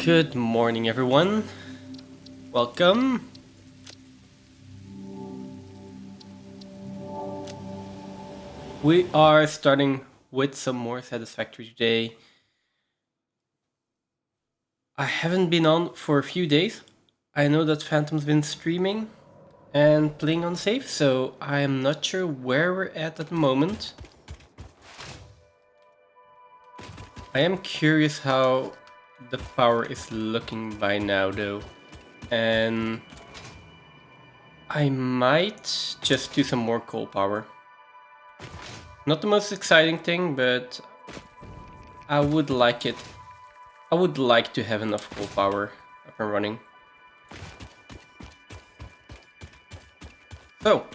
Good morning, everyone. Welcome. We are starting with some more Satisfactory today. I haven't been on for a few days. I know that Phantom's been streaming and playing on safe, so I am not sure where we're at the moment. I am curious how the power is looking by now, though. And I might just do some more coal power. Not the most exciting thing, but I would like it. I would like to have enough coal power up and running. So,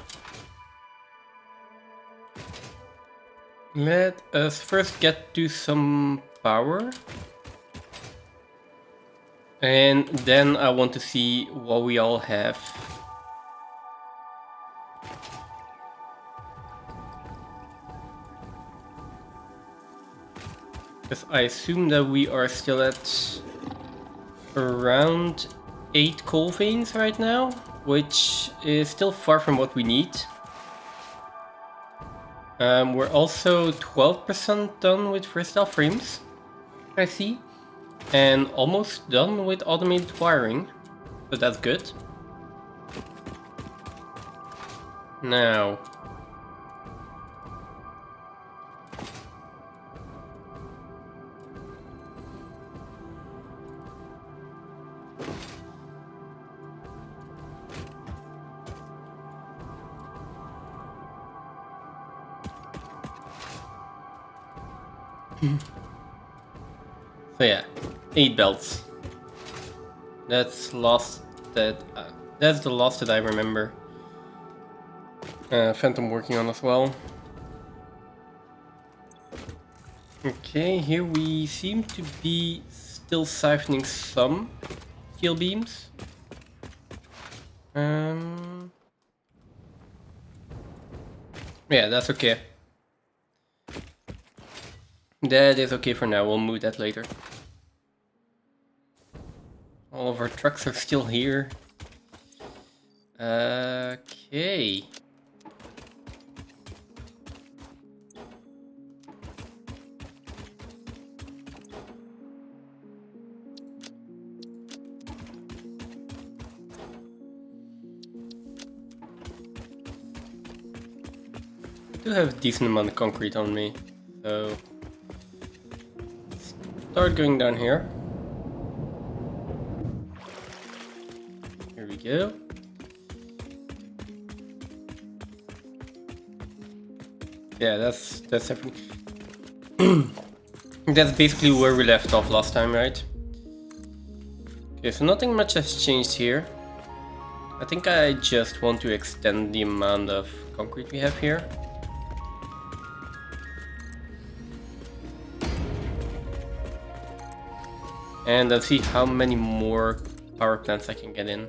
let us first get to some power. And then I want to see what we all have. Because I assume that we are still at around 8 coal veins right now, which is still far from what we need. We're also 12% done with versatile frames, I see, and almost done with automated wiring, so that's good. Now, so yeah, 8 belts. That's lost. That's the loss that I remember. Phantom working on as well. Okay, here we seem to be still siphoning some steel beams. Yeah, that's okay. That is okay for now, we'll move that later. All of our trucks are still here. Okay. I do have a decent amount of concrete on me, so start going down here. Here we go. Yeah, that's everything. That's basically where we left off last time, right? Okay, so nothing much has changed here. I think I just want to extend the amount of concrete we have here. And let's see how many more power plants I can get in.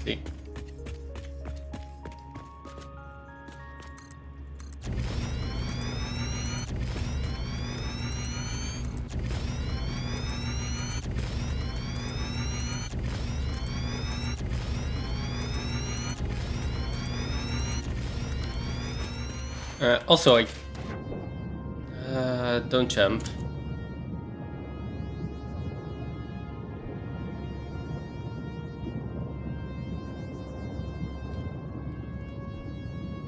See. Also, don't jump.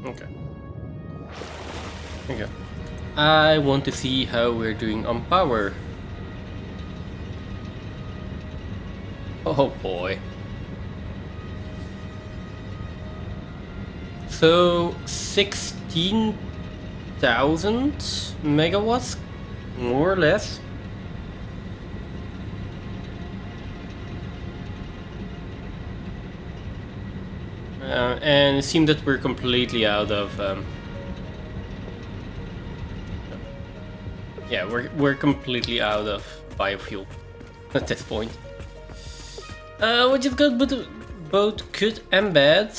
Okay. Okay. I want to see how we're doing on power. Oh boy. So 16,000 megawatts, more or less. And it seemed that we're completely out of. Yeah, we're completely out of biofuel at this point. Which is good, but both good and bad.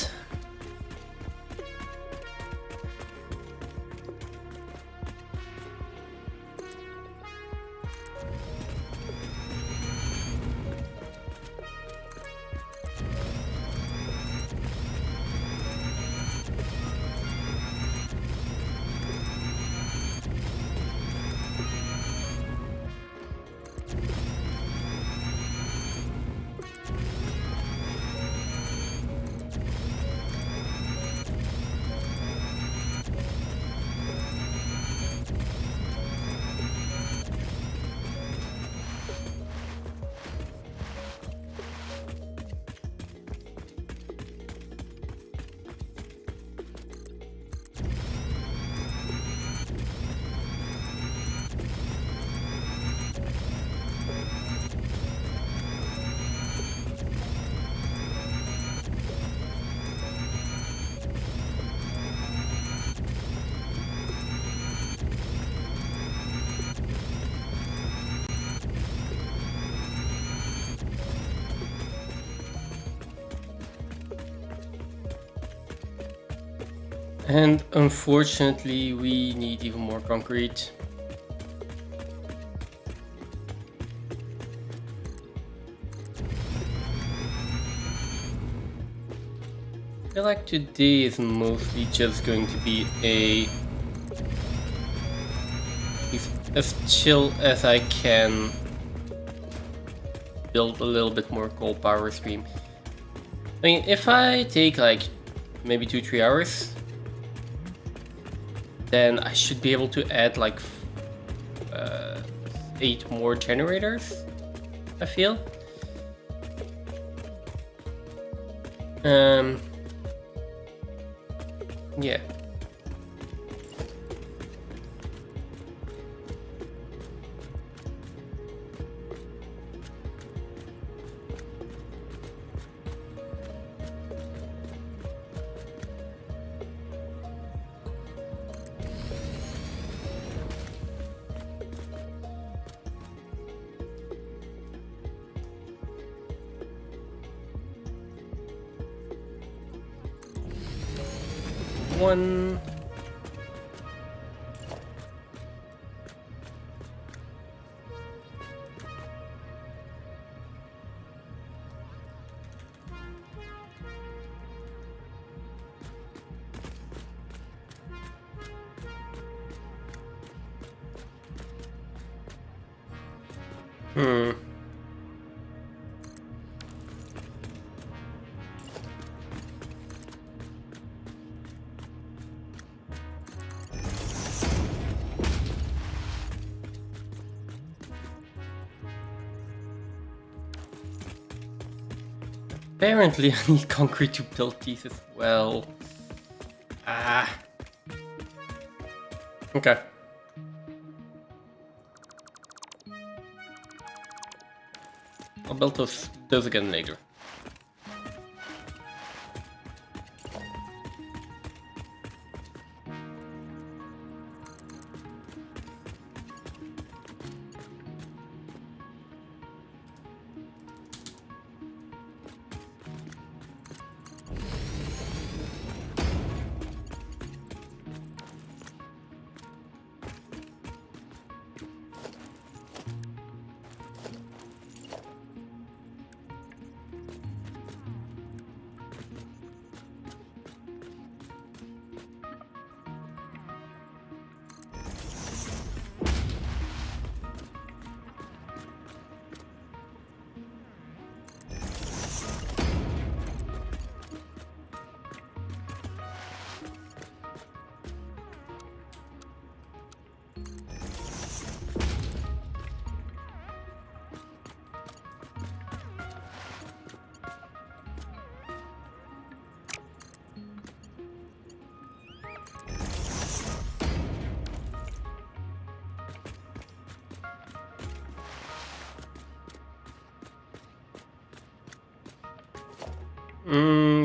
And unfortunately, we need even more concrete. I feel like today is mostly just going to be as chill as I can. Build a little bit more coal power stream. I mean, if I take like maybe 2-3 hours, then I should be able to add like 8 more generators, I feel. Yeah. One. Apparently I need concrete to build these as well. Okay. I'll build those again later.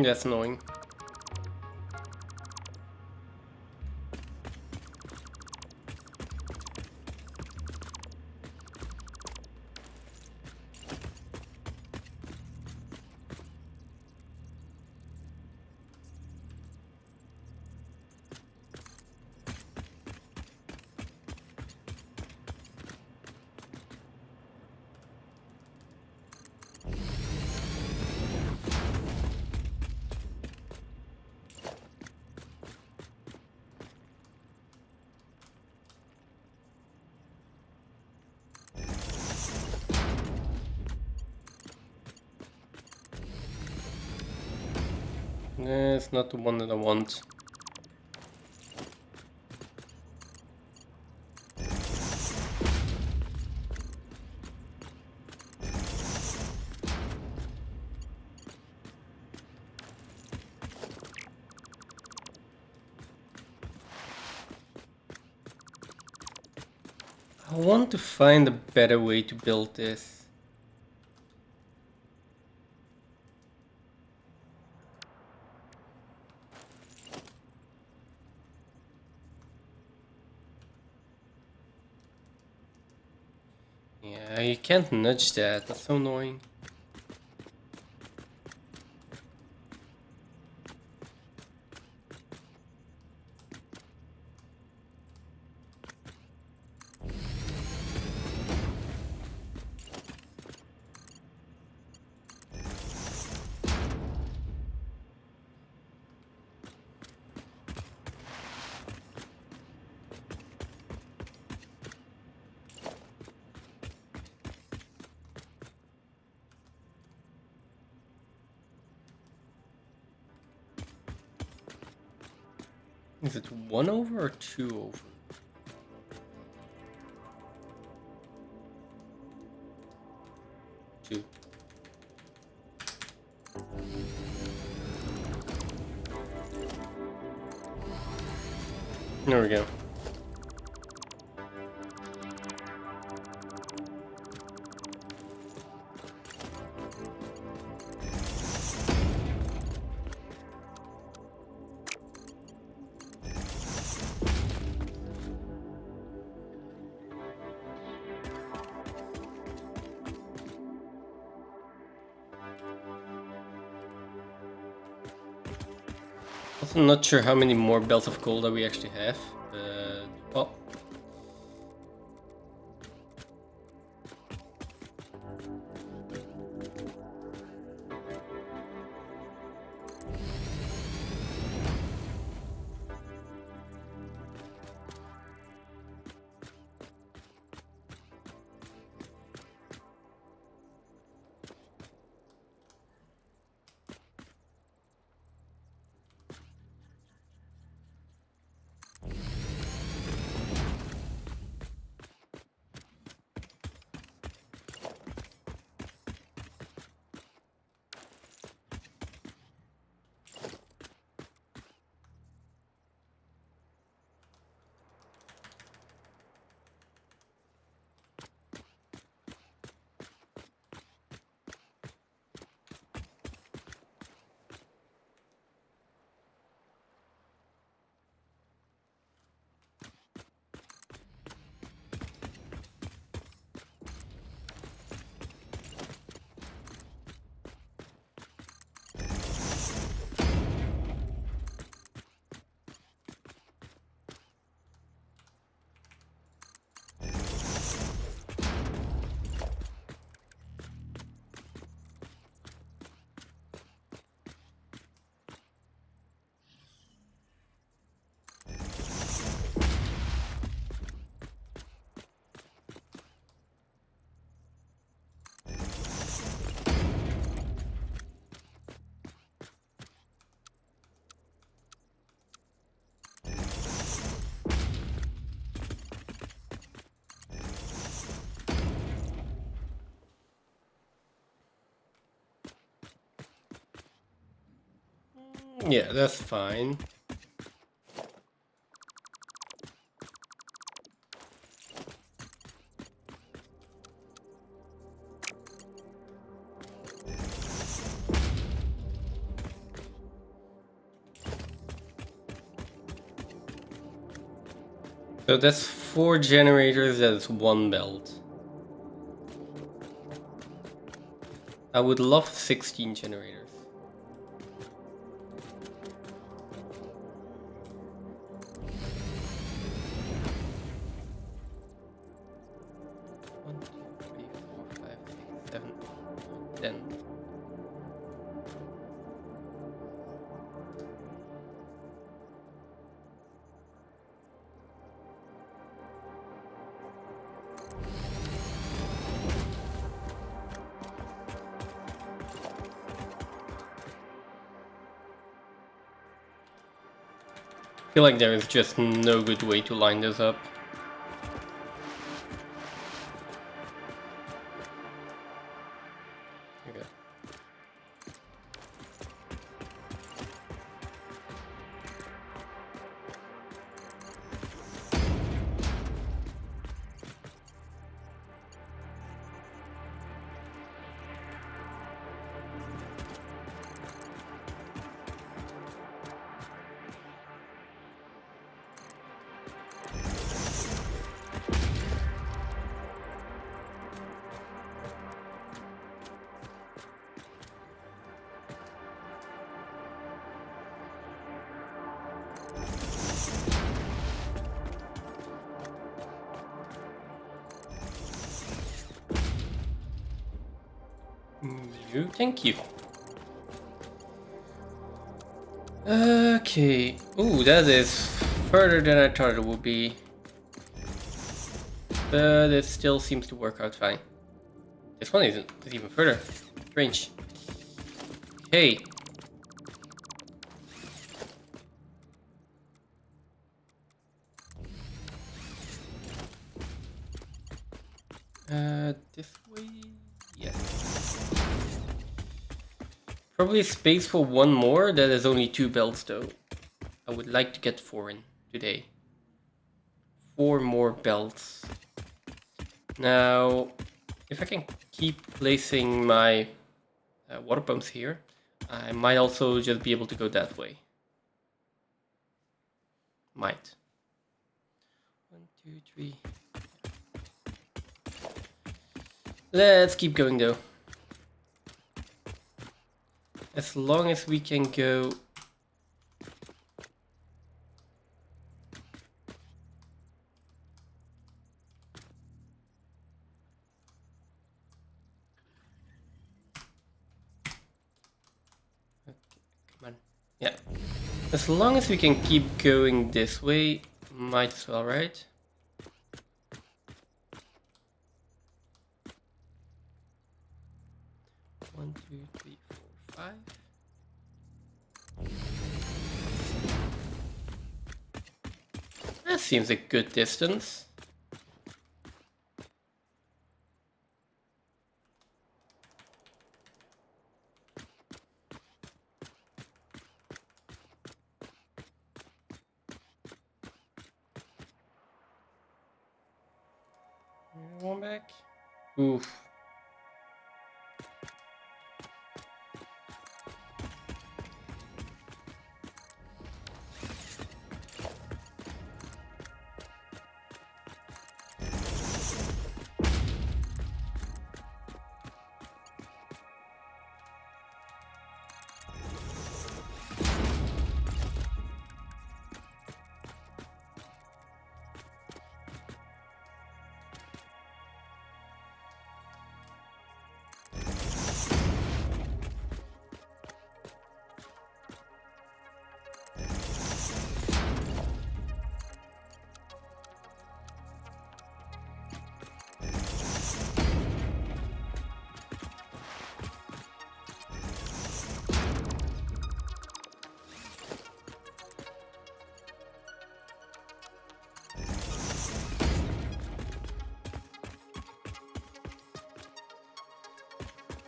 That's annoying. It's not the one that I want. I want to find a better way to build this. Yeah, you can't nudge that. That's so annoying. Is it 1 over or 2 over? 2. There we go. I'm not sure how many more belts of coal that we actually have. Well. Yeah, that's fine. So that's 4 generators, that's 1 belt. I would love 16 generators. One, two, three, 4, 5, 6, 7, 8, 9, 10. feel like there is just no good way to line this up. Okay. Thank you. Okay. Ooh, that is further than I thought it would be. But it still seems to work out fine. This one is even further. Strange. Okay. This way? Yes. Probably space for one more. That is only 2 belts though. I would like to get 4 in today. 4 more belts. Now, if I can keep placing my water pumps here, I might also just be able to go that way. Might. 1, 2, 3. Let's keep going though. As long as we can go. Okay, come on. Yeah. As long as we can keep going this way, might as well, right? One, two, three, four, 5. That seems a good distance. One back. Oof.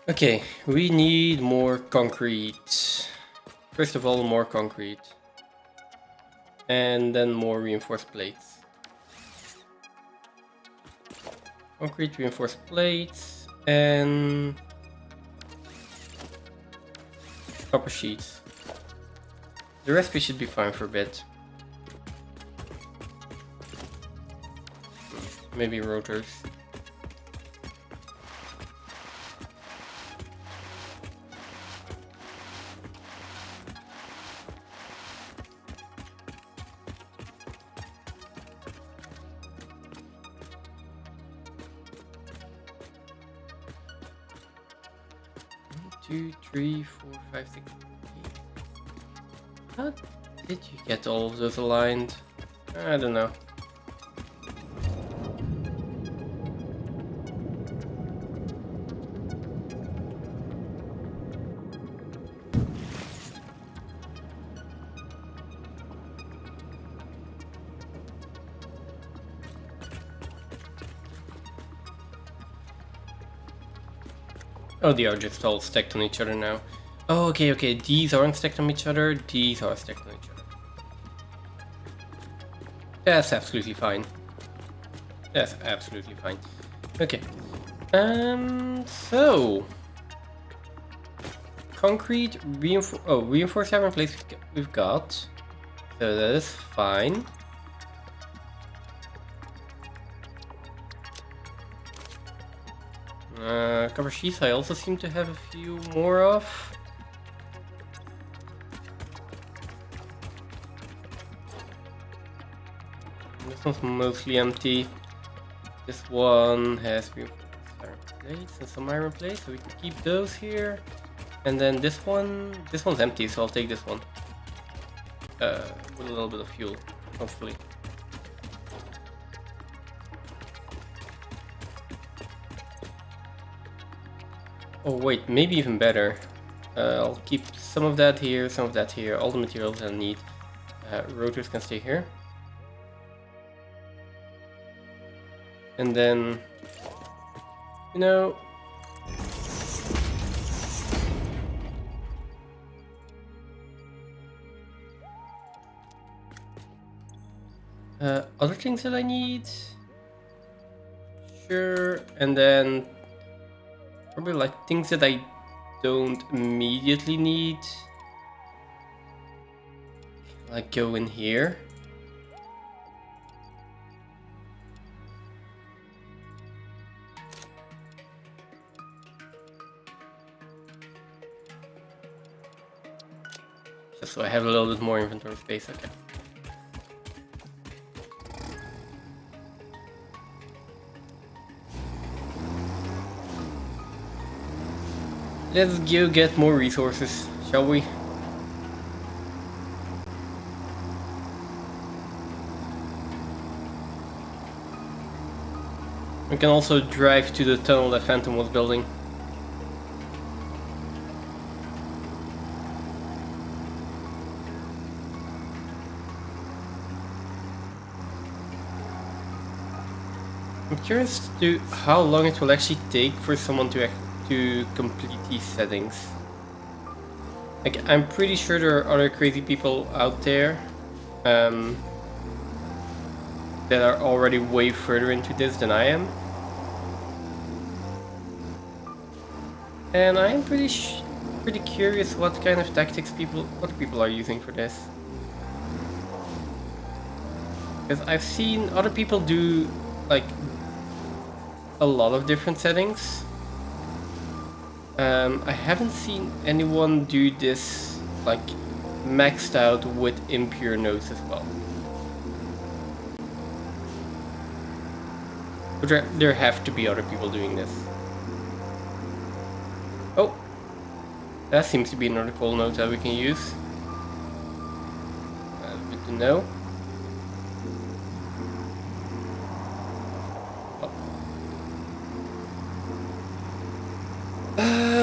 Okay, we need more concrete. First of all, more concrete. And then more reinforced plates. Concrete, reinforced plates, and copper sheets. The rest we should be fine for a bit. Maybe rotors. Two, three, four, 5, 6, 8. How did you get all of those aligned? I don't know. Oh, they are just all stacked on each other now. Oh, okay, okay. These aren't stacked on each other. These are stacked on each other. That's absolutely fine. That's absolutely fine. Okay. So concrete reinforced iron plates we've got. So that is fine. Copper sheets I also seem to have a few more of. This one's mostly empty. This one has reinforced iron plates and some iron plates, so we can keep those here. And then this one's empty, so I'll take this one. With a little bit of fuel, hopefully. Oh wait, maybe even better. I'll keep some of that here, some of that here, all the materials I need. Rotors can stay here. And then, you know, other things that I need. Sure, and then probably like things that I don't immediately need. Like go in here. Just so I have a little bit more inventory space, okay. Let's go get more resources, shall we? We can also drive to the tunnel that Phantom was building. I'm curious to how long it will actually take for someone to complete these settings. Like, I'm pretty sure there are other crazy people out there that are already way further into this than I am. And I'm pretty curious what kind of tactics other people are using for this. Because I've seen other people do like a lot of different settings. I haven't seen anyone do this like maxed out with impure nodes as well. But there have to be other people doing this. Oh, that seems to be another coal node that we can use. Good to know.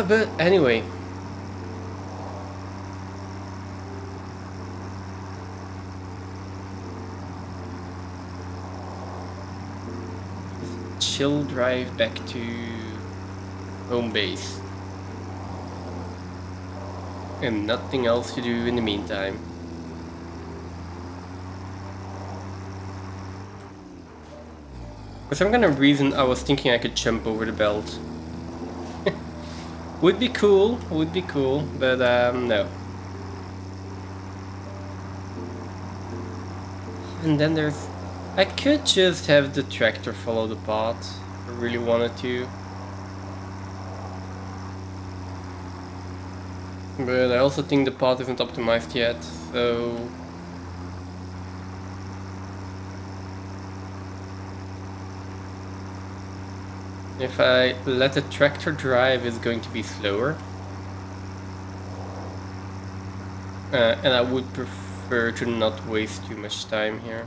But anyway. Chill drive back to home base. And nothing else to do in the meantime. For some kind of reason I was thinking I could jump over the belt. Would be cool, but no. And then I could just have the tractor follow the path if I really wanted to. But I also think the path isn't optimized yet, so... If I let the tractor drive, it's going to be slower. And I would prefer to not waste too much time here.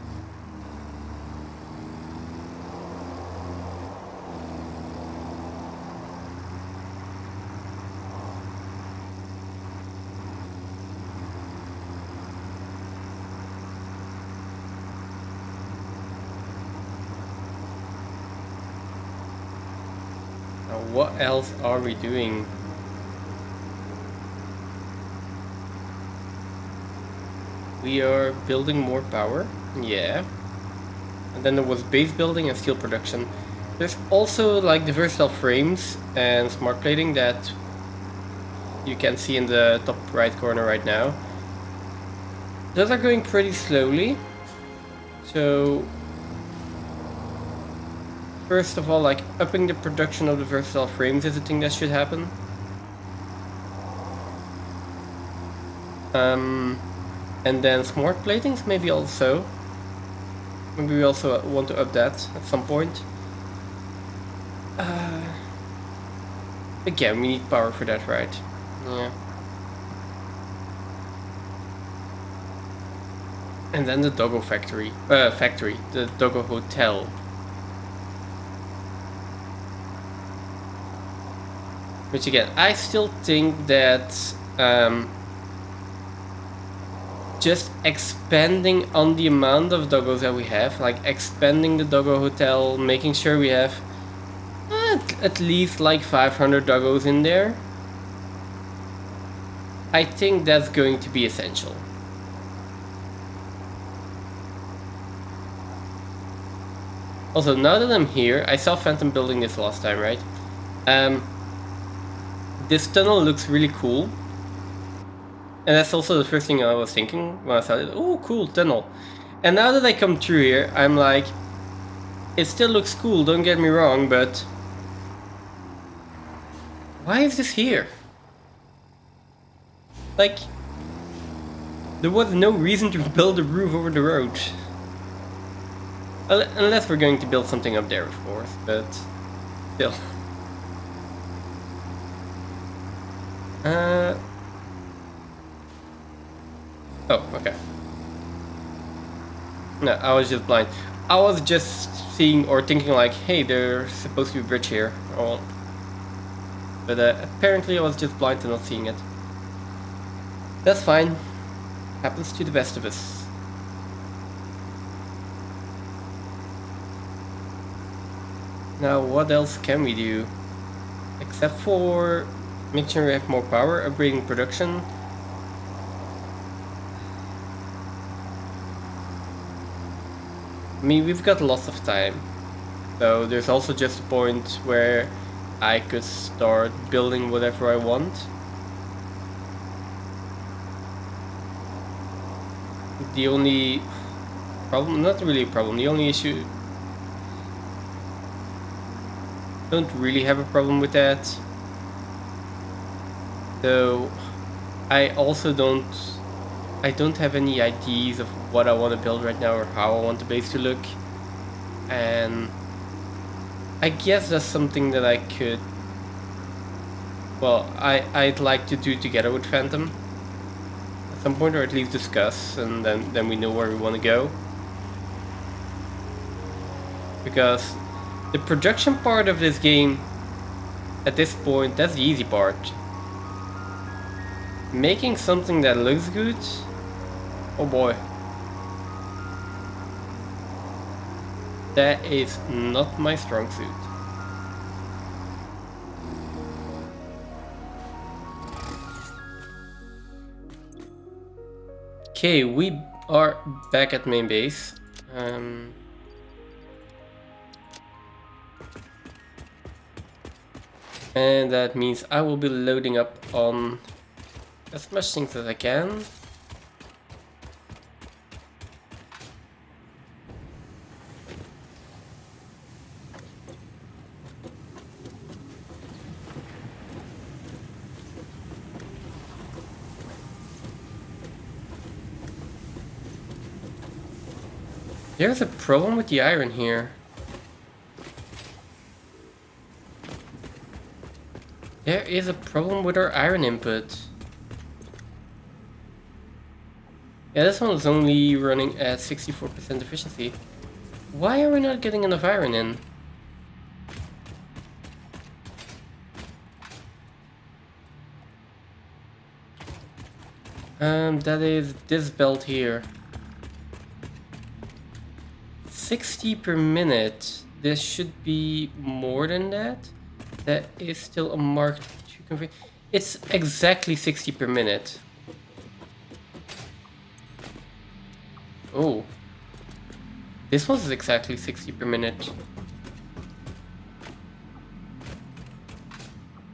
what else are we doing? We are building more power. Yeah. And then there was base building and steel production. There's also like the versatile frames and smart plating that you can see in the top right corner right now. Those are going pretty slowly. So first of all, like upping the production of the versatile frames is a thing that should happen. And then smart platings maybe also. Maybe we also want to up that at some point. Again, we need power for that, right? Yeah. And then the doggo factory, the doggo hotel. Which again, I still think that just expanding on the amount of doggos that we have, like expanding the doggo hotel, making sure we have at least like 500 doggos in there. I think that's going to be essential. Also, now that I'm here, I saw Phantom building this last time, right? This tunnel looks really cool. And that's also the first thing I was thinking when I saw it. Oh, cool, tunnel. And now that I come through here, I'm like, it still looks cool, don't get me wrong, but why is this here? Like, there was no reason to build a roof over the road. Unless we're going to build something up there, of course, but still. Oh, okay. No, I was just blind. I was just seeing or thinking like, hey, there's supposed to be a bridge here. Oh. But apparently I was just blind and not seeing it. That's fine. Happens to the best of us. Now, what else can we do? Except for making sure we have more power, upgrading production. I mean, we've got lots of time. So there's also just a point where I could start building whatever I want. The only problem, not really a problem, the only issue, don't really have a problem with that. So I also don't have any ideas of what I want to build right now or how I want the base to look. And I guess that's something that I could, well, I'd like to do together with Phantom at some point, or at least discuss, and then we know where we want to go. Because the production part of this game, at this point, that's the easy part. Making something that looks good, oh boy. That is not my strong suit. Okay, we are back at main base. And that means I will be loading up on as much things as I can. There's a problem with the iron here. There is a problem with our iron input. Yeah, this one is only running at 64% efficiency. Why are we not getting enough iron in? That is this belt here. 60 per minute. This should be more than that. That is still a Mark II config. It's exactly 60 per minute. Oh. This one's exactly 60 per minute.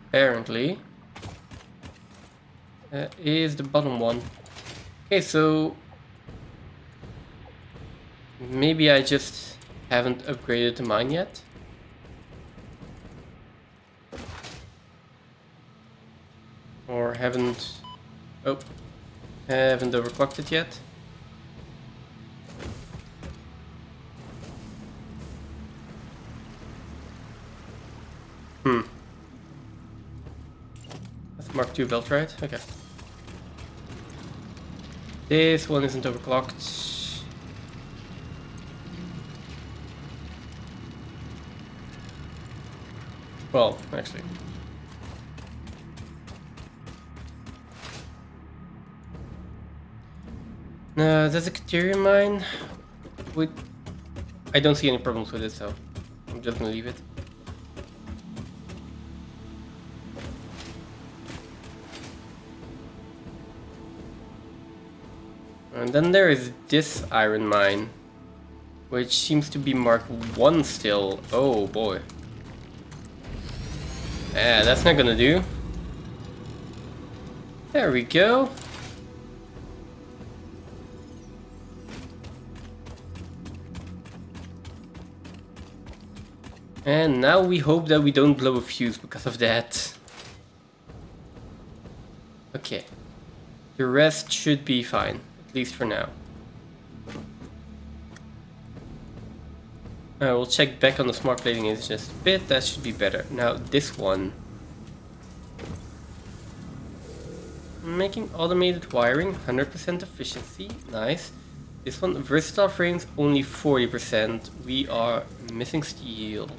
Apparently. That is the bottom one. Okay, so maybe I just haven't upgraded to mine yet. Or haven't overclocked it yet. That's Mark II belt, right? Okay. This one isn't overclocked. Well, actually. There's a Caterium mine. I don't see any problems with it, so I'm just gonna leave it. And then there is this iron mine, which seems to be Mark 1 still. Oh boy. Yeah, that's not gonna do. There we go. And now we hope that we don't blow a fuse because of that. Okay. The rest should be fine, at least for now. We'll check back on the smart plating in just a bit. That should be better. Now this one. Making automated wiring, 100% efficiency. Nice. This one, versatile frames, only 40%. We are missing steel.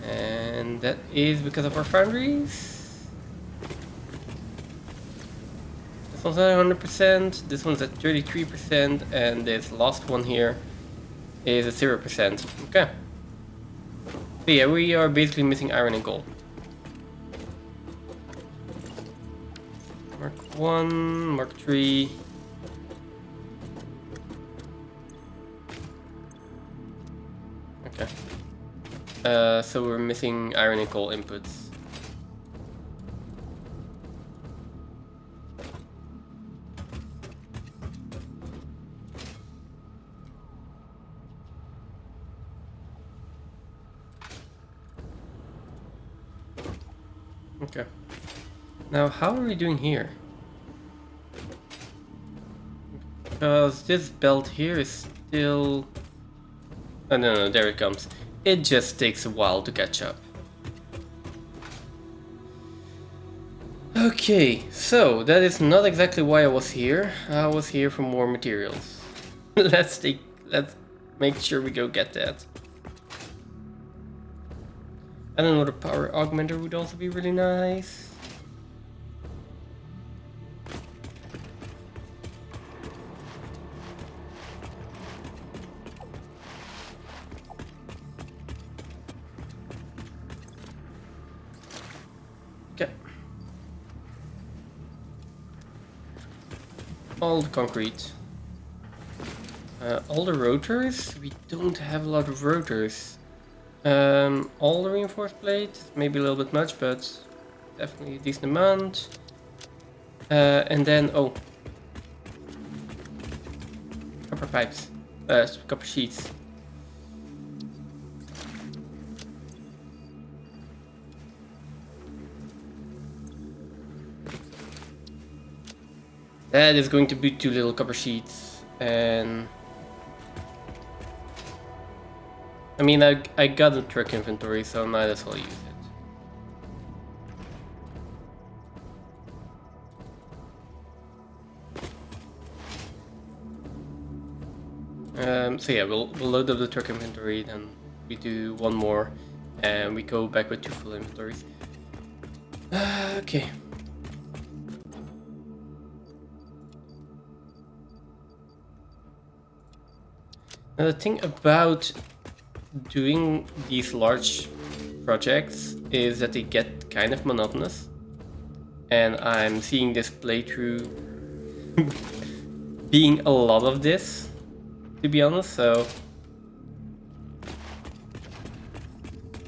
And that is because of our foundries. This one's at 100%, this one's at 33%, and this last one here is at 0%. Okay. So yeah, we are basically missing iron and gold. Mark 1, Mark 3. Okay. So we're missing iron and coal inputs. Okay. Now, how are we doing here? Because this belt here is still... Oh, no, there it comes. It just takes a while to catch up. Okay, so that is not exactly why I was here. I was here for more materials. Let's make sure we go get that. And another power augmenter would also be really nice. Okay. All the concrete. All the rotors? We don't have a lot of rotors. All the reinforced plate, maybe a little bit much, but definitely a decent amount. And then, oh, copper pipes, copper sheets. That is going to be 2 little copper sheets, and I mean, I got a truck inventory, so I might as well use it. So yeah, we'll load up the truck inventory, then we do one more, and we go back with 2 full inventories. Okay. Now the thing about doing these large projects is that they get kind of monotonous. And I'm seeing this playthrough being a lot of this, to be honest, so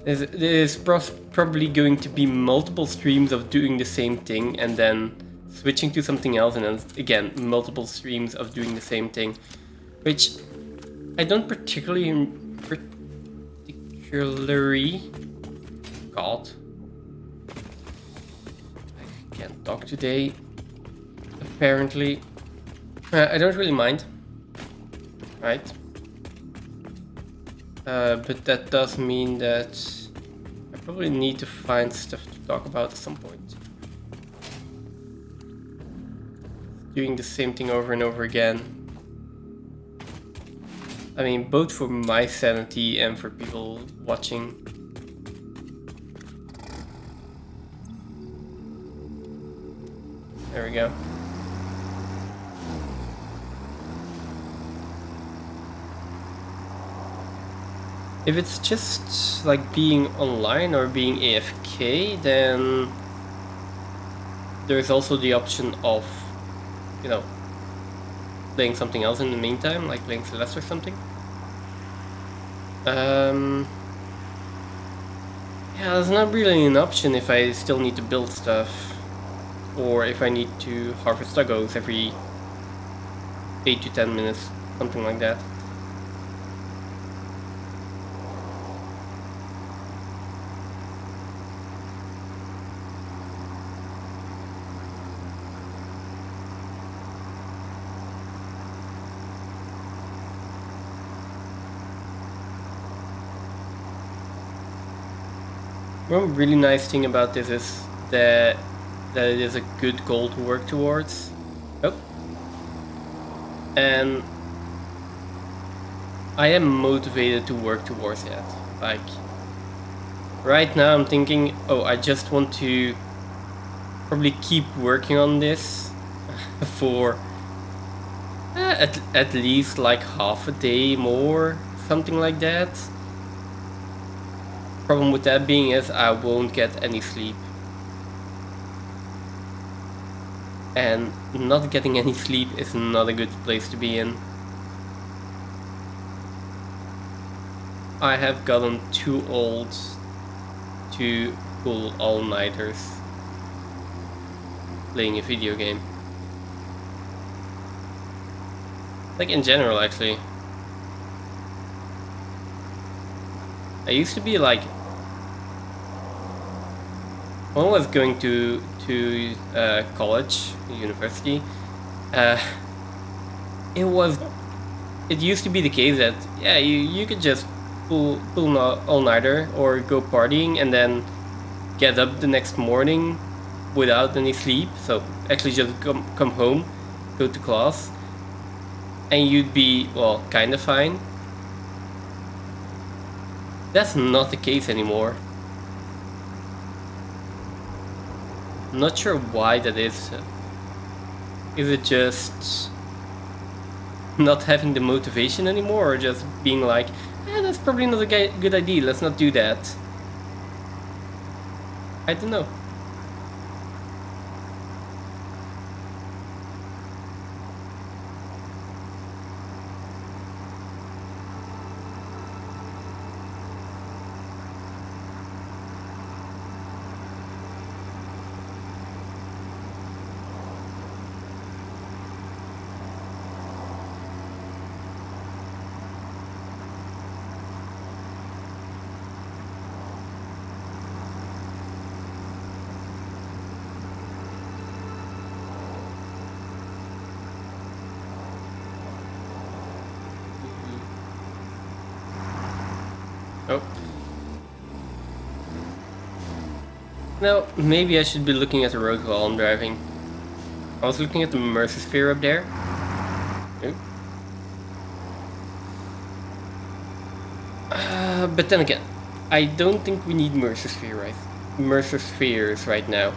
there's probably going to be multiple streams of doing the same thing and then switching to something else, and then again multiple streams of doing the same thing, which I don't particularly God, I can't talk today apparently. I don't really mind, right? But that does mean that I probably need to find stuff to talk about at some point. Doing the same thing over and over again. I mean, both for my sanity and for people watching. There we go. If it's just like being online or being AFK, then there's also the option of, you know, playing something else in the meantime, like playing Celeste or something. Yeah, there's not really an option if I still need to build stuff, or if I need to harvest doggos every 8 to 10 minutes, something like that. One really nice thing about this is that it is a good goal to work towards. Oh. And I am motivated to work towards that. Like, right now I'm thinking, oh, I just want to probably keep working on this for at least like half a day more, something like that. Problem with that being is I won't get any sleep. And not getting any sleep is not a good place to be in. I have gotten too old to pull all-nighters playing a video game. Like in general, actually. I used to be like, when I was going to college, university, it used to be the case that, yeah, you could just pull an all-nighter or go partying and then get up the next morning without any sleep. So actually just come home, go to class, and you'd be, well, kind of fine. That's not the case anymore. I'm not sure why that is. Is it just not having the motivation anymore, or just being like, that's probably not a good idea, let's not do that? I don't know. Oh. Now, maybe I should be looking at the road while I'm driving. I was looking at the Mercer sphere up there. But then again, I don't think we need Mercer spheres right now.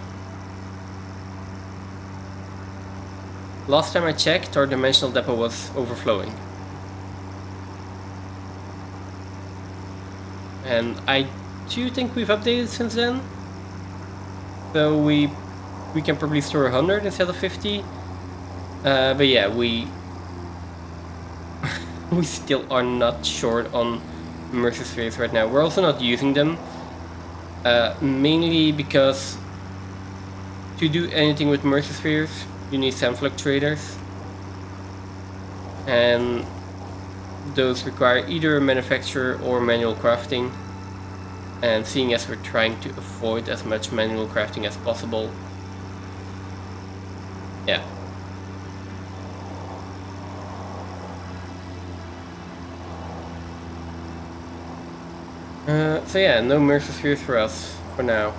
Last time I checked, our dimensional depot was overflowing. And I 52 think we've updated since then. So we can probably store 100 instead of 50. But yeah, we still are not short on Mercer Spheres right now. We're also not using them. Mainly because to do anything with Mercer Spheres, you need sand fluctuators. And those require either a manufacturer or manual crafting. And seeing as we're trying to avoid as much manual crafting as possible, yeah. So yeah, no Mercer Spheres for us for now.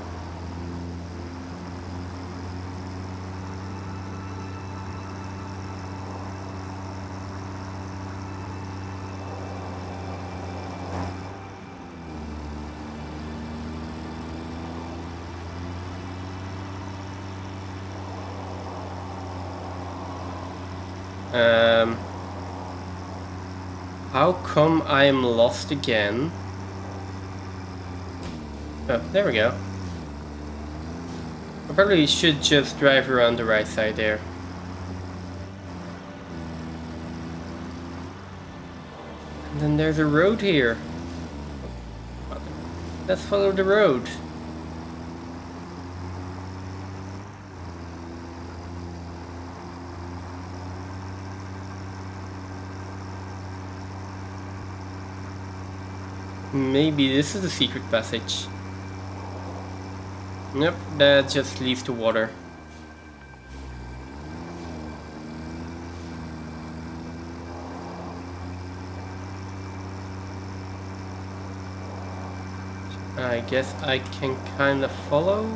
How come I am lost again? Oh, there we go. I probably should just drive around the right side there. And then there's a road here. Let's follow the road. Maybe this is the secret passage. Nope, that just leads to water. I guess I can kind of follow.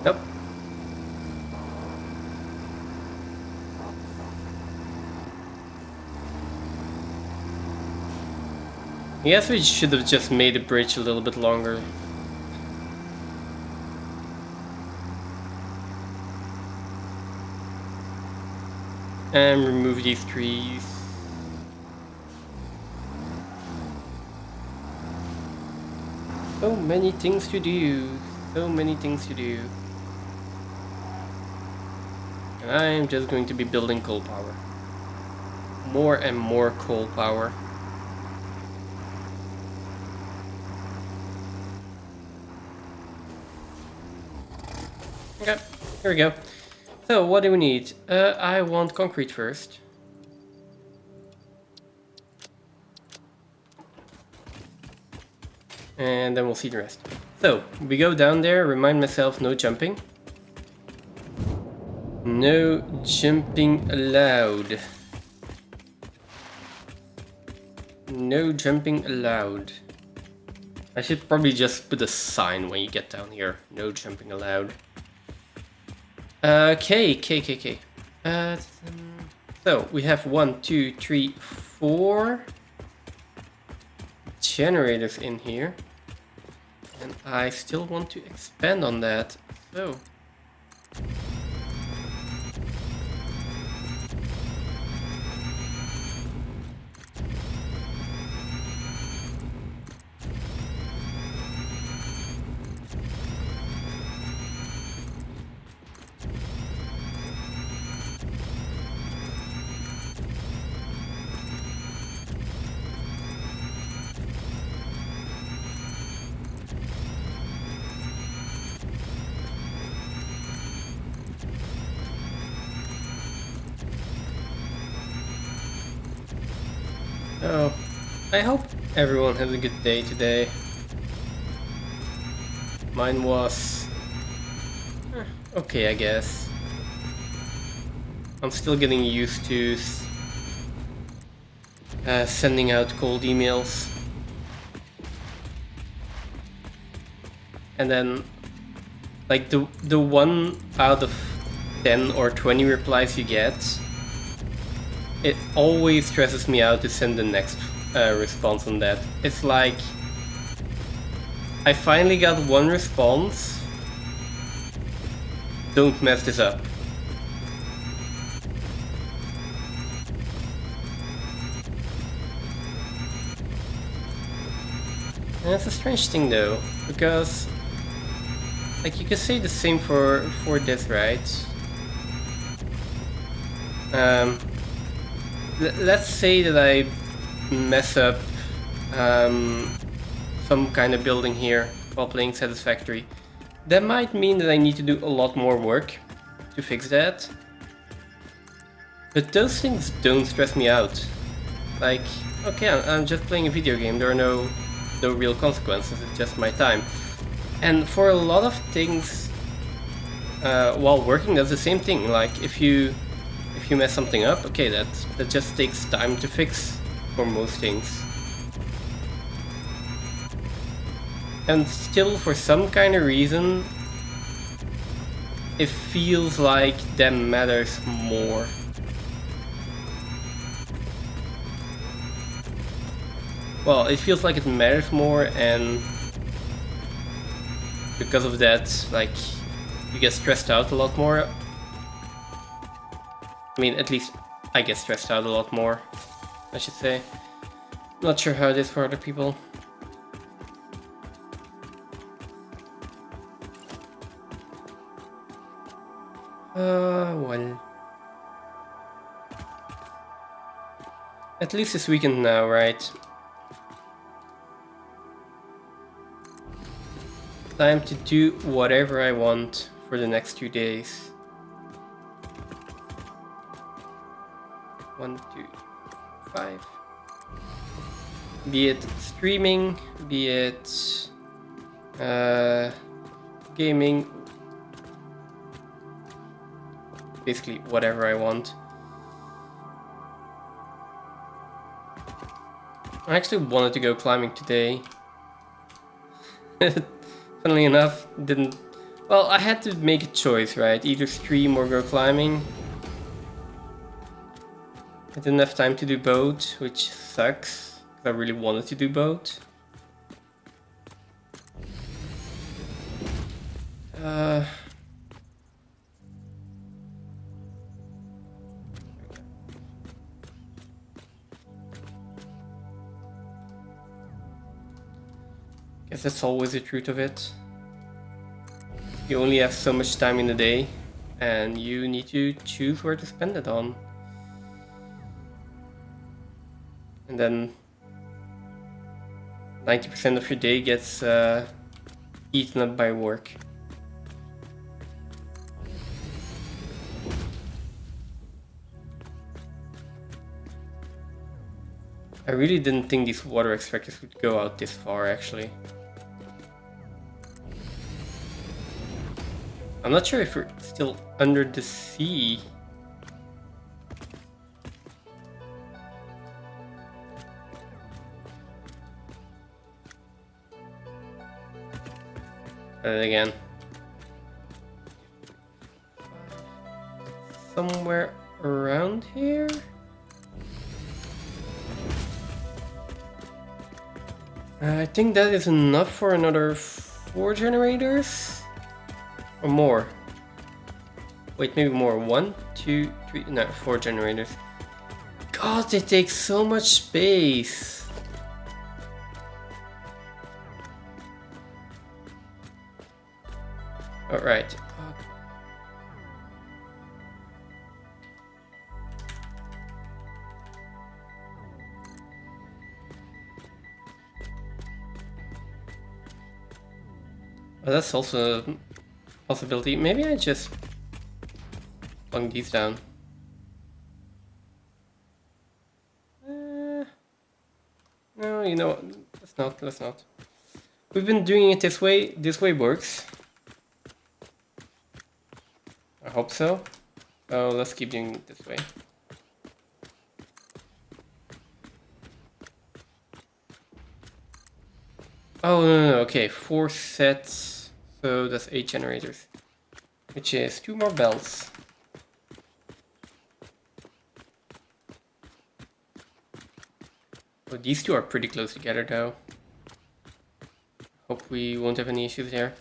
Nope. I guess we should have just made the bridge a little bit longer. And remove these trees. So many things to do. So many things to do. And I'm just going to be building coal power. More and more coal power. Okay, here we go. So, what do we need? I want concrete first. And then we'll see the rest. So, we go down there, remind myself, no jumping. No jumping allowed. No jumping allowed. I should probably just put a sign when you get down here. No jumping allowed. Okay. So we have 1, 2, 3, 4 generators in here, and I still want to expand on that. So oh, I hope everyone has a good day today. Mine was okay, I guess. I'm still getting used to sending out cold emails. And then, like, the 1 out of 10 or 20 replies you get, it always stresses me out to send the next response on that. It's like I finally got one response. Don't mess this up. And that's a strange thing though, because like you could say the same for this, right? Let's say that I mess up some kind of building here while playing Satisfactory. That might mean that I need to do a lot more work to fix that. But those things don't stress me out. Like, okay, I'm just playing a video game, there are no real consequences, it's just my time. And for a lot of things, while working, that's the same thing. Like, if you mess something up, okay, that just takes time to fix for most things. And still, for some kind of reason, it feels like that matters more. Well, it feels like it matters more, and because of that, like, you get stressed out a lot more. I mean, at least I get stressed out a lot more, I should say. Not sure how it is for other people. Well. At least this weekend now, right? Time to do whatever I want for the next 2 days. 1, 2, 5. Be it streaming, be it gaming, basically whatever I want. I actually wanted to go climbing today. Funnily enough, didn't. Well, I had to make a choice, right? Either stream or go climbing. I didn't have time to do both, which sucks. I really wanted to do both. Guess that's always the truth of it. You only have so much time in the day, and you need to choose where to spend it on. And then 90% of your day gets eaten up by work. I really didn't think these water extractors would go out this far, actually. I'm not sure if we're still under the sea. And again, somewhere around here? I think that is enough for another 4 generators? Or more? Wait, maybe more. 1, 2, 3, no, 4 generators. God, they take so much space. Alright. Oh, that's also a possibility. Maybe I just plunk these down. No, you know what? Let's not. We've been doing it this way. This way works. I hope so. So let's keep doing it this way. Oh, no, okay, 4 sets, so that's 8 generators, which is 2 more belts. Oh, these two are pretty close together, though. Hope we won't have any issues there.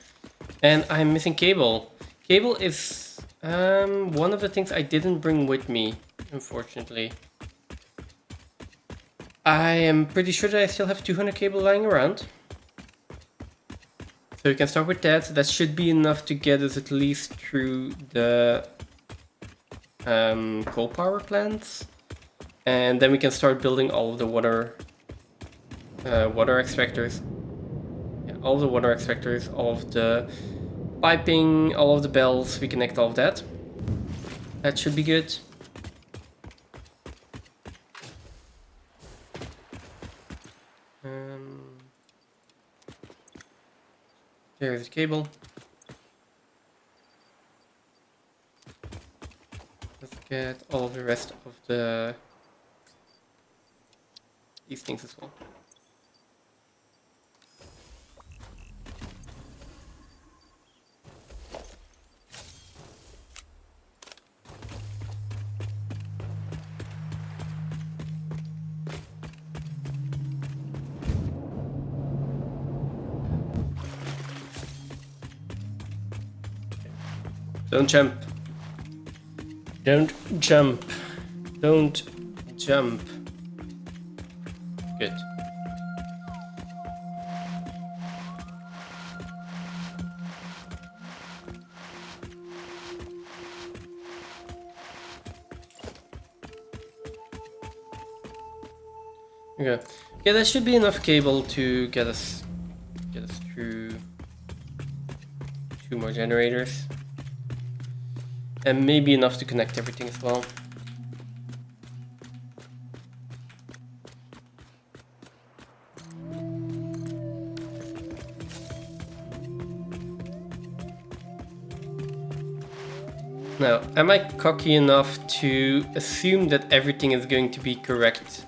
And I'm missing cable. Cable is one of the things I didn't bring with me, unfortunately. I am pretty sure that I still have 200 cable lying around. So we can start with that. That should be enough to get us at least through the coal power plants. And then we can start building all of the water extractors. Yeah, all of the water extractors, all of the piping, all of the bells. We connect all of that. That should be good. There's the cable. Let's get all of the rest of these things as well. Don't jump. Don't jump. Don't jump. Good. Okay. Yeah, that should be enough cable to get us through 2 more generators. And maybe enough to connect everything as well. Now, am I cocky enough to assume that everything is going to be correct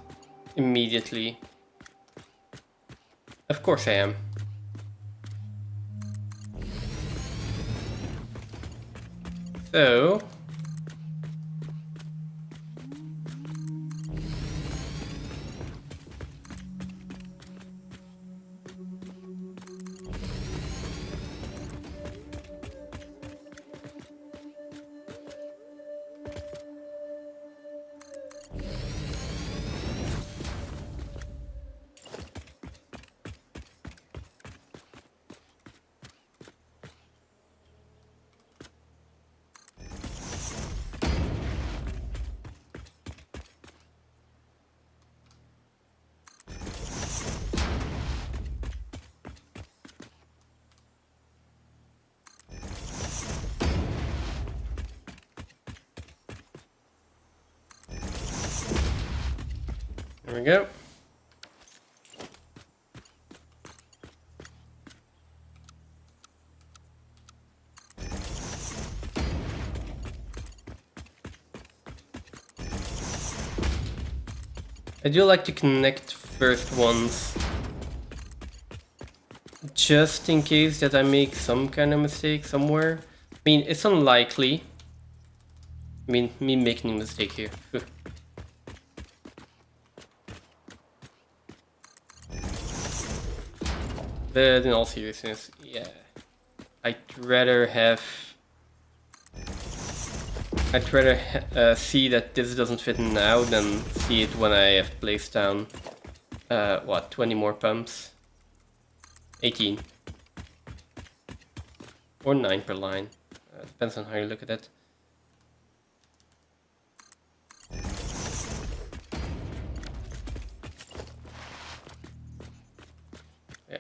immediately? Of course I am. So... There we go. I do like to connect first ones, just in case that I make some kind of mistake somewhere. I mean, it's unlikely. I mean, me making a mistake here. But in all seriousness, yeah, I'd rather see that this doesn't fit now than see it when I have placed down, 20 more pumps? 18. Or 9 per line. Depends on how you look at it. Yeah.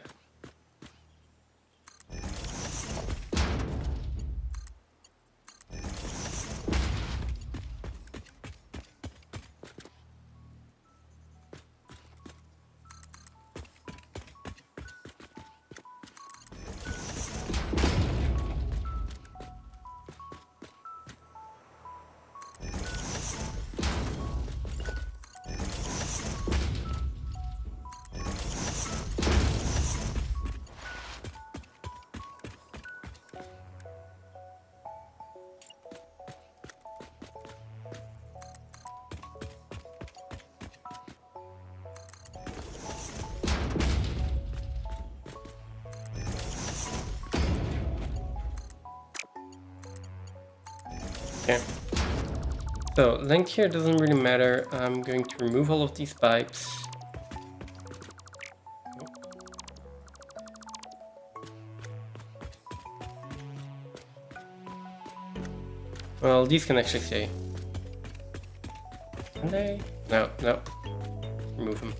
So length here doesn't really matter. I'm going to remove all of these pipes. Well, these can actually stay. Can they? No, no. Remove them.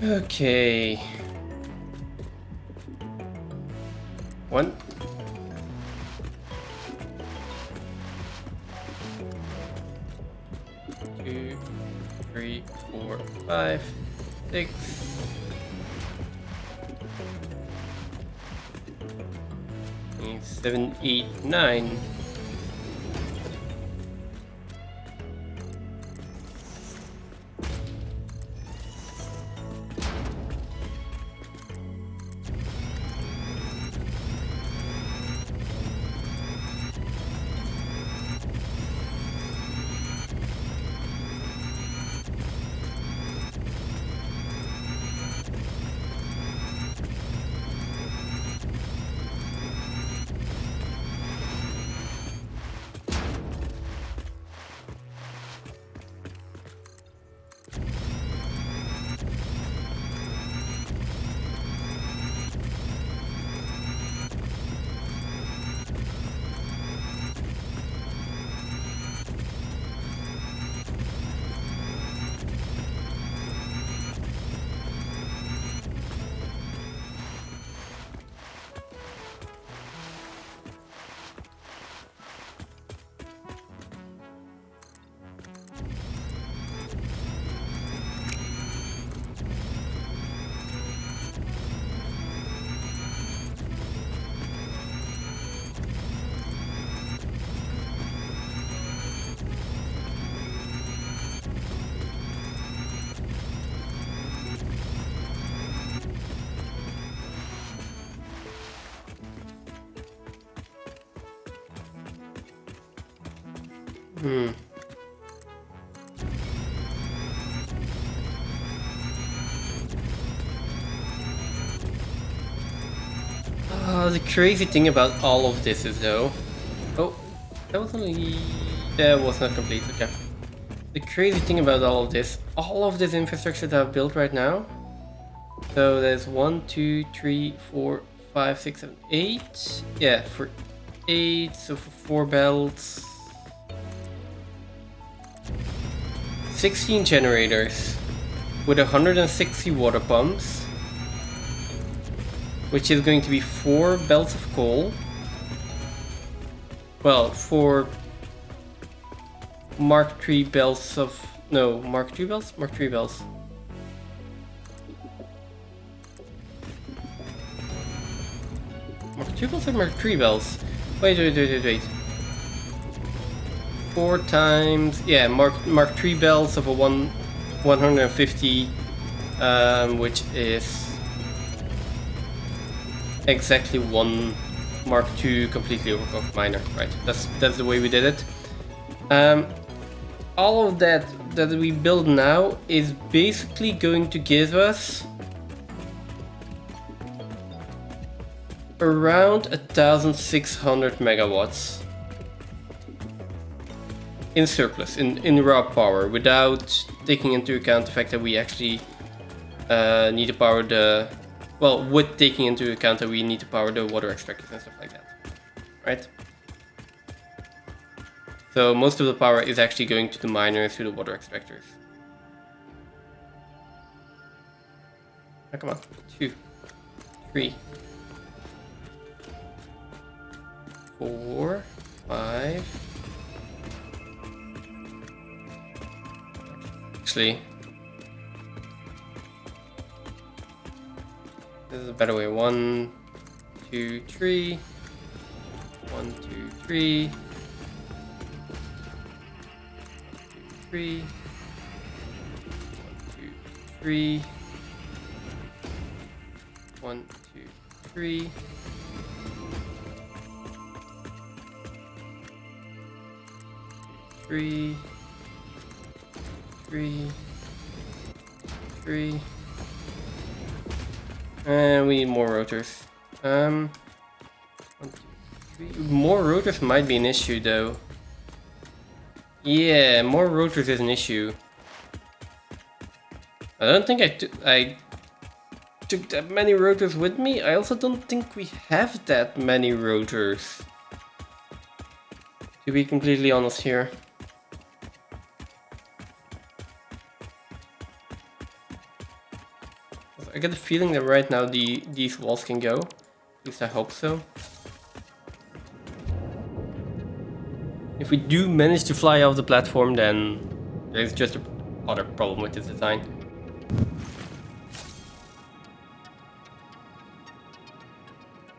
Okay. 1. 2, 3, 4, 5, 6. 7, 8, 9. The crazy thing about all of this is though... Oh, that was only... That was not complete, okay. The crazy thing about all of this infrastructure that I've built right now. So there's 1, 2, 3, 4, 5, 6, 7, 8. Yeah, for 8, so for 4 belts. 16 generators with 160 water pumps, which is going to be 4 belts of coal. Well, 4 Mark III belts of... No, Mark II belts? Mark III belts. Mark II belts or Mark III belts? Wait. 4 times... Yeah, Mark III belts of a 150, which is... exactly one Mark II completely overclocked miner, right? That's the way we did it. All of that we build now is basically going to give us around 1,600 megawatts in surplus, in raw power, without taking into account the fact that we actually need to power the... Well, with taking into account that we need to power the water extractors and stuff like that, right? So most of the power is actually going to the miners, to the water extractors. Oh, come on. 2, 3, 4, 5. Actually, this is a better way. 1, 2, 3. 1, 2, 3. 3. 1, 2, 3. 1, 2, 3. 3. 3. 3. And we need more rotors. 1, 2, 3. More rotors might be an issue though. Yeah, more rotors is an issue. I don't think I took that many rotors with me. I also don't think we have that many rotors, to be completely honest here. I get the feeling that right now these walls can go. At least I hope so. If we do manage to fly off the platform, then there's just another problem with this design.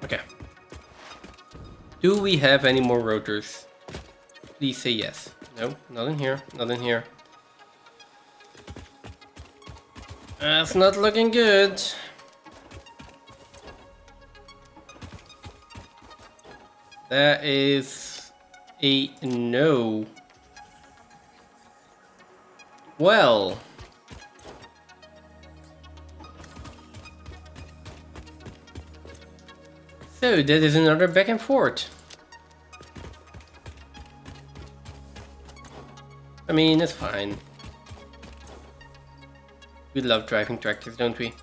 Okay. Do we have any more rotors? Please say yes. No, not in here. Not in here. That's not looking good. That is a no. Well. So that is another back and forth. I mean, it's fine. We love driving tractors, don't we?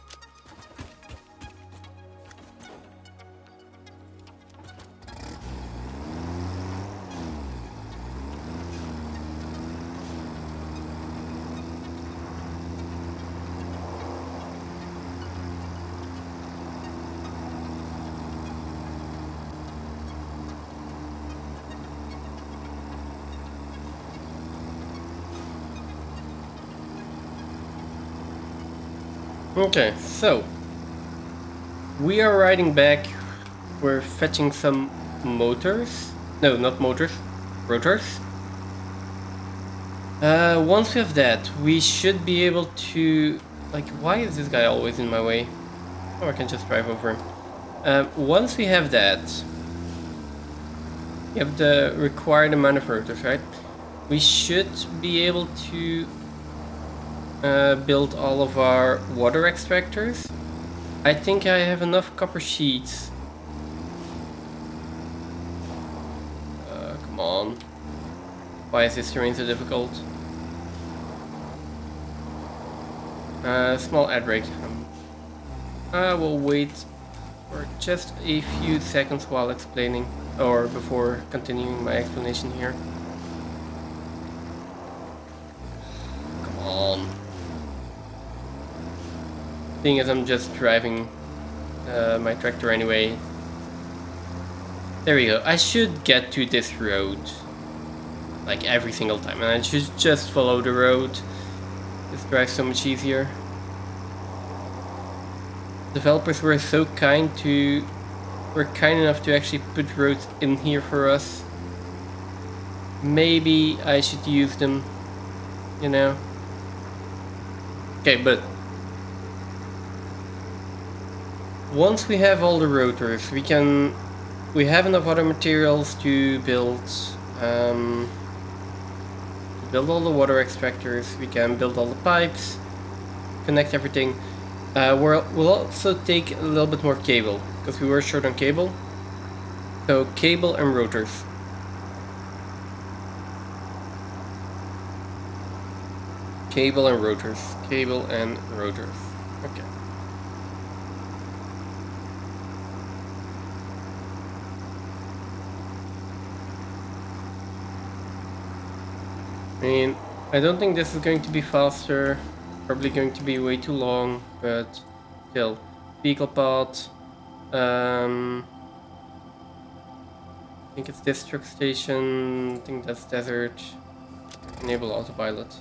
Okay, so we are riding back. We're fetching some motors. No, not motors, rotors. Once we have that, we should be able to... Like, why is this guy always in my way? Oh, I can just drive over him. Once we have that, we have the required amount of rotors, right? We should be able to build all of our water extractors. I think I have enough copper sheets. Come on. Why is this terrain so difficult? Small ad break. I will wait for just a few seconds while explaining, or before continuing my explanation here. Come on. Seeing as I'm just driving my tractor anyway. There we go. I should get to this road like every single time, and I should just follow the road. This drives so much easier. Developers were kind enough to actually put roads in here for us. Maybe I should use them, you know. Okay, but once we have all the rotors, we have enough other materials to build all the water extractors. We can build all the pipes, connect everything. We'll also take a little bit more cable because we were short on cable. So cable and rotors. Cable and rotors. Cable and rotors. Okay. I mean, I don't think this is going to be faster. Probably going to be way too long, but still. Vehicle pod. I think it's this truck station. I think that's desert. Enable autopilot.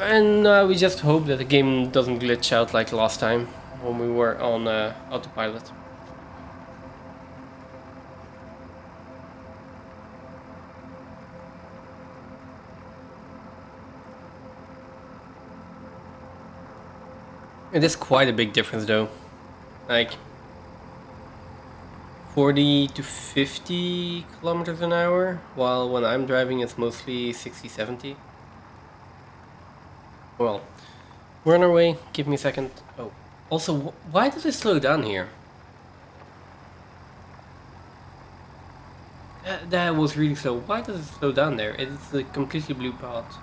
And we just hope that the game doesn't glitch out like last time when we were on autopilot. It is quite a big difference though. Like 40 to 50 kilometers an hour, while when I'm driving it's mostly 60, 70. Well, we're on our way. Give me a second. Oh, also, why does it slow down here? That was really slow. Why does it slow down there? It's a completely blue path.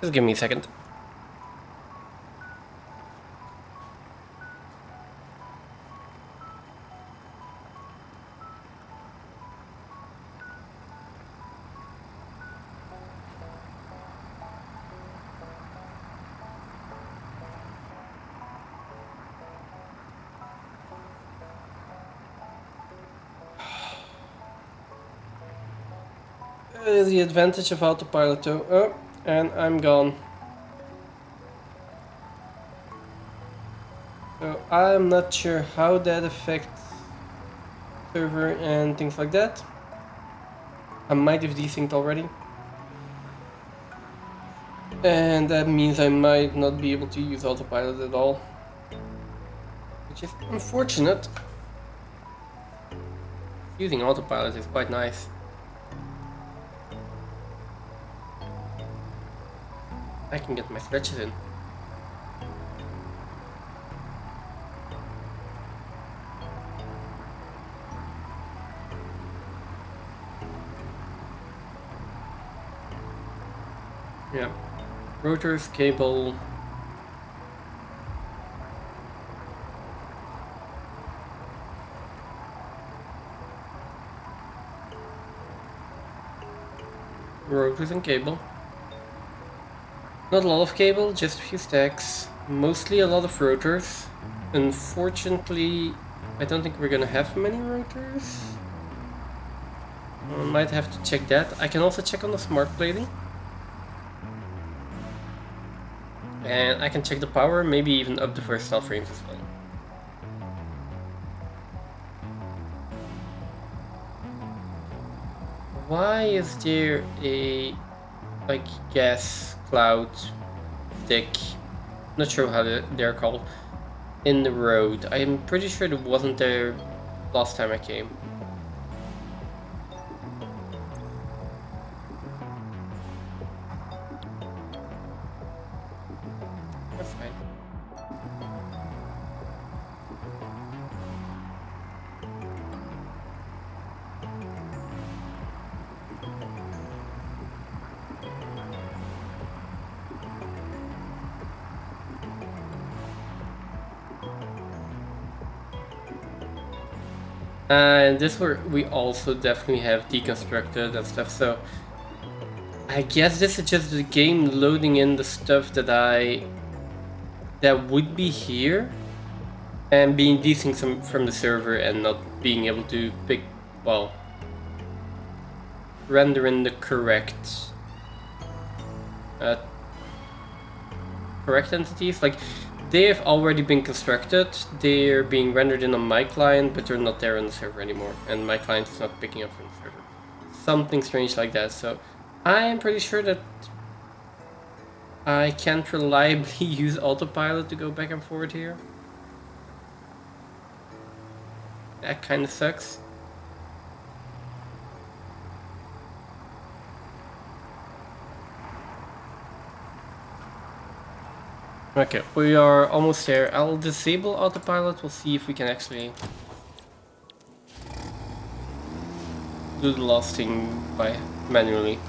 Just give me a second. The advantage of autopilot though. Oh, and I'm gone. So I'm not sure how that affects server and things like that. I might have desynced already. And that means I might not be able to use autopilot at all. Which is unfortunate. Using autopilot is quite nice. I can get my stretches in. Yeah. Rotors, cable. Rotors and cable. Not a lot of cable, just a few stacks. Mostly a lot of rotors. Unfortunately, I don't think we're gonna have many rotors. I might have to check that. I can also check on the smart plating. And I can check the power, maybe even up the versatile frames as well. Why is there a like gas cloud stick, not sure how they're called, in the road? I'm pretty sure it wasn't there last time I came. That's fine. And this we also definitely have deconstructed and stuff, so I guess this is just the game loading in the stuff that would be here and being desynced from the server and not being able to render in the correct entities. Like, they have already been constructed, they're being rendered in on my client, but they're not there on the server anymore, and my client is not picking up from the server. Something strange like that, so I am pretty sure that I can't reliably use autopilot to go back and forward here. That kind of sucks. Okay, we are almost there. I'll disable autopilot. We'll see if we can actually do the last thing by manually.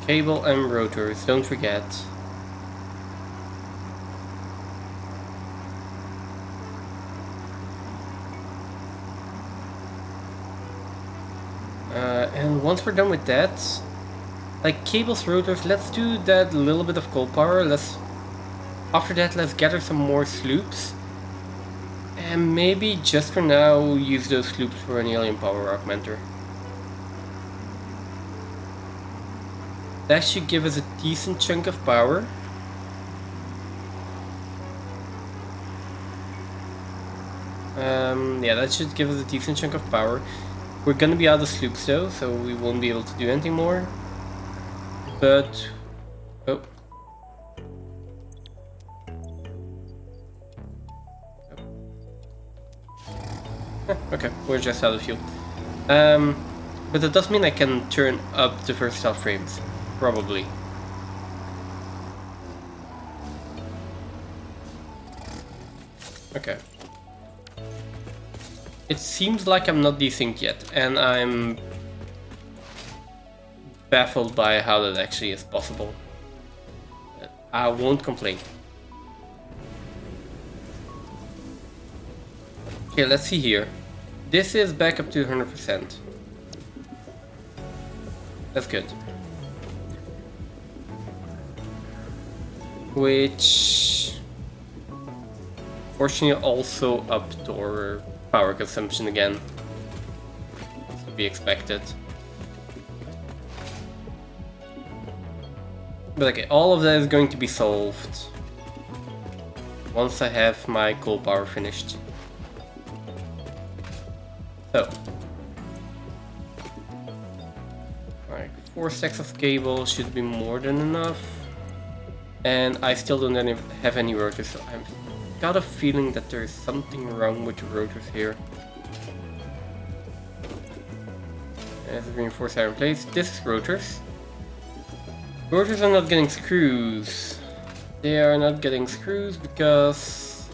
Cable and rotors, don't forget. And once we're done with that, like cables, rotors, let's do that little bit of coal power. After that, let's gather some more sloops. And maybe just for now, use those sloops for an alien power augmenter. That should give us a decent chunk of power. Yeah, that should give us a decent chunk of power. We're gonna be out of sloops though, so we won't be able to do anything more. But... oh. Okay, we're just out of fuel. But that does mean I can turn up the versatile frames. Probably. Okay. It seems like I'm not desynced yet, and I'm baffled by how that actually is possible. I won't complain. Okay, let's see here. This is back up to 100%. That's good. Which... fortunately also upped our power consumption again. To be expected. But okay, all of that is going to be solved once I have my coal power finished. So, like 4 stacks of cable should be more than enough. And I still don't have any rotors, so I've got a feeling that there is something wrong with the rotors here. As reinforced iron plates, this is rotors. Rotors are not getting screws. They are not getting screws because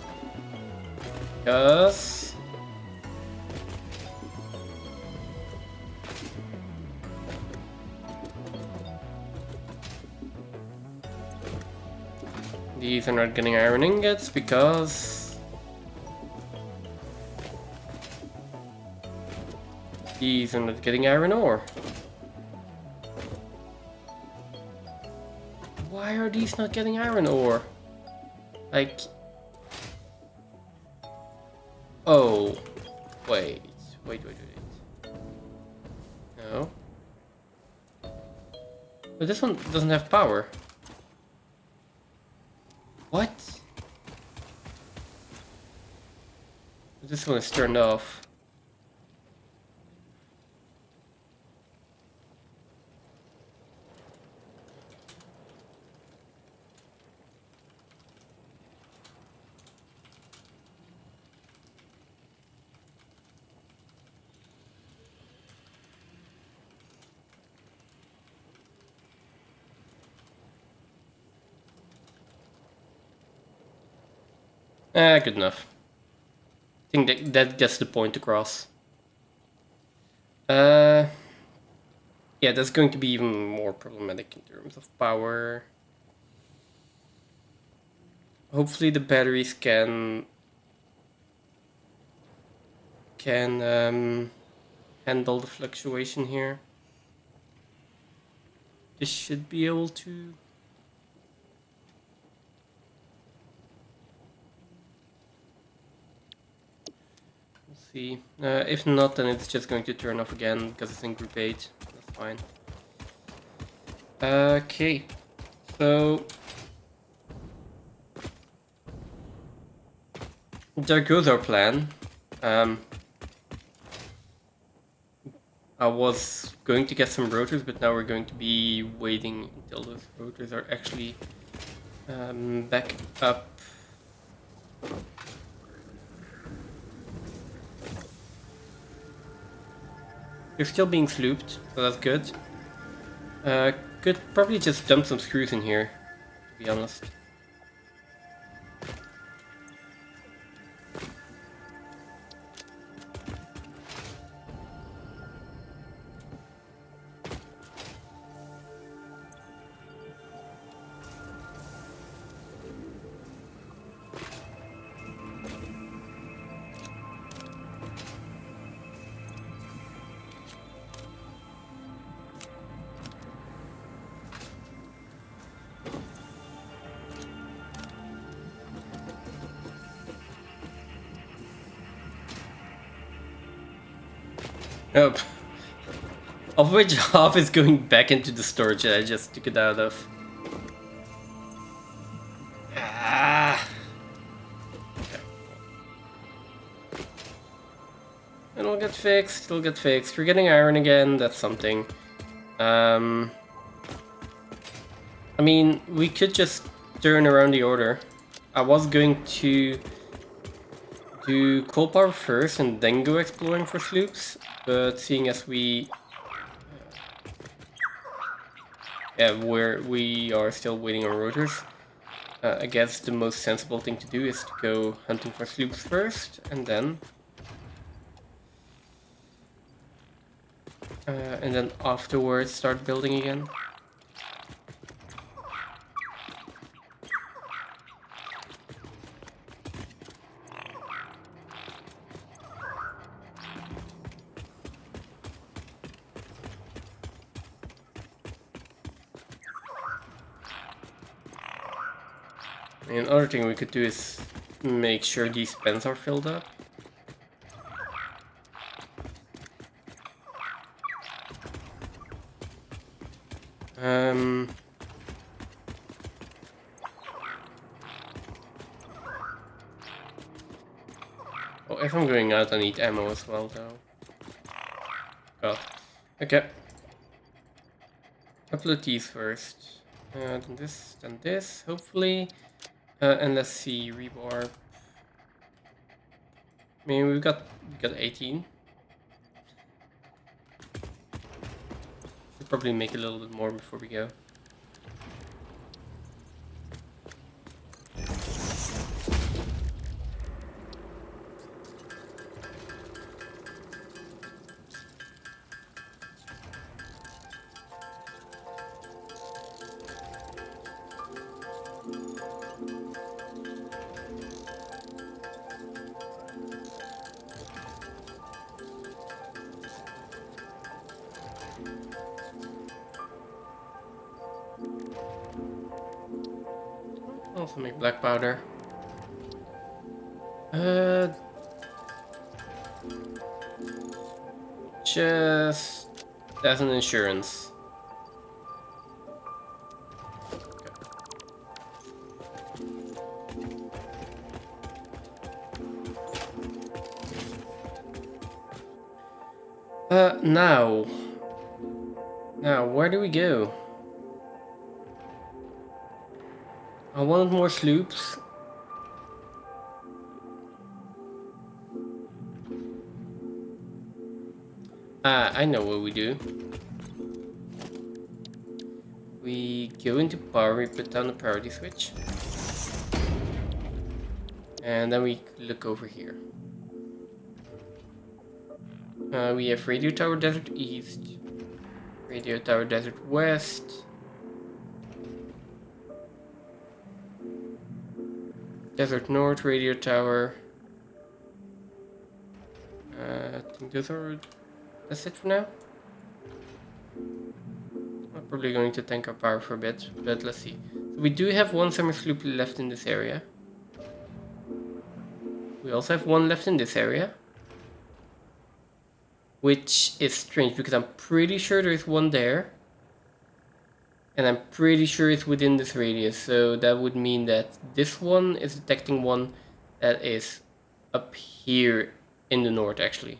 these are not getting iron ingots because these are not getting iron ore. Why are these not getting iron ore? Like... oh, wait. No. But this one doesn't have power. What? This one is turned off. Good enough. I think that gets the point across. Yeah, that's going to be even more problematic in terms of power. Hopefully the batteries can handle the fluctuation here. This should be able to. See. If not, then it's just going to turn off again because it's in group 8. That's fine. Okay. So there goes our plan. I was going to get some rotors, but now we're going to be waiting until those rotors are actually back up. They're still being slooped, so that's good. Could probably just dump some screws in here, to be honest. Oh, of which half is going back into the storage that I just took it out of. Ah. Okay. It'll get fixed, it'll get fixed. We're getting iron again, that's something. I mean, we could just turn around the order. I was going to do coal power first and then go exploring for sloops, but seeing as we we are still waiting on rotors, I guess the most sensible thing to do is to go hunting for sloops first, and then afterwards start building again. And another thing we could do is make sure these pens are filled up. Oh, if I'm going out, I need ammo as well, though. God. Okay. Upload these first. Then this, hopefully. And let's see, rebar. I mean, we got 18. Should probably make a little bit more before we go. Also make black powder. Just as an insurance. Now, where do we go? I wanted more sloops. I know what we do. We go into power, we put down the priority switch. And then we look over here. We have Radio Tower Desert East, Radio Tower Desert West, Desert North Radio Tower. I think that's it for now. I'm probably going to tank our power for a bit, but let's see. So we do have one summer sloop left in this area. We also have one left in this area. Which is strange because I'm pretty sure there's one there. And I'm pretty sure it's within this radius. So that would mean that this one is detecting one that is up here in the north actually.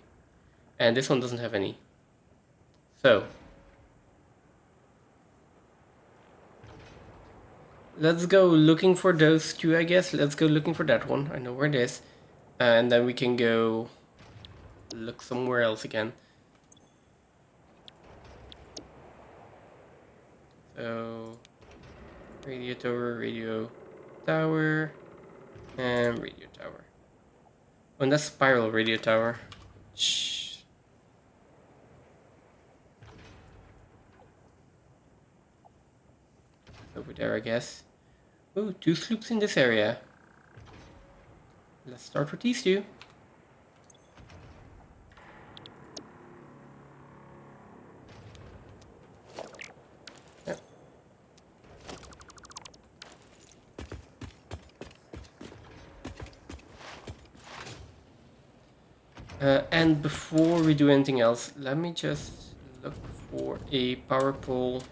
And this one doesn't have any. So let's go looking for those two, I guess. Let's go looking for that one. I know where it is. And then we can go look somewhere else again. So radio tower, and radio tower. Oh, and that's spiral radio tower. Shh. Over there, I guess. Ooh, 2 sloops in this area. Let's start with these 2. Yeah. And before we do anything else, let me just look for a power pole.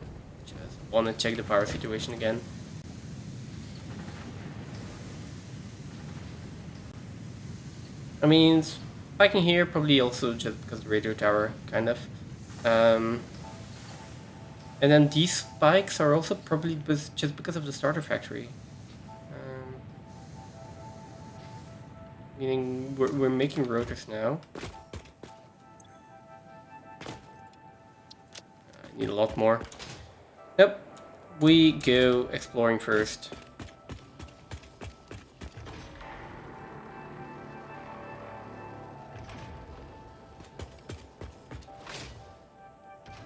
Just want to check the power situation again. I mean, spiking here probably also just because of the radio tower, kind of. And then these spikes are also probably just because of the starter factory. Meaning we're making rotors now. I need a lot more. Yep, we go exploring first.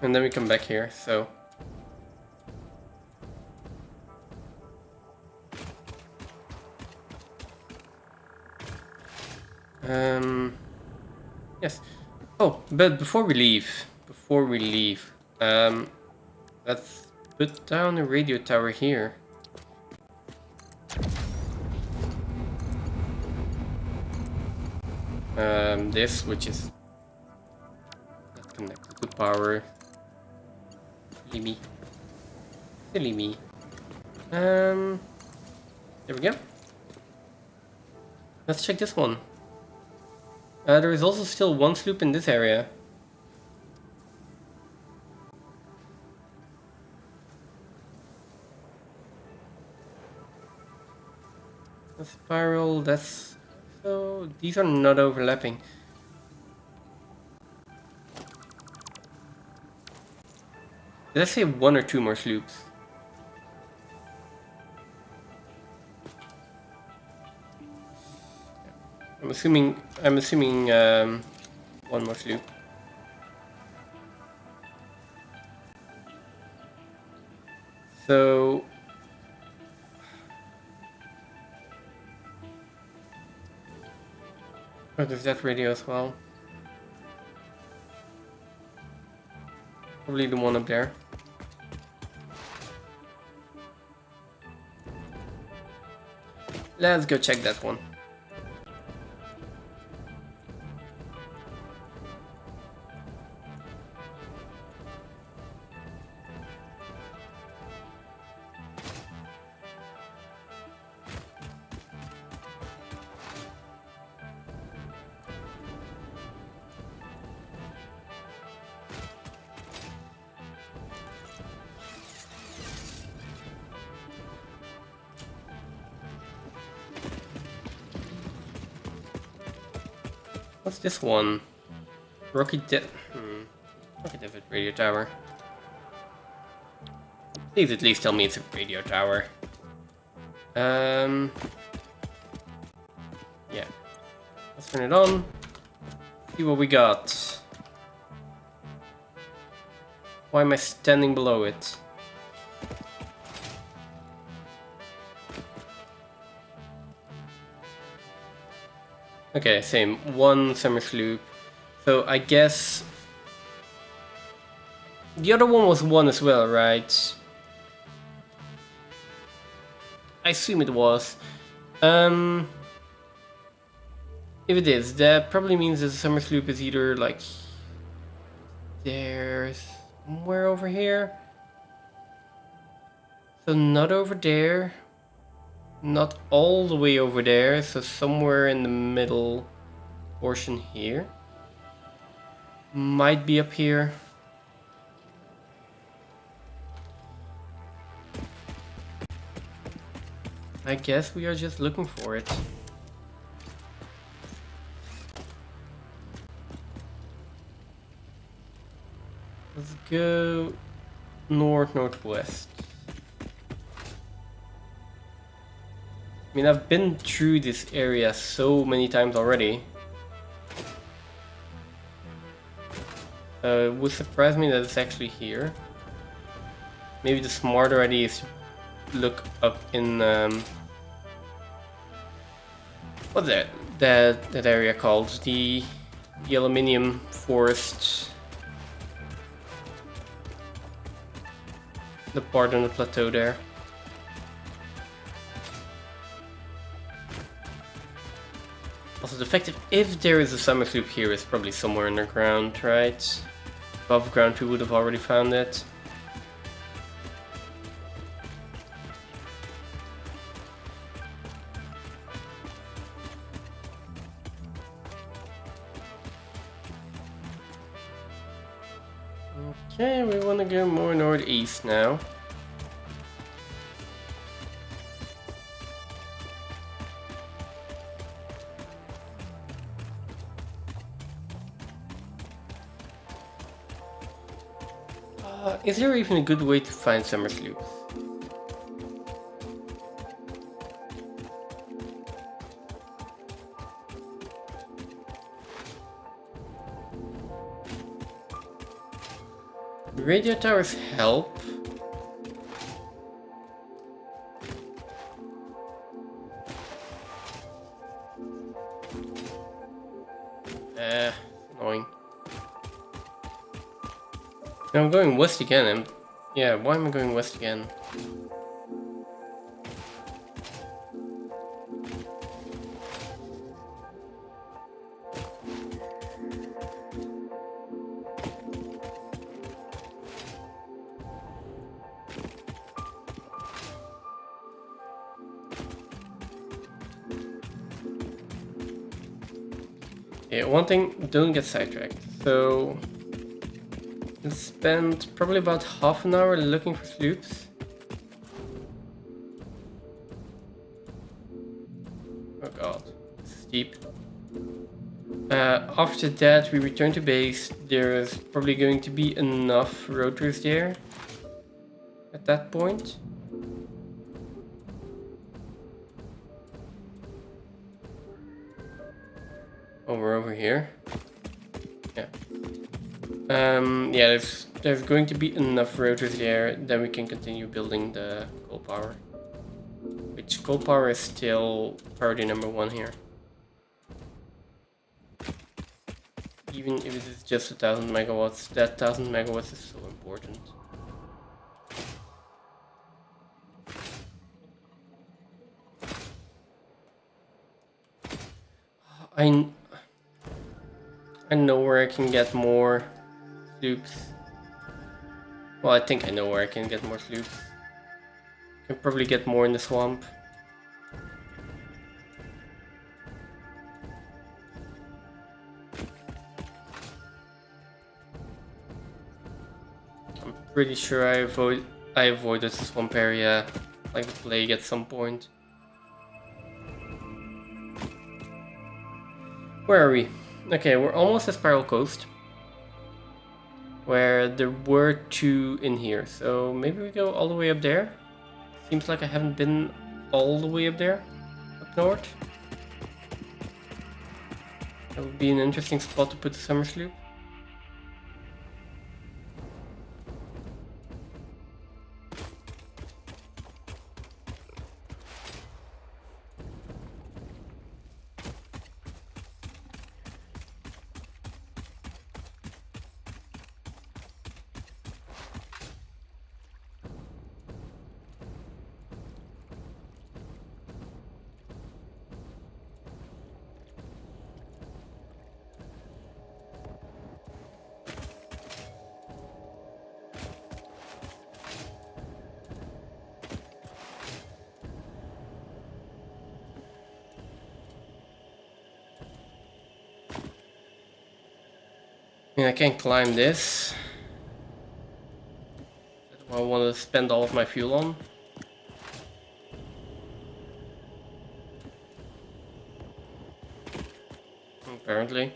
And then we come back here, so. Yes. Oh, but before we leave, let's put down a radio tower here. This, which is not connected to power. Silly me. There we go. Let's check this one. There is also still 1 sloop in this area. A spiral, that's... So, these are not overlapping. Did I say 1 or 2 more sloops? I'm assuming 1 more sloop. So oh, there's that radio as well. Probably the one up there. Let's go check that one. What's this one? Rocky Devil radio tower. Please at least tell me it's a radio tower. Yeah. Let's turn it on. See what we got. Why am I standing below it? Okay, same. 1 summer sloop. So I guess the other one was 1 as well, right? I assume it was. If it is, that probably means that the summer sloop is either like there's somewhere over here. So not over there. Not all the way over there, so somewhere in the middle portion here. Might be up here. I guess we are just looking for it. Let's go northwest. I mean, I've been through this area so many times already. It would surprise me that it's actually here. Maybe the smarter idea is to look up in what's that area called? The aluminium forest. The part on the plateau there. Also, the fact that if there is a summer sloop here, is probably somewhere underground, right? Above ground, we would have already found it. Okay, we want to go more northeast now. Is there even a good way to find summer sloops? Radio towers help. Annoying. Now I'm going west again. Yeah, why am I going west again? Yeah, one thing, don't get sidetracked. So, let's spend probably about half an hour looking for sloops. Oh god, steep. After that, we return to base. There's probably going to be enough rotors there at that point. Oh, we're over here. Yeah. Yeah, there's going to be enough rotors there, then we can continue building the coal power. Which coal power is still priority number 1 here. Even if it is just 1,000 megawatts, that 1,000 megawatts is so important. I know where I can get more sloops. Well, I think I know where I can get more sloops. Can probably get more in the swamp. I'm pretty sure I avoided the swamp area like the plague at some point. Where are we? Okay, we're almost at Spiral Coast, where there were 2 in here, so maybe we go all the way up there. Seems like I haven't been all the way up there, up north. That would be an interesting spot to put the summer sloop. I mean, I can't climb this. That's what I want to spend all of my fuel on. apparently.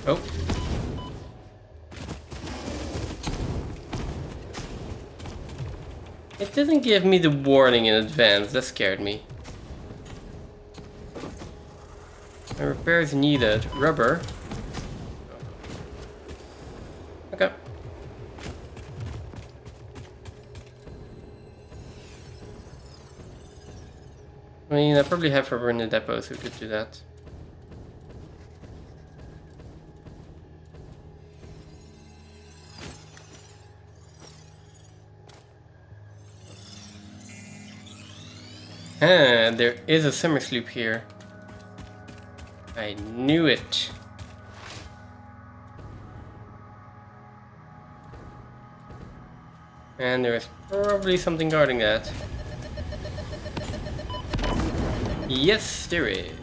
Oh. It didn't give me the warning in advance, that scared me. And repairs needed. Rubber. Okay. I mean, I probably have rubber in the depot, so we could do that. Ah, there is a summer sloop here. I knew it. And there is probably something guarding that. Yes, there is.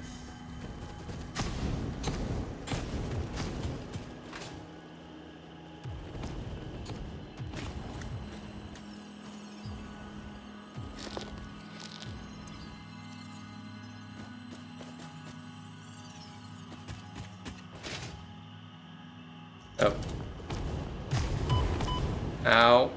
Oh. Ow.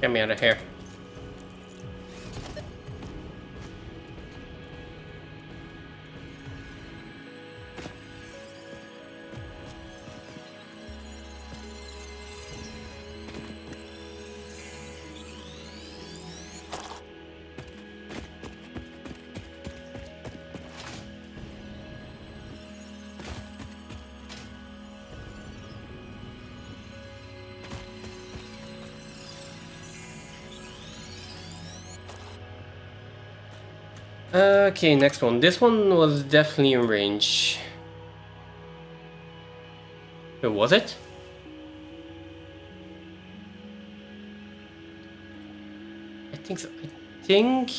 Get me out of here. Okay, next one. This one was definitely in range. Wait, was it? I think so. I think.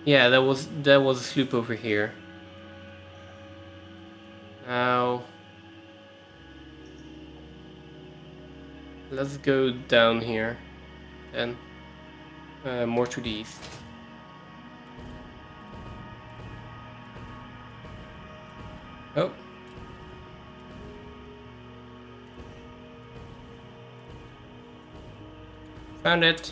Yeah, that was a sloop over here. Now, let's go down here, then more to the east. Oh. Found it.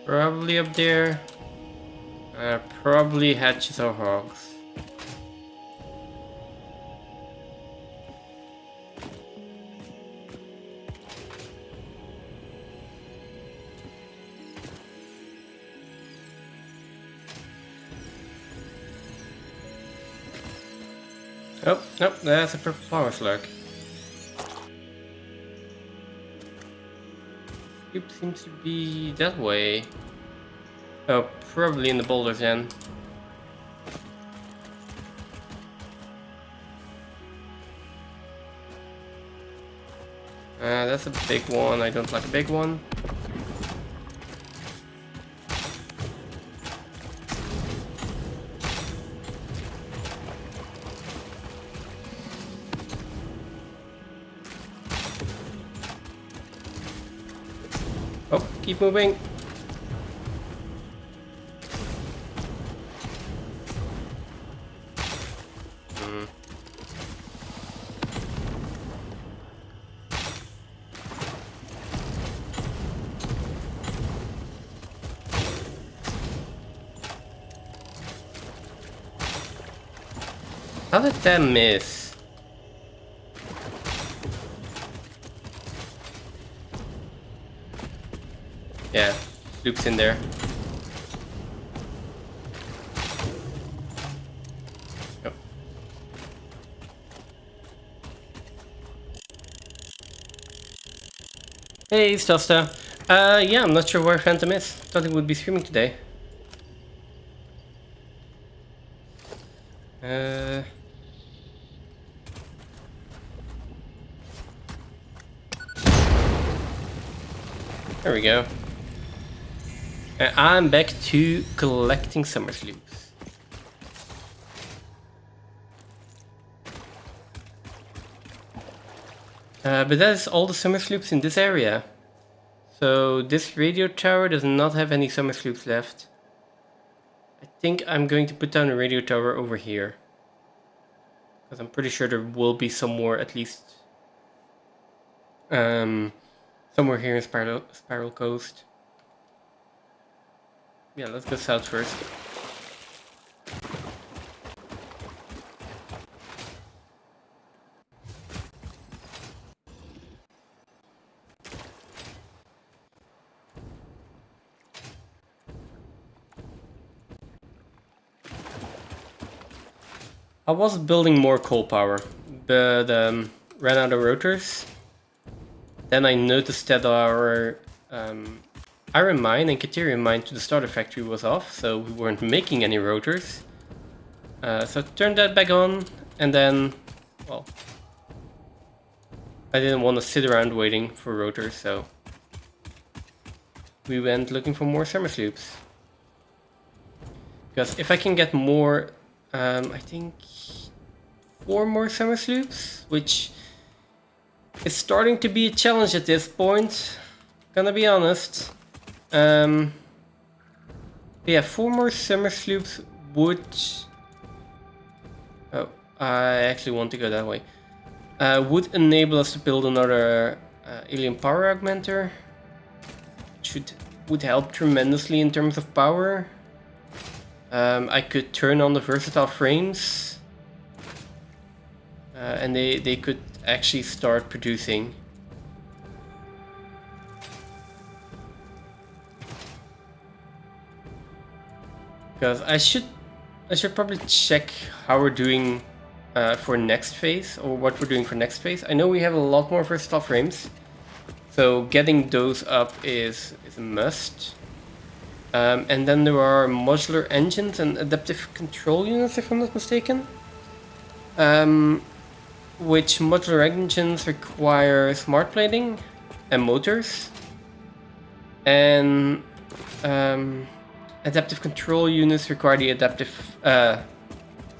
Probably up there. Probably hatches or hogs. Oh, nope, that's a purple power slug. It seems to be that way. Oh, probably in the boulders then. That's a big one. I don't like a big one. Oh, keep moving. How did that miss? Yeah, loops in there. Oh. Hey, Stosta. Yeah, I'm not sure where Phantom is. Thought he would be streaming today. There we go. And I'm back to collecting summer sloops. But that is all the summer sloops in this area. So this radio tower does not have any summer sloops left. I think I'm going to put down a radio tower over here. Because I'm pretty sure there will be somewhere at least... somewhere here in Spiral Coast. Yeah, let's go south first. I was building more coal power, but ran out of rotors. Then I noticed that our iron mine and caterium mine to the starter factory was off, so we weren't making any rotors. So I turned that back on, and then, well, I didn't want to sit around waiting for rotors, so we went looking for more summer sloops. Because if I can get more, I think 4 more summer sloops, which is starting to be a challenge at this point, gonna be honest. Yeah, 4 more summer sloops would... Oh, I actually want to go that way. Would enable us to build another alien power augmenter. Would help tremendously in terms of power. I could turn on the versatile frames. And they could actually start producing. Because I should probably check how we're doing for next phase, or what we're doing for next phase. I know we have a lot more versatile frames, so getting those up is a must. And then there are modular engines and adaptive control units, if I'm not mistaken. Which modular engines require smart plating and motors. And adaptive control units require the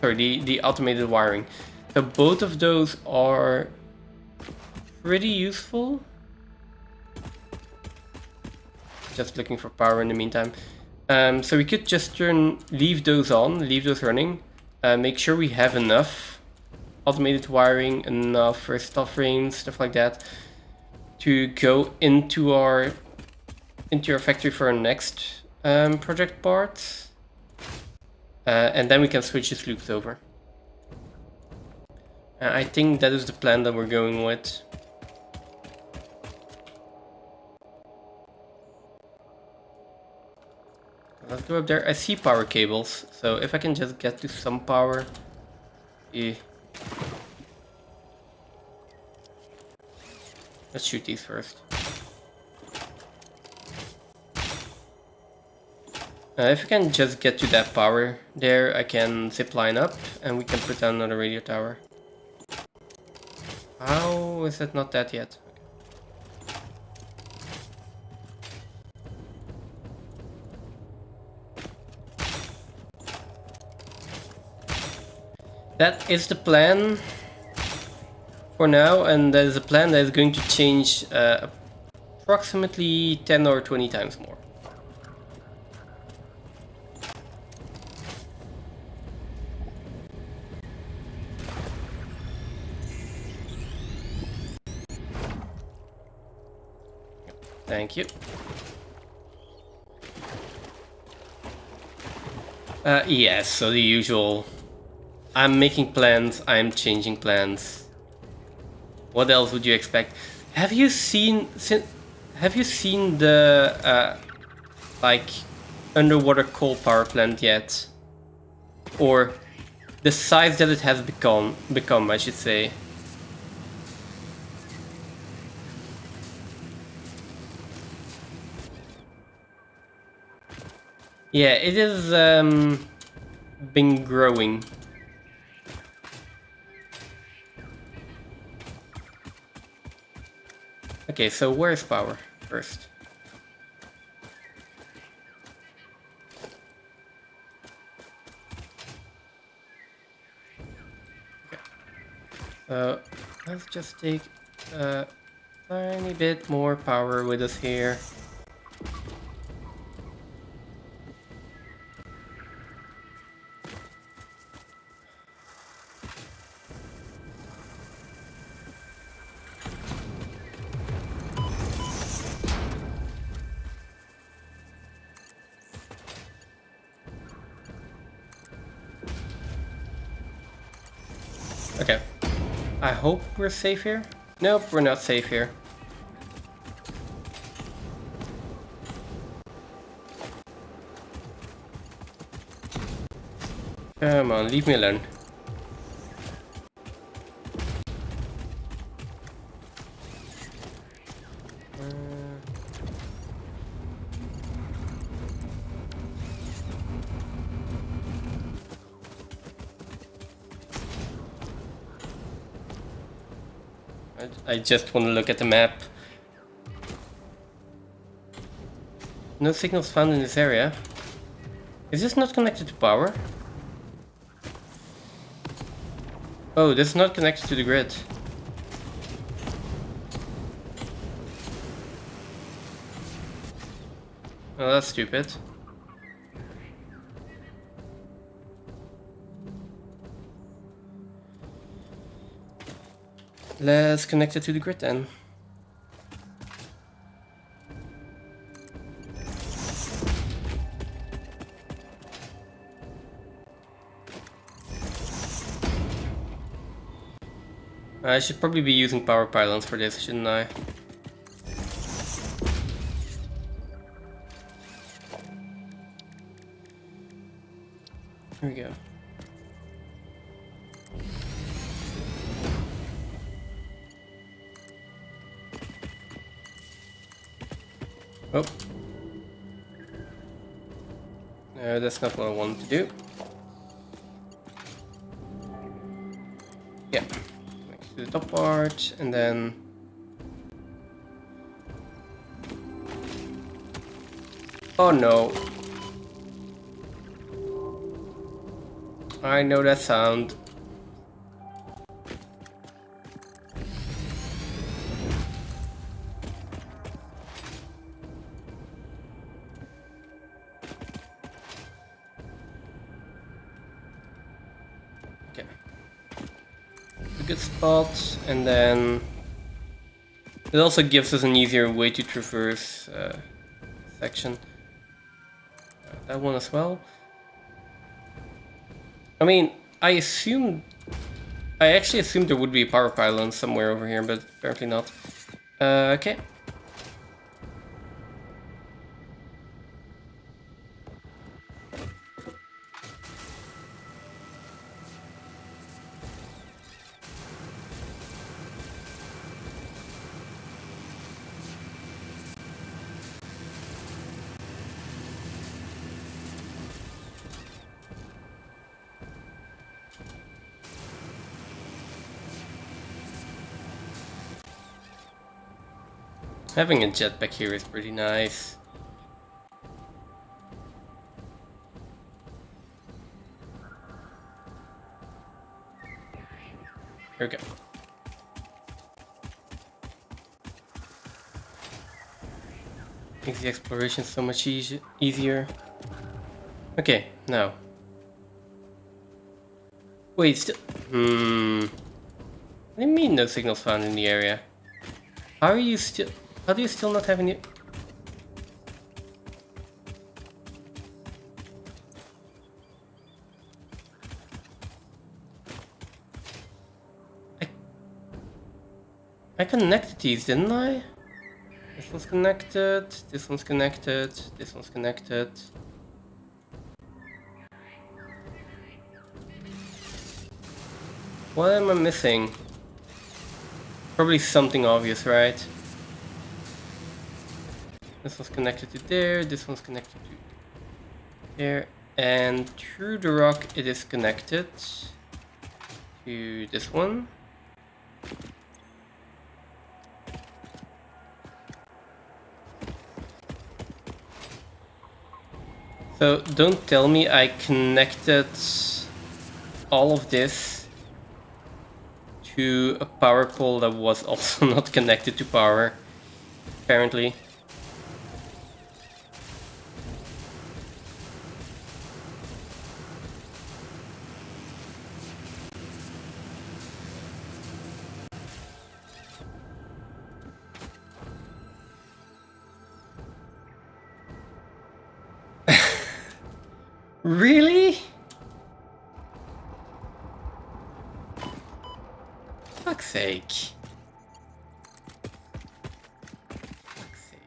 the automated wiring. So both of those are pretty useful. Just looking for power in the meantime. So we could just leave those running. Make sure we have enough automated wiring, enough versatile frames, stuff like that, to go into our factory for our next project part. And then we can switch the sloops over. I think that is the plan that we're going with. Let's go up there. I see power cables, so if I can just get to some power. Let's shoot these first. If I can just get to that power there, I can zip line up and we can put down another radio tower. How is it not that yet? That is the plan for now, and that is a plan that is going to change approximately 10 or 20 times more. Thank you. Yes, so the usual I'm making plans. I'm changing plans. What else would you expect? Have you seen the like underwater coal power plant yet? Or the size that it has become, I should say. Yeah, it is been growing. Okay, so where's power first? Okay. So let's just take a tiny bit more power with us here. Okay. I hope we're safe here. Nope, we're not safe here. Come on, leave me alone. I just want to look at the map. No signals found in this area. Is this not connected to power? Oh, this is not connected to the grid. Oh, that's stupid. Let's connect it to the grid then. I should probably be using power pylons for this, shouldn't I? Here we go. Oh. No, that's not what I wanted to do. Yeah. Next to the top part, and then... Oh no. I know that sound. Okay. A good spot, and then it also gives us an easier way to traverse section. That one as well. I mean, I actually assumed there would be a power pylon somewhere over here, but apparently not. Okay. Having a jetpack here is pretty nice. Here we go. Makes the exploration so much easier. Okay, now. Wait, still... What do you mean no signals found in the area? How are you still... How do you still not have any... I connected these, didn't I? This one's connected, this one's connected, this one's connected. What am I missing? Probably something obvious, right? This one's connected to there, this one's connected to there, and through the rock it is connected to this one. So don't tell me I connected all of this to a power pole that was also not connected to power, apparently. Really? Fuck's sake. Fuck's sake.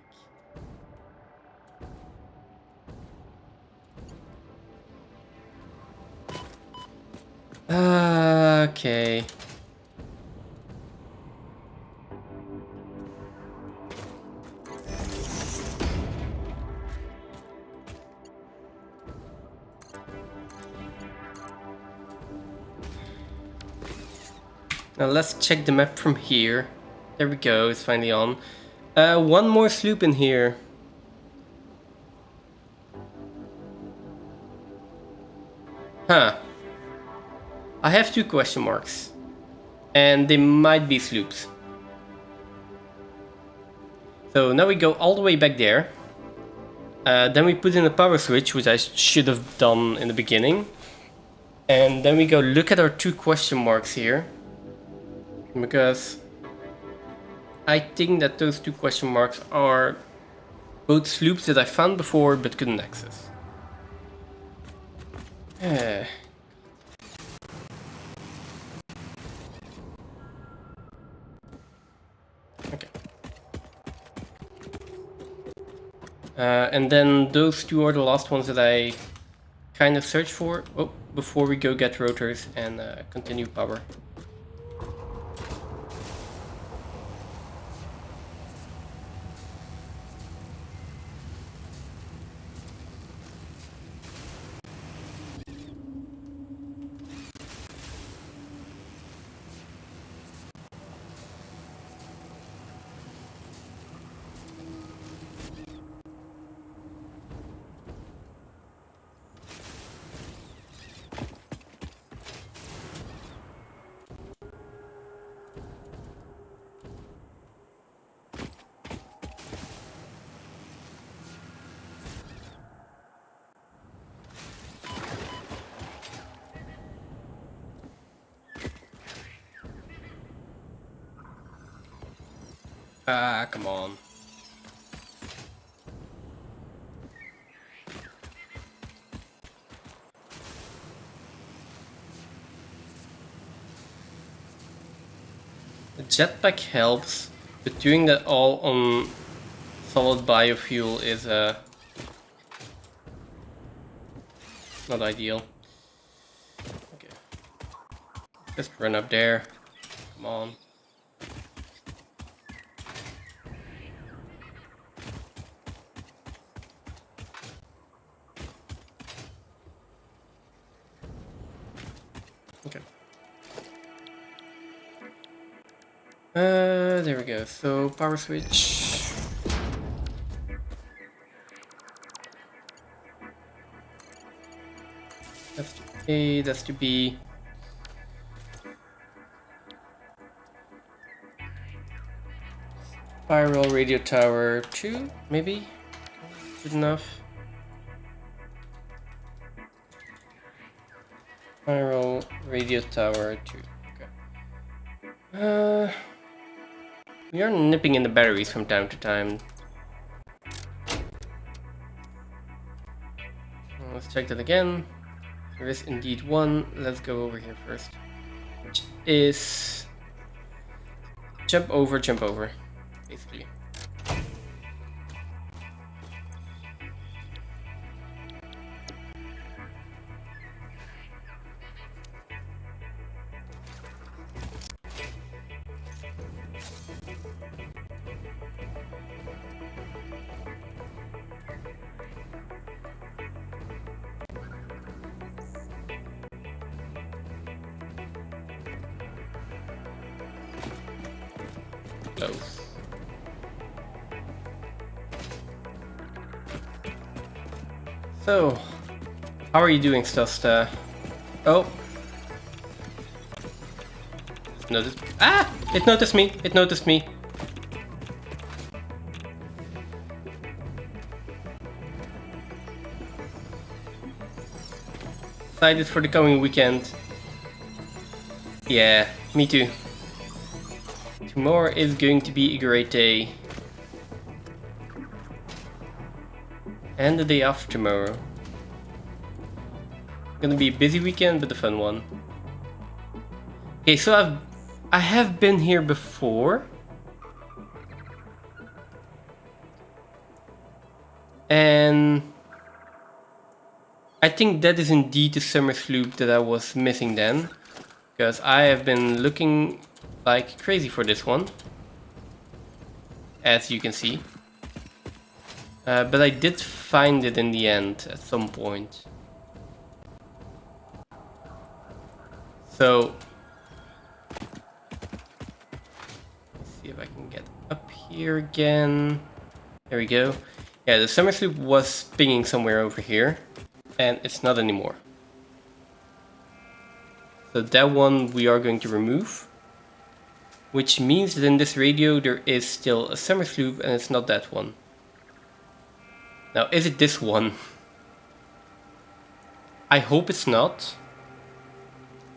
Okay. Now let's check the map from here. There we go, it's finally on. One more sloop in here. Huh. I have 2 question marks. And they might be sloops. So now we go all the way back there. Then we put in a power switch, which I should have done in the beginning. And then we go look at our 2 question marks here. Because I think that those 2 question marks are both sloops that I found before but couldn't access. Okay. And then those 2 are the last ones that I kind of searched for before we go get rotors and continue power. Ah, come on. The jetpack helps, but doing that all on solid biofuel is not ideal. Okay. Just run up there. Come on. Okay. There we go. So power switch. That's to A, that's to B. Spiral radio tower 2, maybe? Good enough. Spiral radio tower 2. Okay. We are nipping in the batteries from time to time. Let's check that again. There is indeed one. Let's go over here first. Which is jump over, basically. Close. So, how are you doing, Stosta? Oh. Noticed. Ah! It noticed me! It noticed me! Excited for the coming weekend. Yeah, me too. Tomorrow is going to be a great day. And the day after tomorrow. Gonna be a busy weekend, but a fun one. Okay, so I have been here before. And I think that is indeed the summer sloop that I was missing then. Because I have been looking like crazy for this one. As you can see. But I did find it in the end at some point. So, let's see if I can get up here again. There we go. Yeah, the summer sloop was pinging somewhere over here, and it's not anymore. So that one we are going to remove, which means that in this radio there is still a summer sloop, and it's not that one. Now, is it this one? I hope it's not.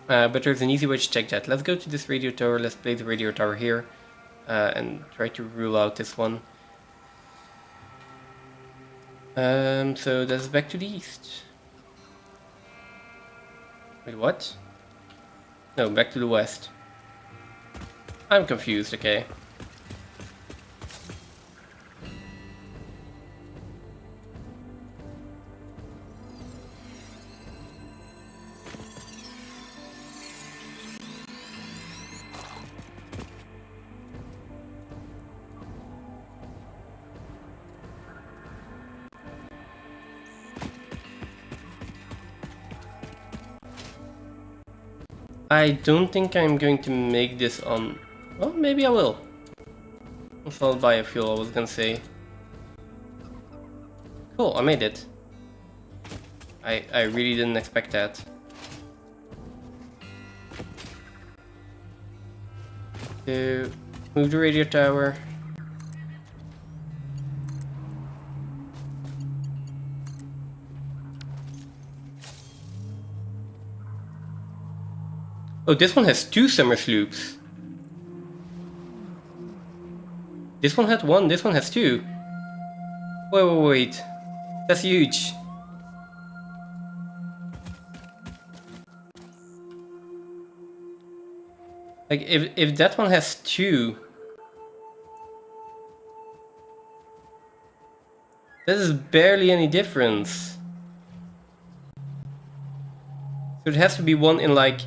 But there's an easy way to check that. Let's go to this radio tower, let's play the radio tower here, and try to rule out this one. So that's back to the east. Wait, what? No, back to the west. I'm confused, okay. I don't think I'm going to make this on... Well, maybe I will. Followed by a fuel, I was gonna say. Cool, I made it. I really didn't expect that. So, move the radio tower. Oh, this one has 2 summer sloops. This one had 1, this one has 2. Wait. That's huge. Like, if that one has 2... That is barely any difference. So it has to be one in, like,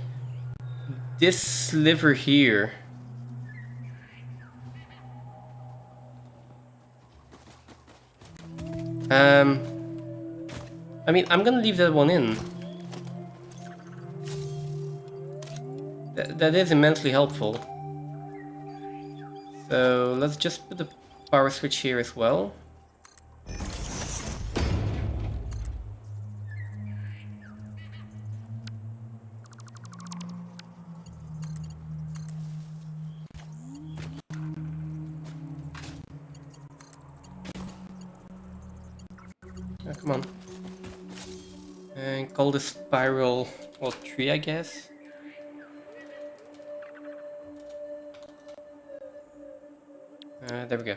this sliver here. I mean, I'm gonna leave that one in. That is immensely helpful. So let's just put the power switch here as well. Oh, come on. And call this spiral, well, 3, I guess. There we go.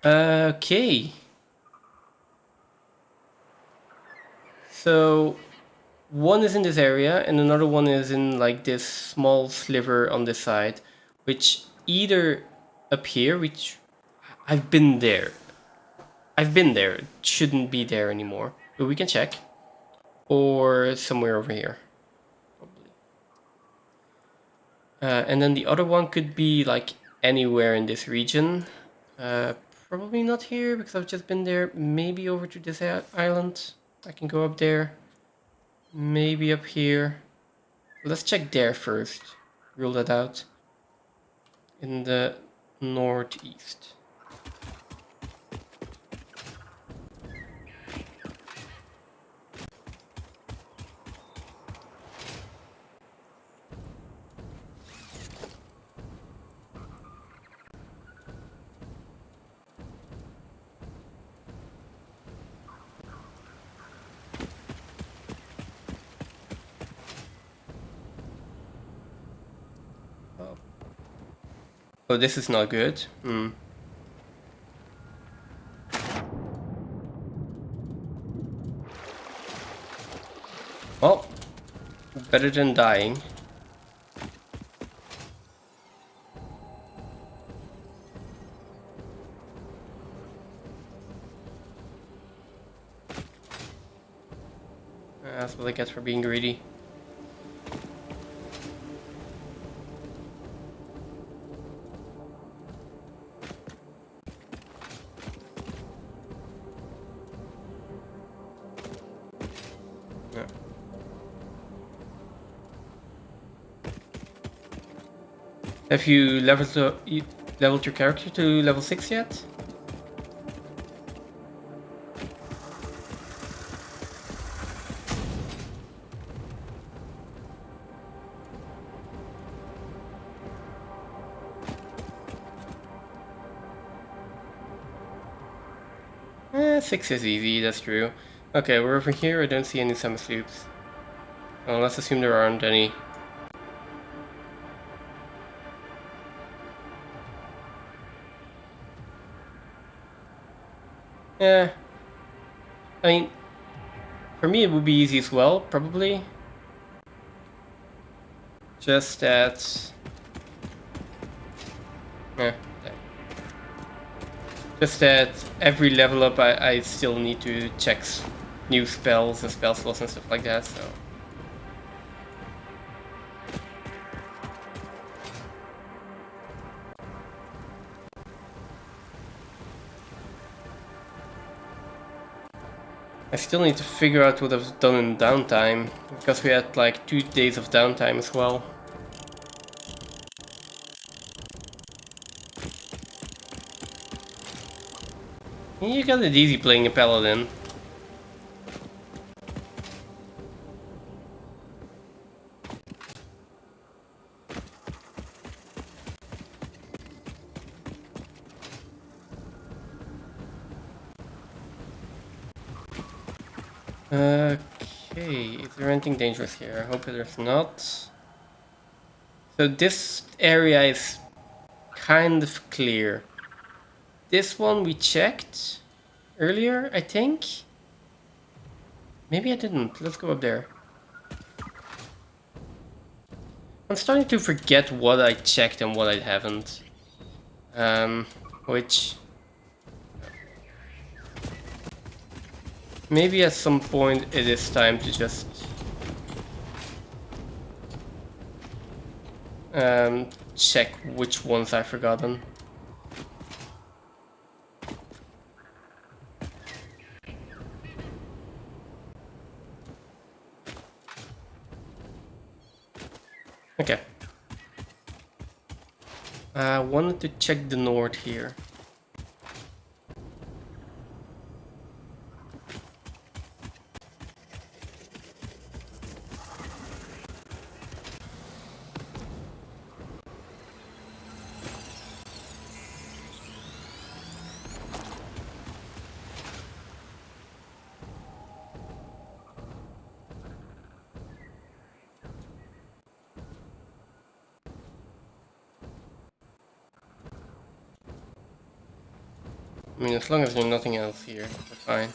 Okay. So, one is in this area, and another one is in, like, this small sliver on this side. which either up here, which I've been there. It shouldn't be there anymore, but we can check. Or somewhere over here, probably. And then the other one could be like anywhere in this region. Probably not here because I've just been there. Maybe over to this island. I can go up there. Maybe up here. Let's check there first. Rule that out. In the northeast. Oh, this is not good. Well, better than dying. That's what I get for being greedy. Yeah. Have you leveled your character to level 6 yet? Eh, 6 is easy, that's true. Okay, we're over here. I don't see any summer sloops. Well, let's assume there aren't any. Yeah. I mean, for me it would be easy as well, probably. Just that... Yeah. Just that every level up I still need to check new spells and spell slots and stuff like that, so... I still need to figure out what I've done in downtime, because we had like 2 days of downtime as well. You got it easy playing a paladin. Okay, is there anything dangerous here? I hope there's not. So this area is kind of clear. This one we checked earlier, I think. Maybe I didn't. Let's go up there. I'm starting to forget what I checked and what I haven't. Which... Maybe at some point it is time to just... check which ones I've forgotten. Okay. I wanted to check the north here. I mean, as long as there's nothing else here, we're fine.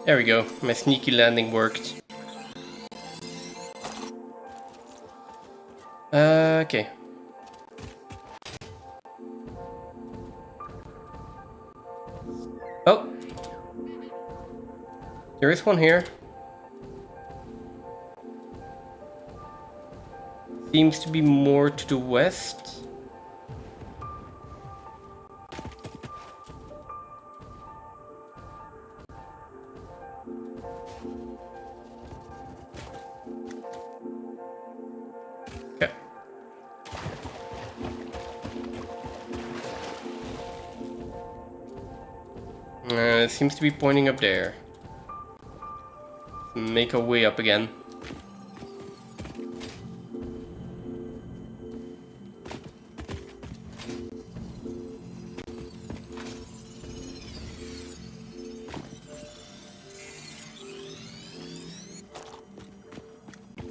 There we go. My sneaky landing worked. Okay. Oh! There is one here. Seems to be more to the west. Okay. It seems to be pointing up there. Make our way up again.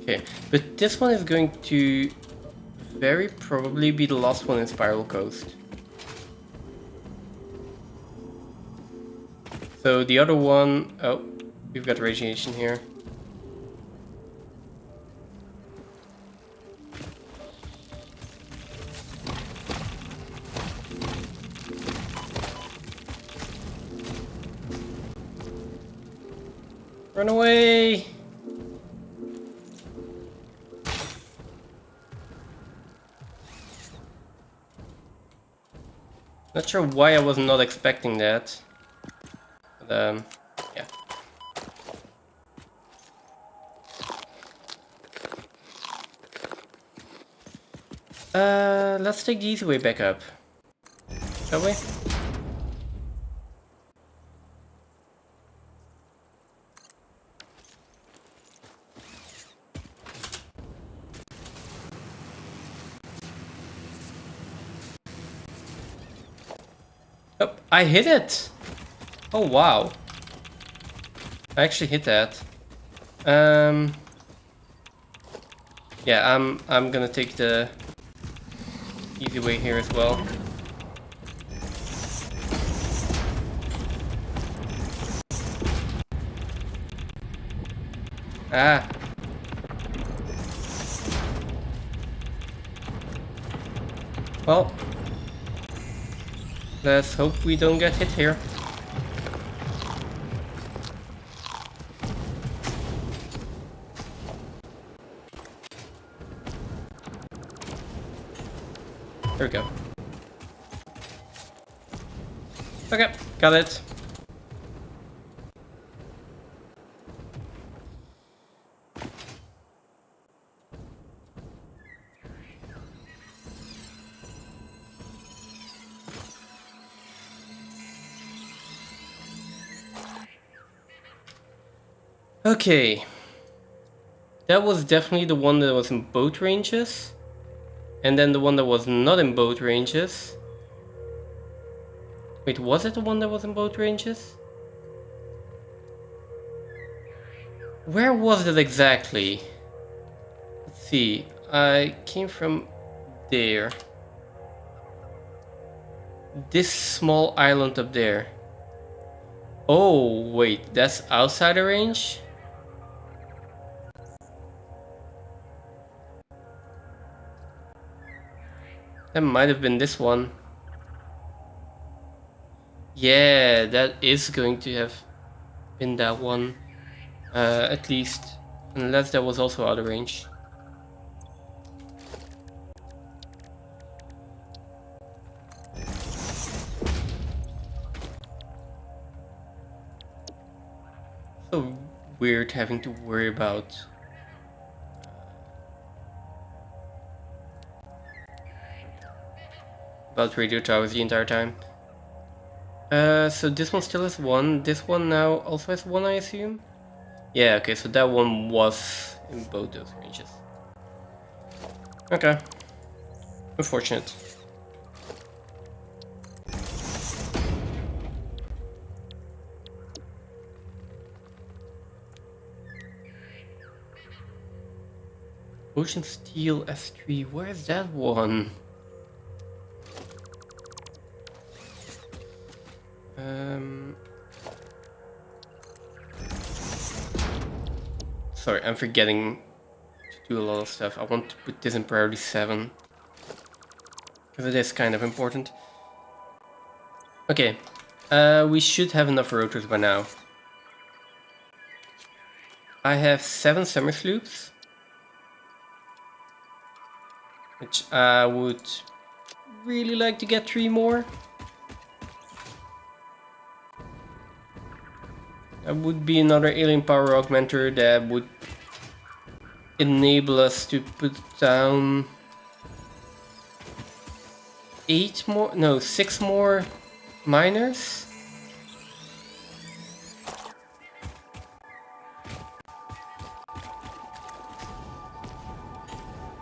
Okay, but this one is going to very probably be the last one in Spiral Coast. So the other one... Oh, we've got radiation here. Run away! Not sure why I was not expecting that. But, yeah. Let's take the easy way back up. Shall we? Oh, I hit it! Oh wow. I actually hit that. Yeah, I'm gonna take the easy way here as well. Ah. Well, let's hope we don't get hit here. There we go. Okay, got it. Okay. That was definitely the one that was in both ranges. And then the one that was not in both ranges. Wait, was it the one that was in both ranges? Where was it exactly? Let's see. I came from there. This small island up there. Oh, wait, that's outside the range? That might have been this one. Yeah, that is going to have been that one. At least. Unless that was also out of range. So weird having to worry about radio towers the entire time. So this one still has one. This one now also has one, I assume? Yeah, okay, so that one was in both those ranges. Okay. Unfortunate. Ocean Steel S3, where's that one? Sorry, I'm forgetting to do a lot of stuff. I want to put this in priority 7. Because it is kind of important. Okay. We should have enough rotors by now. I have 7 summer sloops. Which I would really like to get 3 more. That would be another alien power augmenter that would enable us to put down 6 more miners.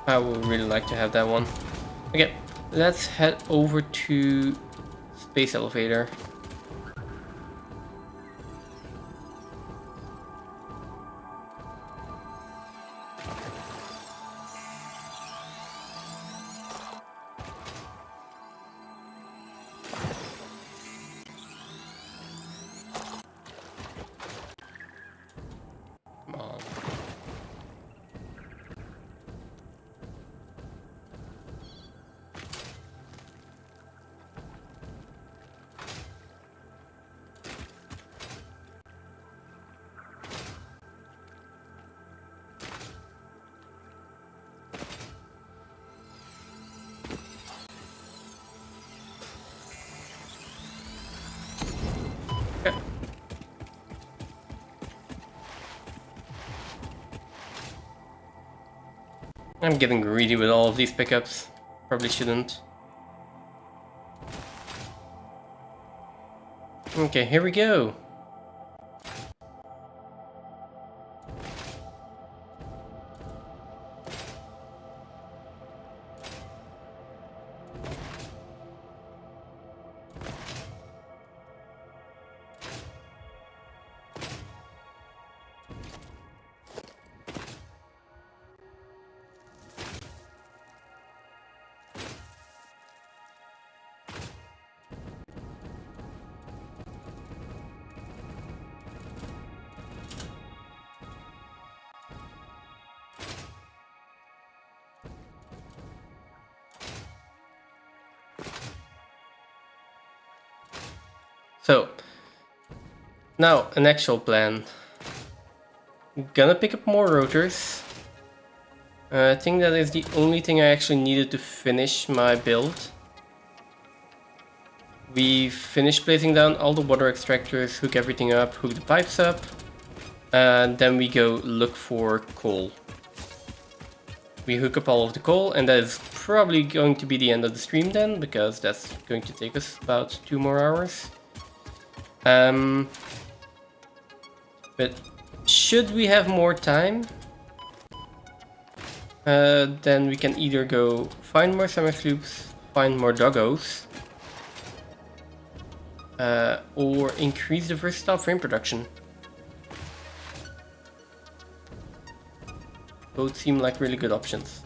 I would really like to have that one. Okay, let's head over to space elevator. Come on. Okay. I'm getting greedy with all of these pickups. Probably shouldn't. Okay, here we go. So, now an actual plan. I'm gonna pick up more rotors. I think that is the only thing I actually needed to finish my build. We finished placing down all the water extractors, hook everything up, hook the pipes up, and then we go look for coal. We hook up all of the coal, and that is probably going to be the end of the stream then, because that's going to take us about 2 more hours. But should we have more time, then we can either go find more summer sloops, find more doggos, or increase the versatile frame production. Both seem like really good options.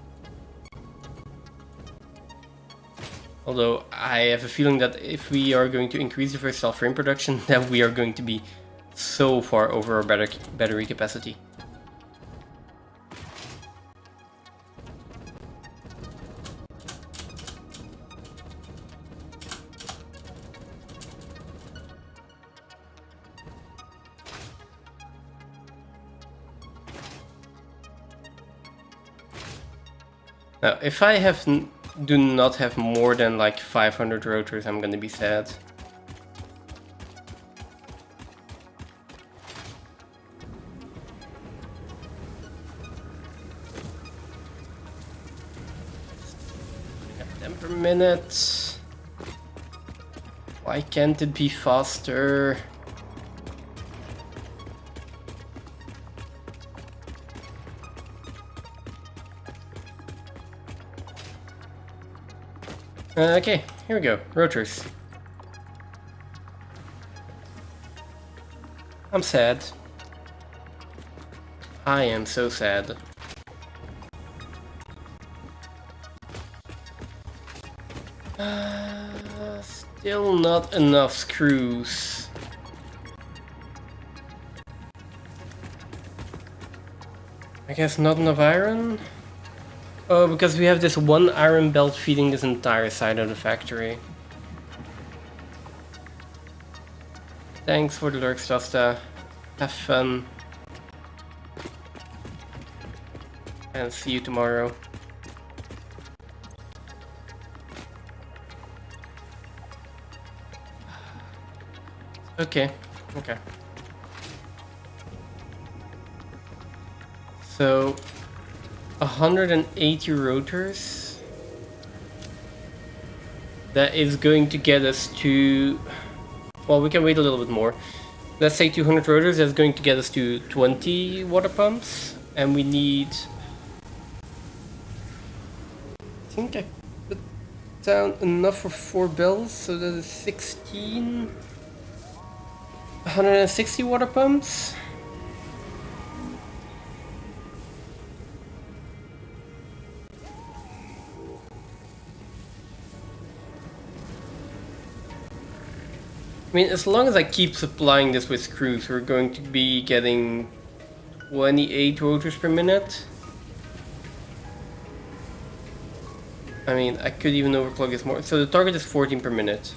Although I have a feeling that if we are going to increase the versatile frame production, then we are going to be so far over our battery capacity. Now, if I do not have more than like 500 rotors, I'm gonna be sad. Got 10 per minute. Why can't it be faster? Okay, here we go. Rotors. I'm sad. I am so sad. Still not enough screws. I guess not enough iron? Oh, because we have this one iron belt feeding this entire side of the factory. Thanks for the lurks, Tosta. Have fun. And see you tomorrow. Okay, okay. So, 180 rotors. That is going to get us to... Well, we can wait a little bit more. Let's say 200 rotors, that's going to get us to 20 water pumps. And we need... I think I put down enough for 4 bells, so that is 16... 160 water pumps? I mean, as long as I keep supplying this with screws, we're going to be getting 28 rotors per minute. I mean, I could even overclock this more. So the target is 14 per minute.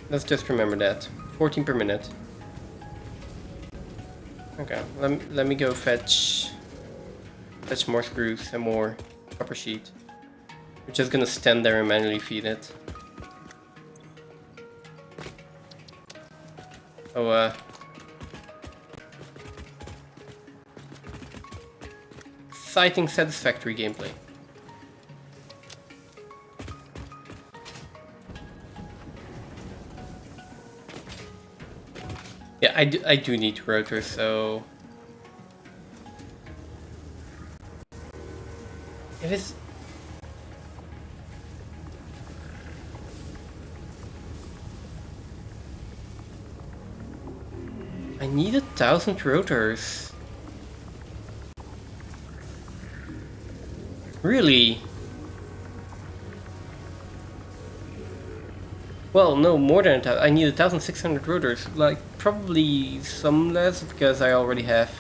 Let's just remember that. 14 per minute. Okay, let me go fetch more screws and more copper sheet. We're just gonna stand there and manually feed it. Oh, exciting Satisfactory gameplay. Yeah, I do need rotors, so... If it's... I need 1,000 rotors. Really? Well, no, more than 1,000. I need 1,600 rotors. Like, probably some less, because I already have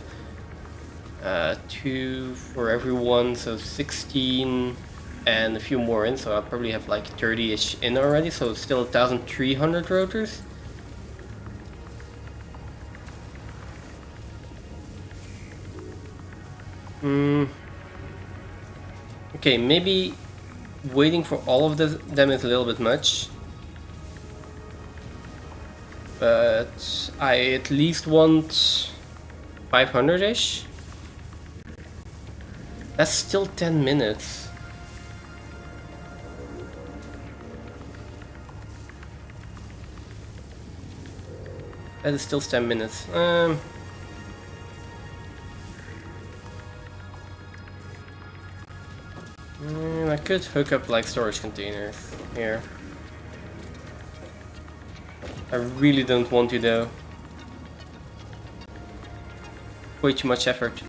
2 for everyone, so 16 and a few more in, so I'll probably have like 30-ish in already, so it's still 1,300 rotors. Okay, maybe waiting for all of them is a little bit much. But I at least want 500-ish. That's still 10 minutes. That is still 10 minutes. I could hook up like storage containers here. I really don't want to though. Way too much effort.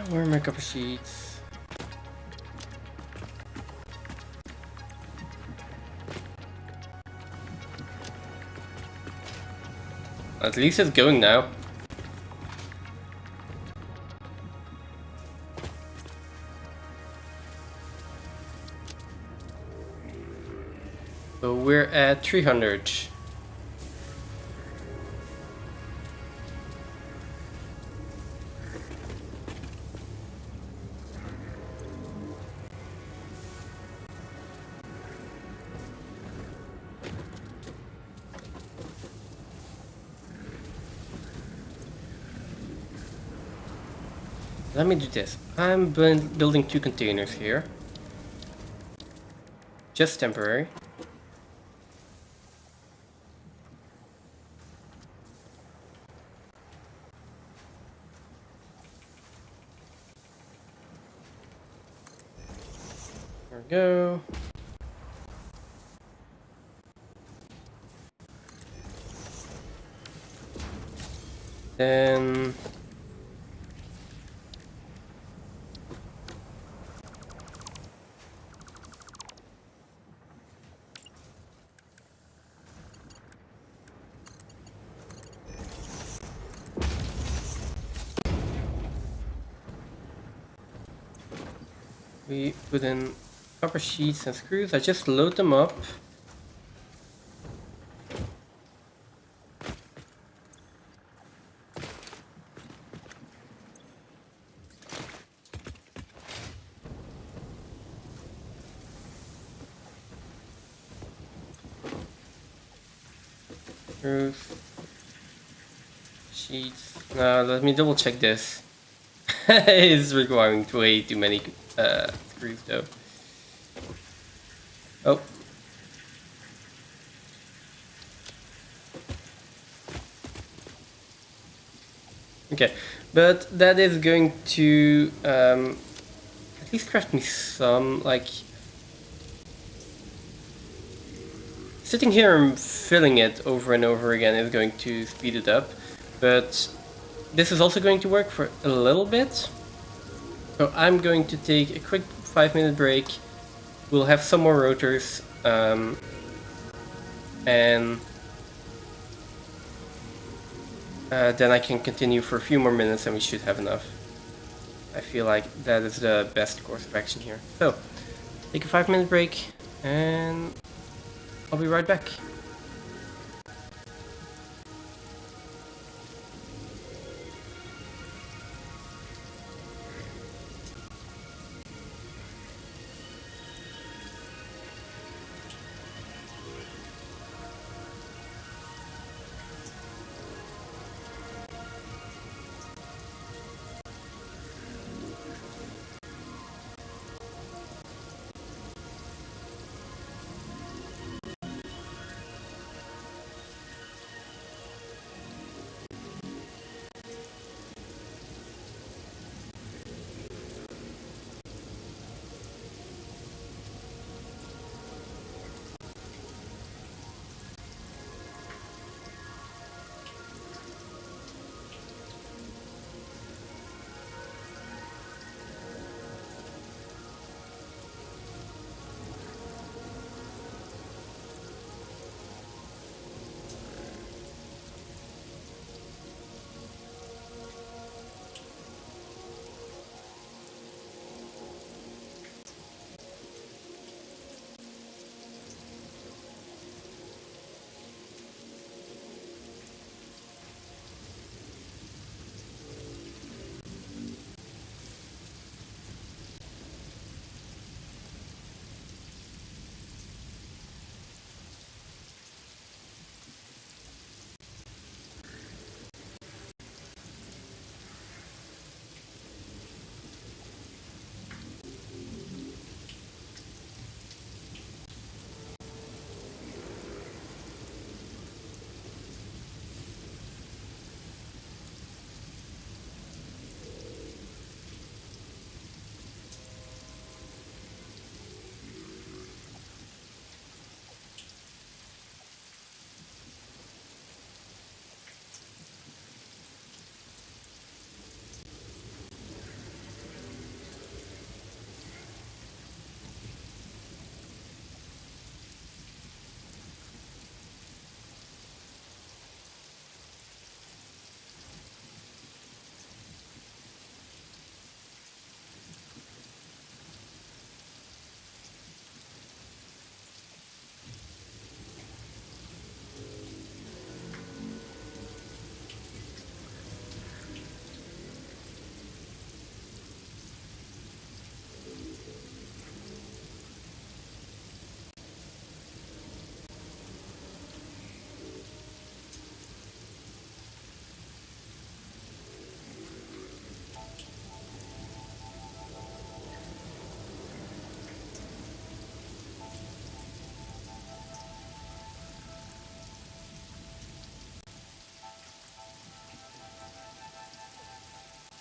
Where are my copper sheets? At least it's going now. So we're at 300. Let me do this. I'm building 2 containers here. Just temporary. There we go. Then we put in copper sheets and screws. I just load them up. Screws. Sheets. Now let me double check this. It's requiring way too many screws though. Oh. Okay, but that is going to at least craft me some, like... Sitting here and filling it over and over again is going to speed it up, but this is also going to work for a little bit. So I'm going to take a quick 5-minute break. We'll have some more rotors, and then I can continue for a few more minutes and we should have enough. I feel like that is the best course of action here. So, take a 5-minute break and I'll be right back.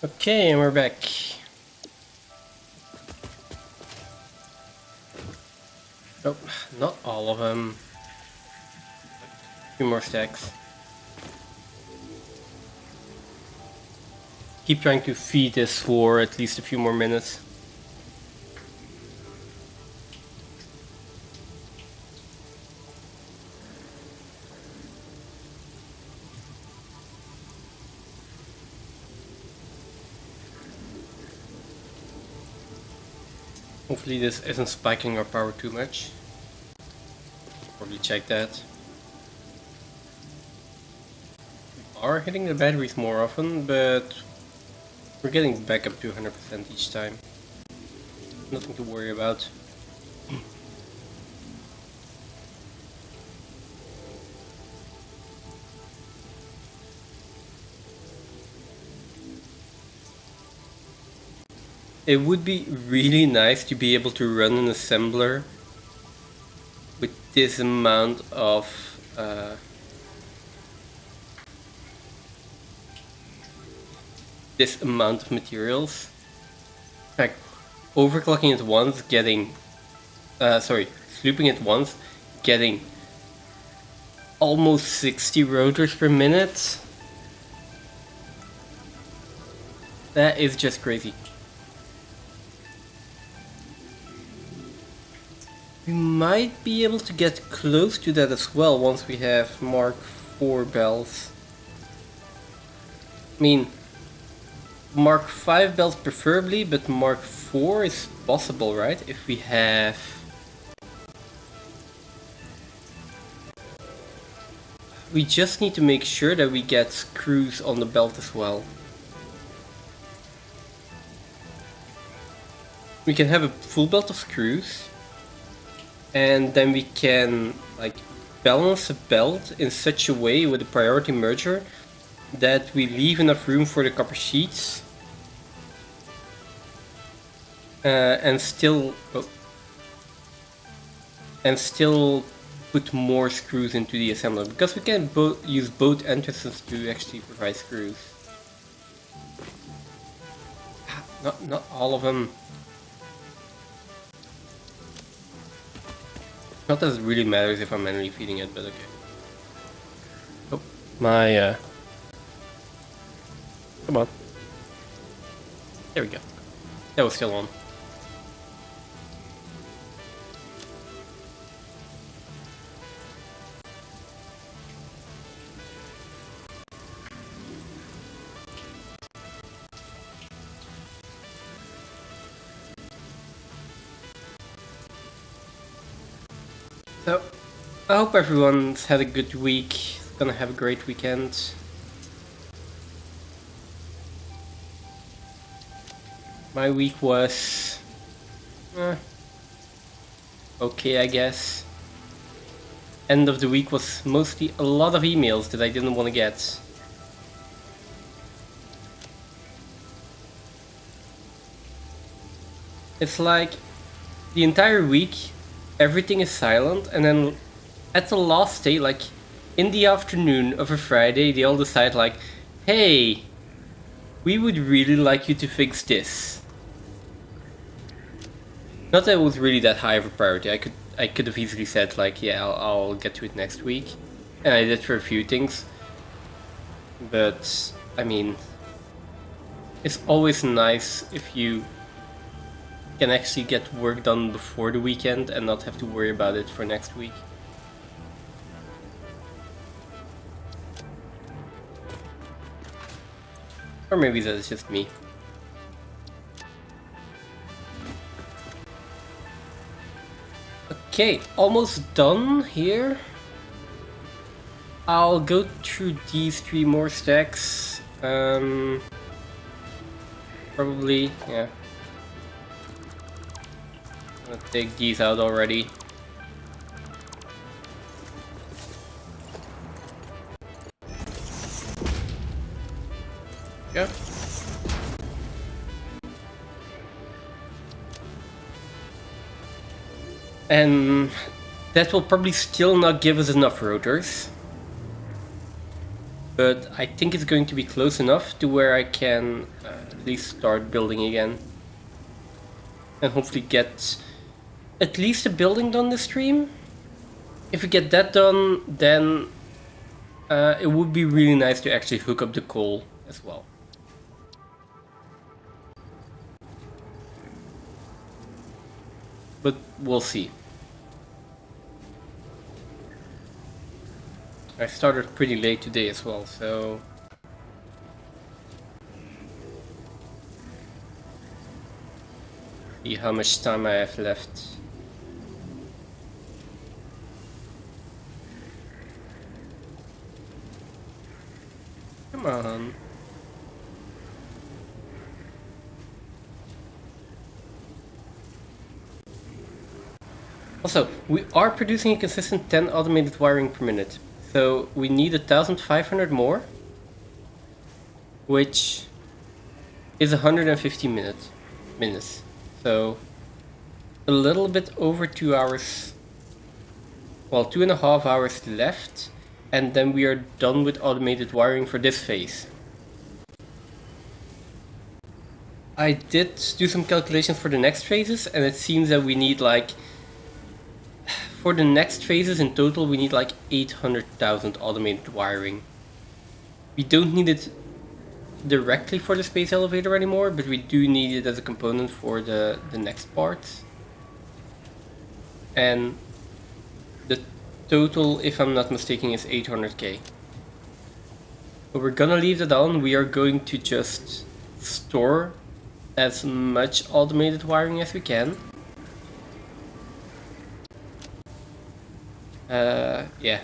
Okay, and we're back. Oh, not all of them. A few more stacks. keep trying to feed this for at least a few more minutes. Hopefully this isn't spiking our power too much. Probably check that. We are hitting the batteries more often, but we're getting back up to 100% each time. Nothing to worry about. It would be really nice to be able to run an assembler with this amount of materials. In fact, overclocking it once, getting slooping it once, getting almost 60 rotors per minute. That is just crazy. We might be able to get close to that as well once we have Mark IV bells. I mean, Mark V bells preferably, but Mark IV is possible, right? If we have... We just need to make sure that we get screws on the belt as well. We can have a full belt of screws. And then we can like balance the belt in such a way with the priority merger that we leave enough room for the copper sheets and still put more screws into the assembler, because we can use both entrances to actually provide screws. Not all of them. Not that it really matters if I'm manually feeding it, but okay. Oh, my come on. There we go. That was still on. So, I hope everyone's had a good week, gonna have a great weekend. My week was... okay, I guess. End of the week was mostly a lot of emails that I didn't want to get. It's like the entire week everything is silent, and then at the last day, like in the afternoon of a Friday, they all decide like, hey, we would really like you to fix this. Not that it was really that high of a priority. I could have easily said like, yeah, I'll get to it next week, and I did for a few things. But I mean, it's always nice if you can actually get work done before the weekend and not have to worry about it for next week. Or maybe that is just me. Okay, almost done here. I'll go through these 3 more stacks. Probably, yeah. I'm gonna take these out already. Yeah. And that will probably still not give us enough rotors. But I think it's going to be close enough to where I can at least start building again. And hopefully get at least a building done this stream. If we get that done, then it would be really nice to actually hook up the coal as well. but we'll see. I started pretty late today as well, so see how much time I have left. Come on. Also, we are producing a consistent 10 automated wiring per minute. So we need 1,500 more, which is 150 minutes. So a little bit over 2 hours, well, 2.5 hours left, and then we are done with automated wiring for this phase. I did do some calculations for the next phases, and it seems that we need like, for the next phases in total, we need like 800,000 automated wiring. We don't need it directly for the space elevator anymore, but we do need it as a component for the next part. And the total, if I'm not mistaken, is 800k. But we're gonna leave that on. We are going to just store as much automated wiring as we can. Yeah.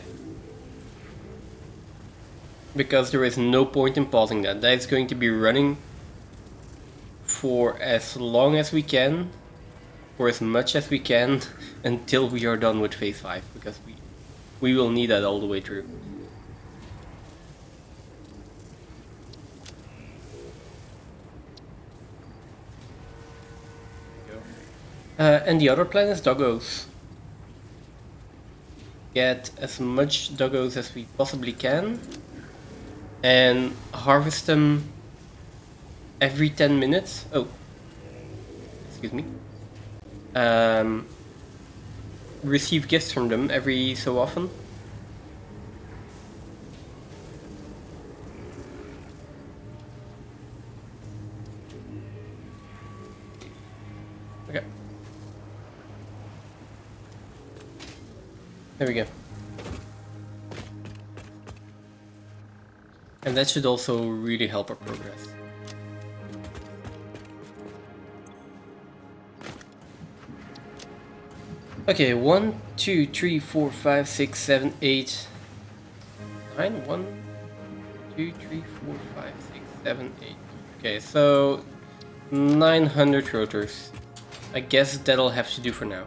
Because there is no point in pausing that. That is going to be running for as long as we can, for as much as we can, until we are done with phase 5, because we will need that all the way through. And the other plan is doggos. Get as much doggos as we possibly can and harvest them every 10 minutes. Oh, excuse me. Receive gifts from them every so often. Okay. There we go. And that should also really help our progress. Okay, 1, 2, 3, 4, 5, 6, 7, 8, 9. 1, 2, 3, 4, 5, 6, 7, 8. Okay, so 900 rotors. I guess that'll have to do for now.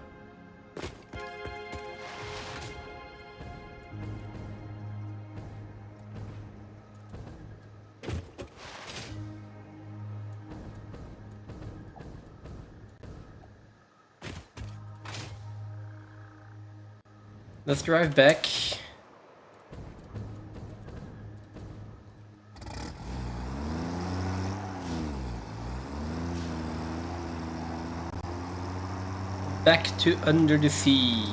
Let's drive back. Back to under the sea.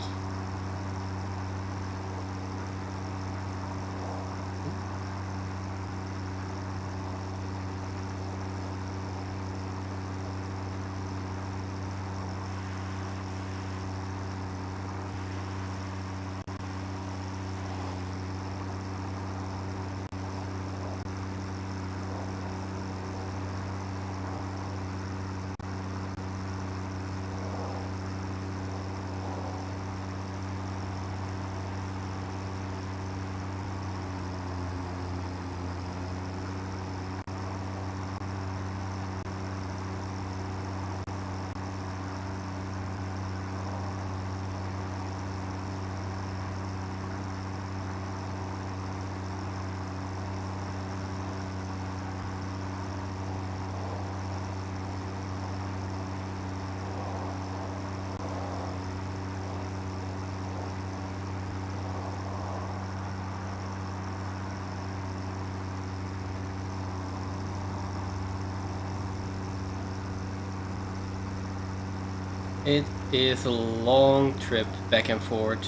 It is a long trip back and forth.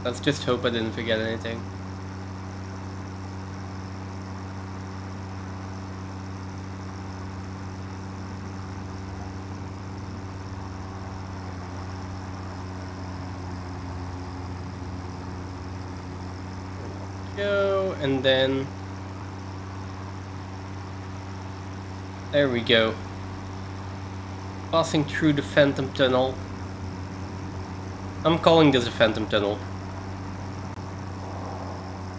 Let's just hope I didn't forget anything. and then... There we go. Passing through the Phantom Tunnel. I'm calling this a Phantom Tunnel.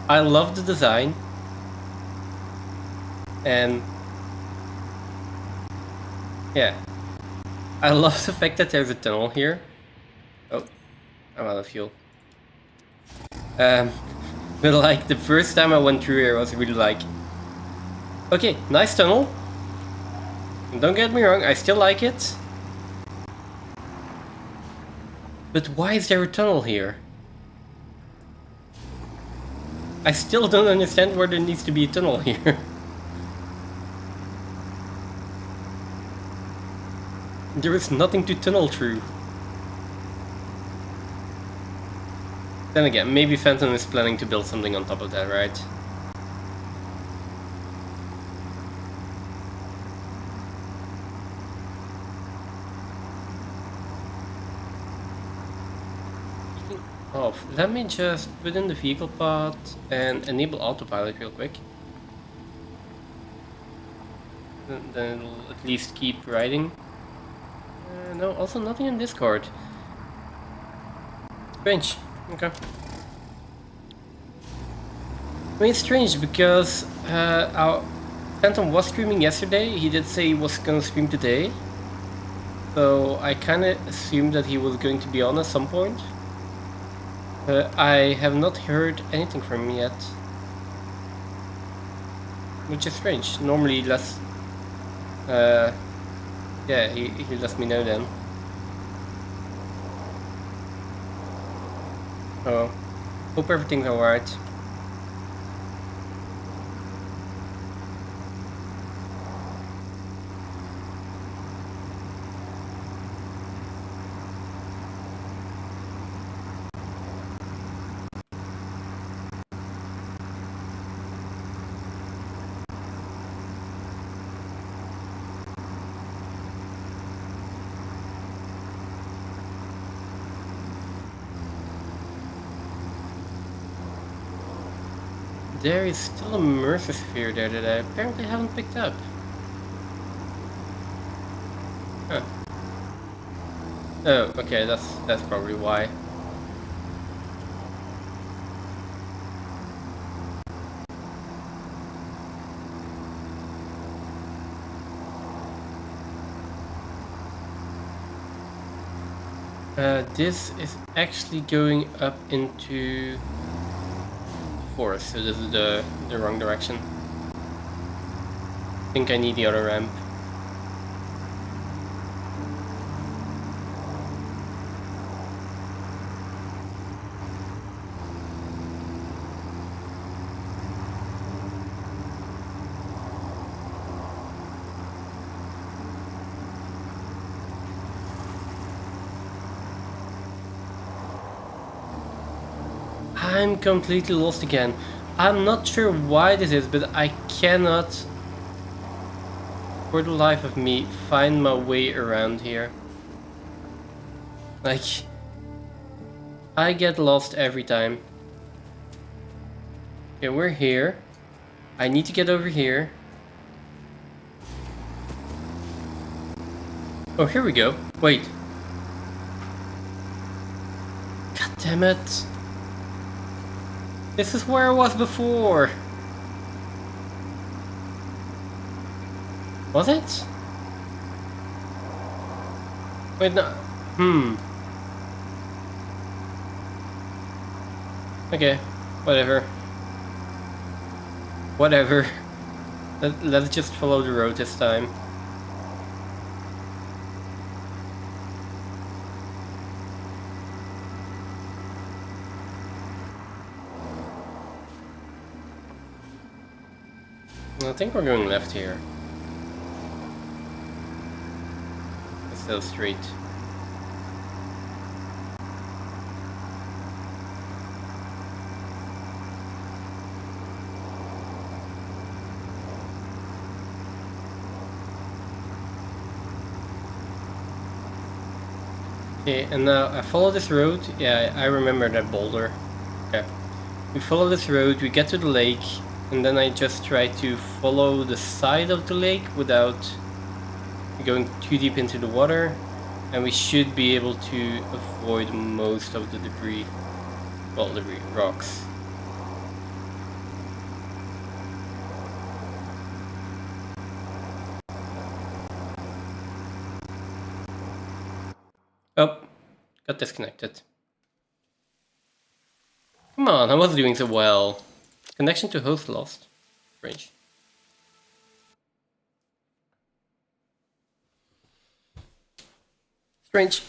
I love the design. And... yeah. I love the fact that there's a tunnel here. Oh, I'm out of fuel. But like, the first time I went through here, I was really like... okay, nice tunnel. Don't get me wrong, I still like it. But why is there a tunnel here? I still don't understand where there needs to be a tunnel here. There is nothing to tunnel through. Then again, maybe Phantom is planning to build something on top of that, right? Oh, let me just put in the vehicle pod and enable autopilot real quick. Then it'll at least keep riding. No, also nothing in Discord. Strange. Okay. I mean, it's strange because our Phantom was streaming yesterday. He did say he was gonna stream today. So I kinda assumed that he was going to be on at some point. I have not heard anything from him yet. Which is strange. Normally he lets... yeah, he lets me know then. Oh, hope everything's alright. There is still a Mercer sphere there that I apparently haven't picked up. Huh. Oh, okay, that's probably why. This is actually going up into forest, so this is the wrong direction. I think I need the other ramp. I'm completely lost again. I'm not sure why this is, but I cannot, for the life of me, find my way around here. Like, I get lost every time. Okay, we're here. I need to get over here. Oh, here we go. Wait. God damn it. This is where I was before. Was it? Wait, no. Okay, whatever. Whatever. Let's just follow the road this time. I think we're going left here. Let's go straight. Okay, and now I follow this road. Yeah, I remember that boulder. Okay. We follow this road, we get to the lake, and then I just try to follow the side of the lake without going too deep into the water, and we should be able to avoid most of the debris. Well, debris, rocks. Oh, got disconnected. Come on, I was doing so well. Connection to host lost. Strange. Strange.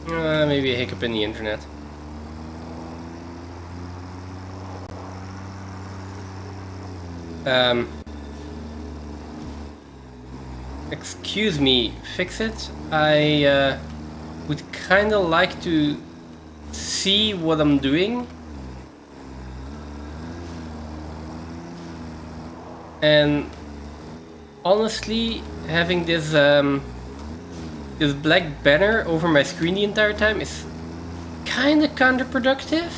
Maybe a hiccup in the internet. Excuse me, fix it. I would kind of like to see what I'm doing. And honestly, having this this black banner over my screen the entire time is kind of counterproductive.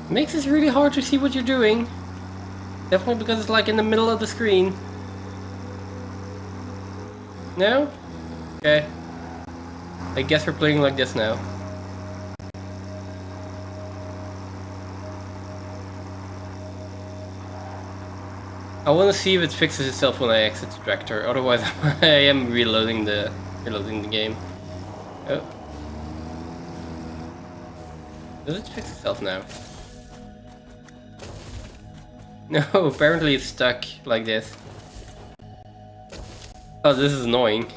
Makes it really hard to see what you're doing. Definitely because it's like in the middle of the screen. No? Okay. I guess we're playing like this now. I want to see if it fixes itself when I exit the tractor, otherwise I am reloading the game. Oh. Does it fix itself now? No, apparently it's stuck like this. Oh, this is annoying.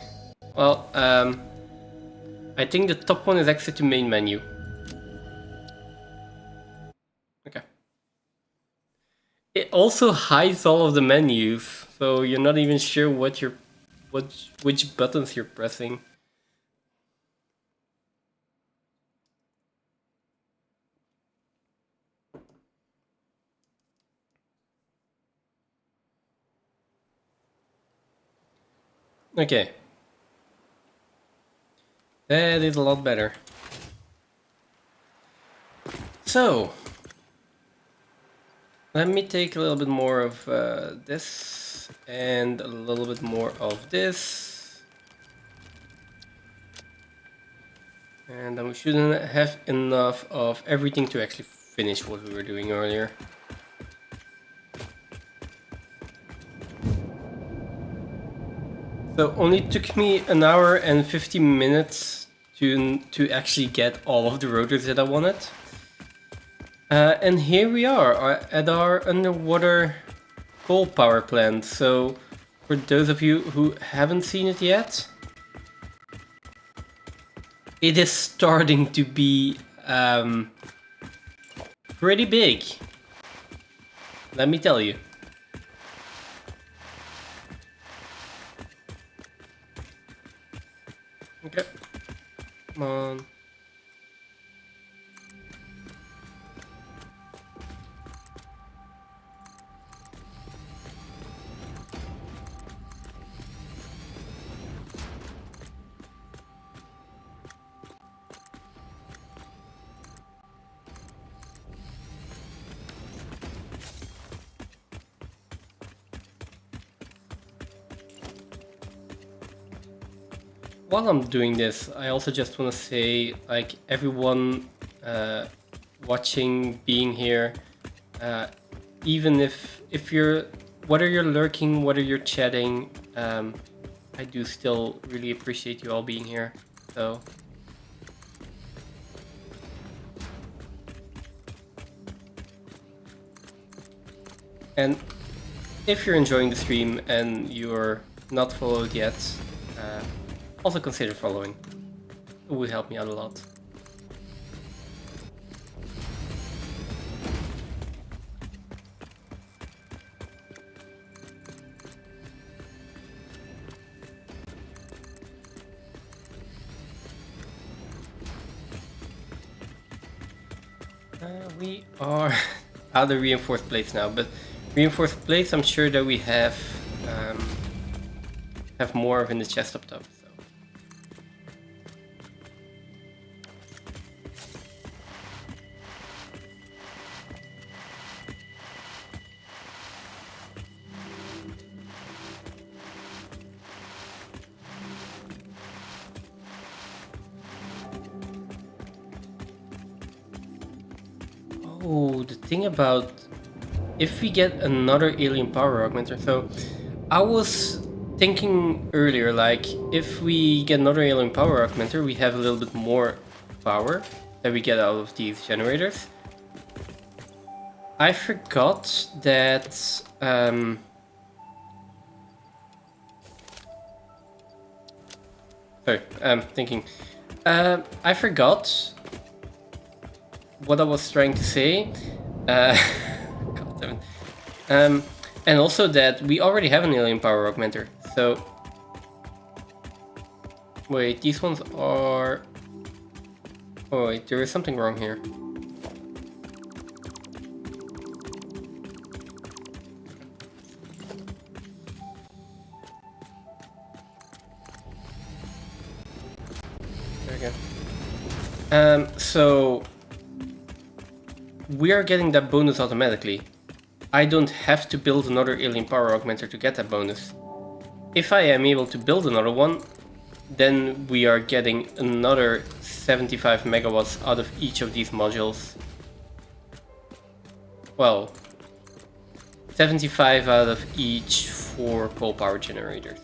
Well, I think the top one is exit to main menu. Okay. It also hides all of the menus, so you're not even sure which buttons you're pressing. Okay. That is a lot better. So, let me take a little bit more of this and a little bit more of this. And then we shouldn't have enough of everything to actually finish what we were doing earlier. So only took me an hour and 50 minutes to actually get all of the rotors that I wanted. And here we are at our underwater coal power plant. So for those of you who haven't seen it yet, it is starting to be pretty big. Let me tell you. Okay, come on. While I'm doing this, I also just want to say, like, everyone watching, being here, even if you're, whether you're lurking, whether you're chatting, I do still really appreciate you all being here. So. And if you're enjoying the stream and you're not followed yet, also consider following. It would help me out a lot. We are out of reinforced plates now, but Reinforced plates, I'm sure that we have more of in the chest up top. So. Oh, the thing about if we get another alien power augmenter, so I was thinking earlier, like if we get another alien power augmenter, we have a little bit more power that we get out of these generators. I forgot that sorry, I'm thinking. I forgot what I was trying to say. God damn it. And also that we already have an alien power augmenter. So wait, these ones are. Oh wait, there is something wrong here. There we go. So we are getting that bonus automatically. I don't have to build another alien power augmenter to get that bonus. If I am able to build another one, then we are getting another 75 megawatts out of each of these modules. Well, 75 out of each 4 coal power generators.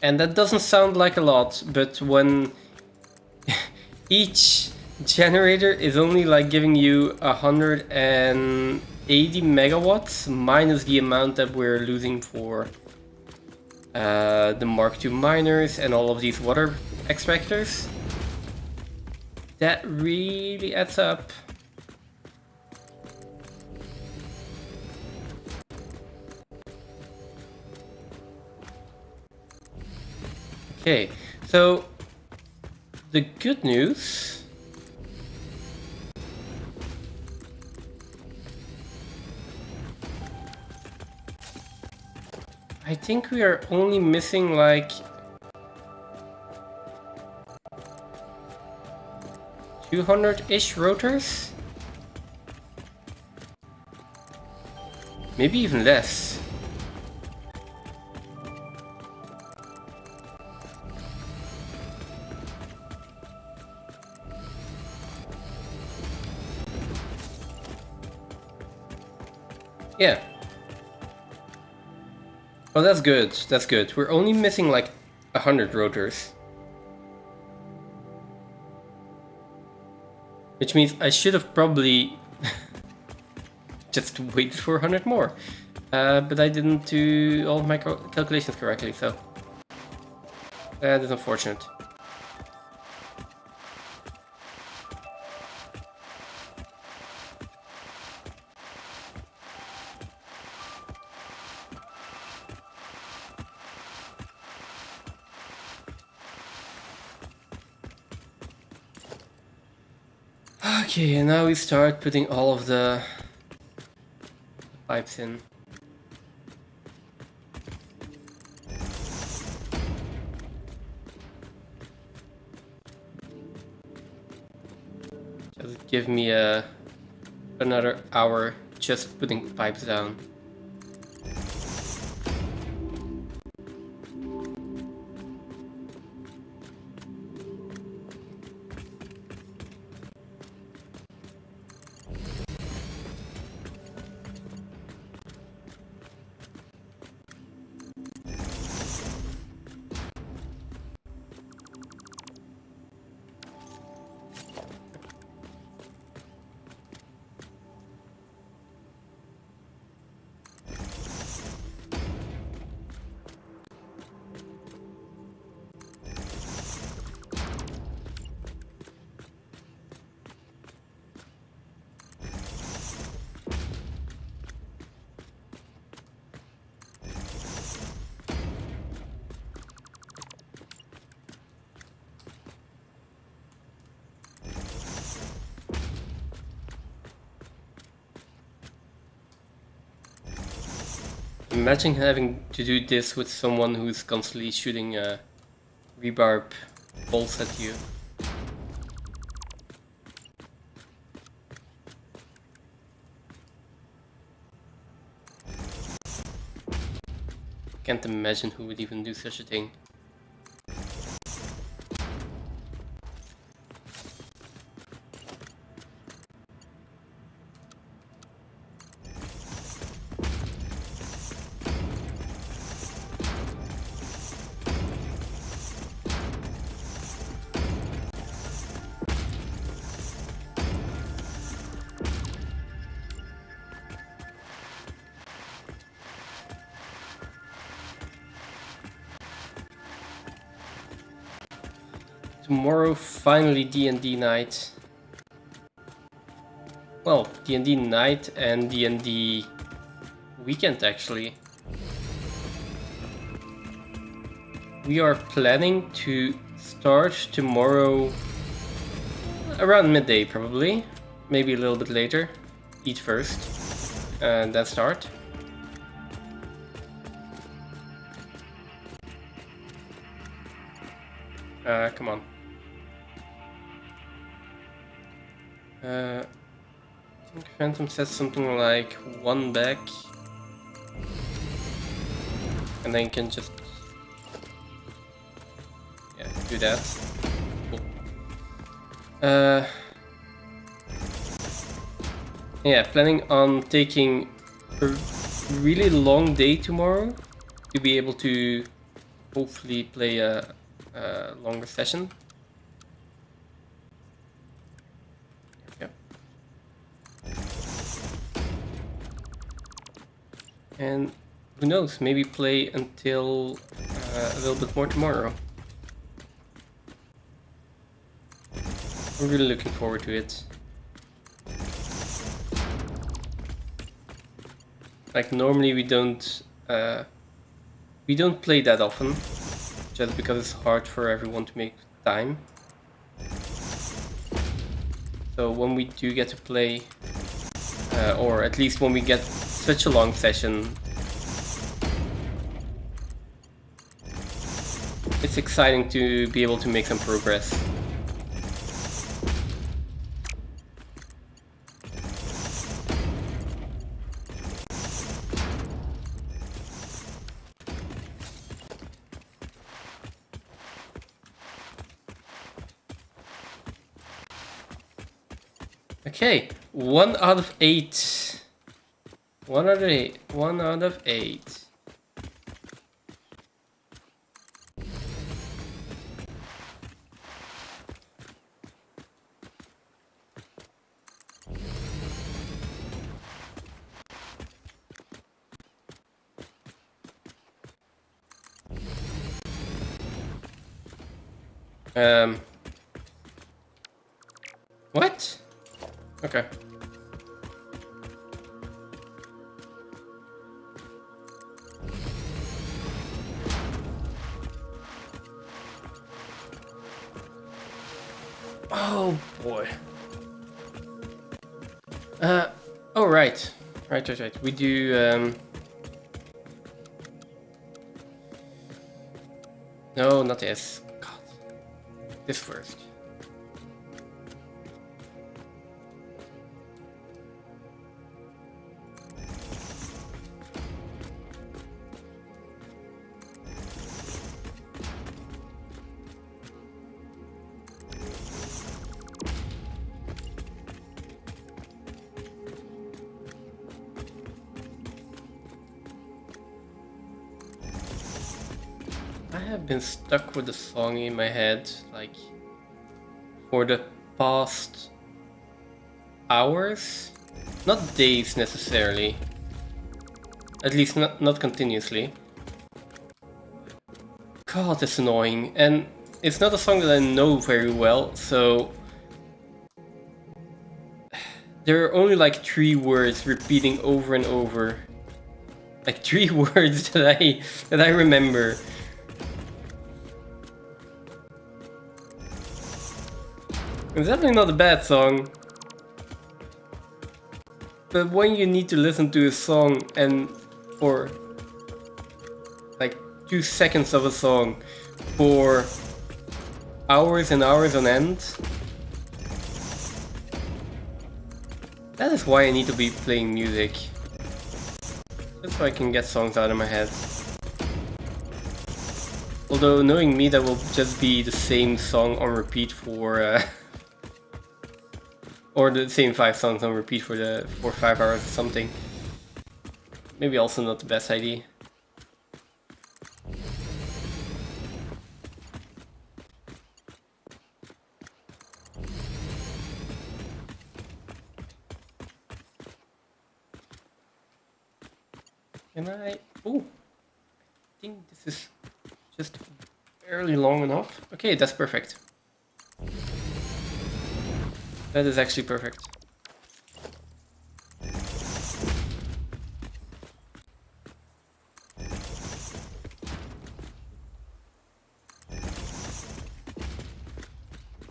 And that doesn't sound like a lot, but when each generator is only like giving you 180 megawatts minus the amount that we're losing for the Mark II miners and all of these water extractors. That really adds up. Okay, so the good news I think we are only missing like 200-ish rotors? Maybe even less. Yeah. Oh, that's good. That's good. We're only missing like 100 rotors. Which means I should have probably just waited for 100 more. But I didn't do all of my calculations correctly, so that is unfortunate. Okay, and now we start putting all of the pipes in. Just give me another hour just putting pipes down. imagine having to do this with someone who's constantly shooting rebarb bolts at you. Can't imagine who would even do such a thing. Tomorrow, finally D&D night. Well, D&D night and D&D weekend actually. We are planning to start tomorrow around midday probably. Maybe a little bit later. Eat first and then start. Come on. I think Phantom says something like 1 back. And then you can just... yeah, do that. Cool. Yeah, planning on taking a really long day tomorrow to be able to hopefully play a longer session. And who knows, maybe play until a little bit more tomorrow. I'm really looking forward to it. Like normally we don't play that often, just because it's hard for everyone to make time. So when we do get to play, or at least when we get such a long session, it's exciting to be able to make some progress. Okay, 1 out of 8. 1 out of 8. 1 out of 8. What? Okay. Oh boy. Oh right. Right. We do no, not this. God. This first. I have been stuck with the song in my head, like, for the past hours? Not days necessarily. At least not continuously. God, it's annoying. And it's not a song that I know very well, so... there are only like 3 words repeating over and over. Like 3 words that I remember. It's definitely not a bad song. But when you need to listen to a song and for 2 seconds of a song for hours and hours on end. That is why I need to be playing music. Just so I can get songs out of my head. Although, knowing me, that will just be the same song on repeat for... or the same 5 songs on repeat for 5 hours or something. Maybe also not the best idea. Can I... Oh! I think this is just barely long enough. Okay, that's perfect. That is actually perfect.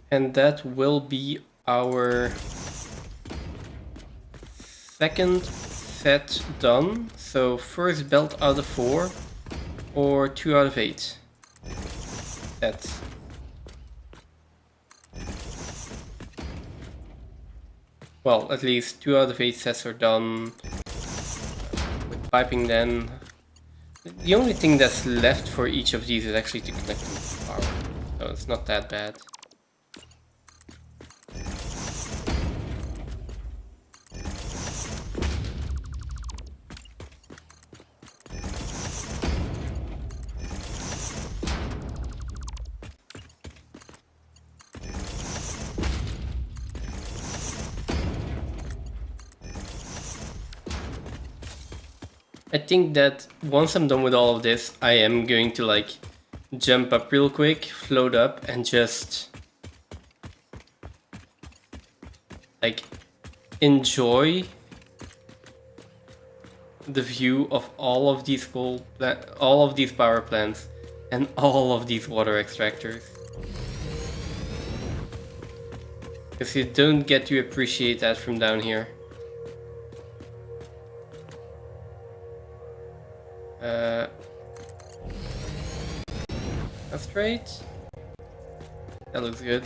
And that will be our second set done. So first belt out of 4 or 2 out of 8 sets. Well, at least 2 out of 8 sets are done with piping then. The only thing that's left for each of these is actually to connect them to power. So it's not that bad. I think that once I'm done with all of this, I am going to like jump up real quick, float up, and just like enjoy the view of all of these all of these power plants and all of these water extractors. Because you don't get to appreciate that from down here. That's straight. That looks good.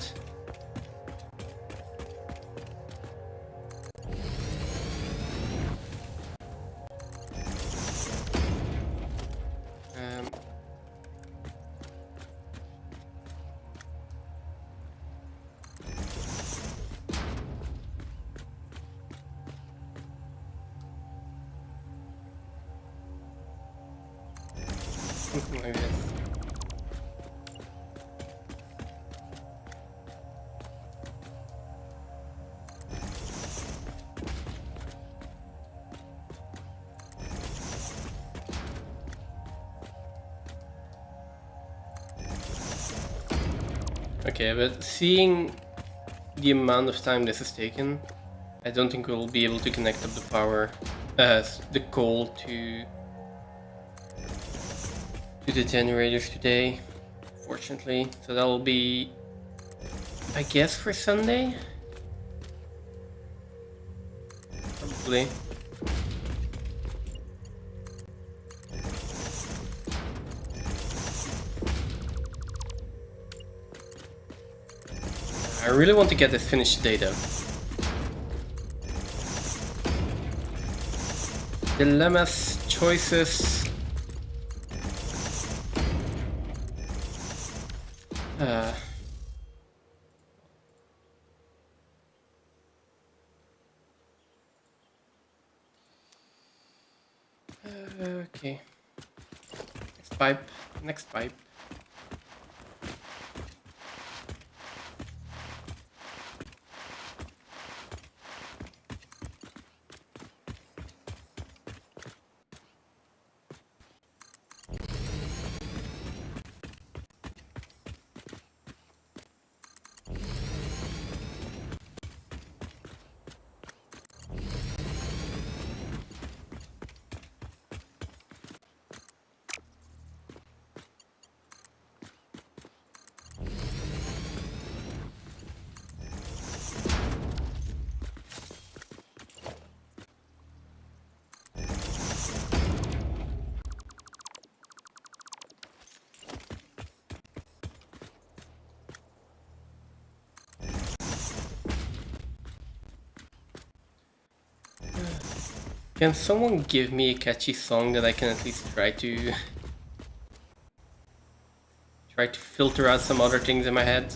Something like this. Okay, but seeing the amount of time this has taken, I don't think we'll be able to connect up the power, the coal to the generators today, fortunately. So that will be, I guess, for Sunday? Probably. I really want to get this finished today though. Dilemmas, choices. Okay. Next pipe. Can someone give me a catchy song that I can at least try to filter out some other things in my head?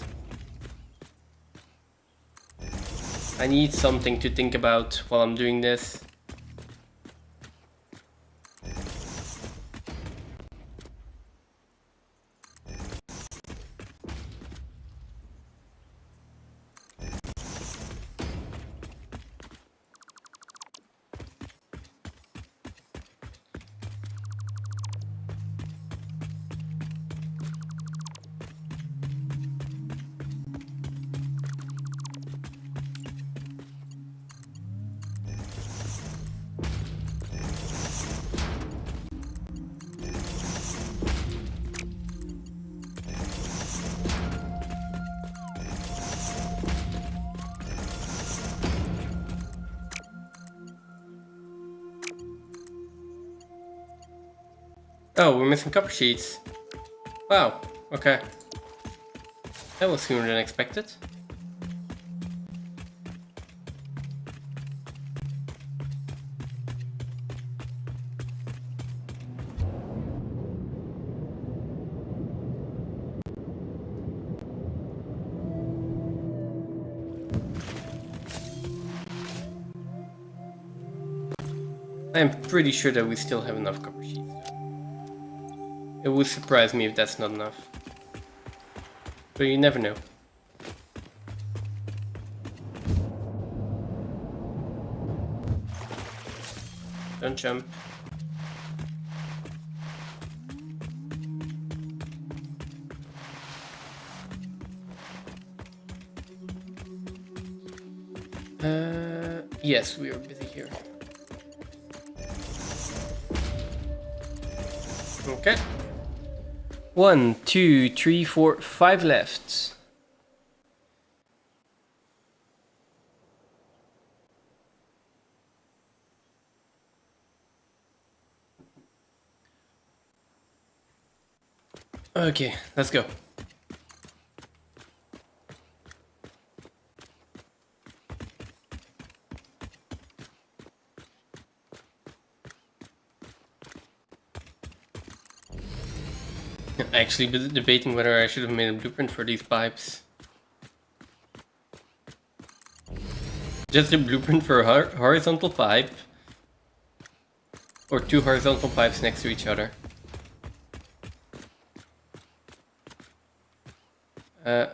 I need something to think about while I'm doing this. Oh, we're missing copper sheets. Wow, okay. That was sooner than expected. I'm pretty sure that we still have enough copper sheets. It would surprise me if that's not enough. But you never know. Don't jump. Yes, we are busy here. Okay. 1, 2, 3, 4, 5 left. Okay, let's go. Actually debating whether I should have made a blueprint for these pipes. Just a blueprint for a horizontal pipe. Or 2 horizontal pipes next to each other. Hello?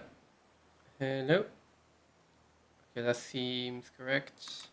Okay, that seems correct.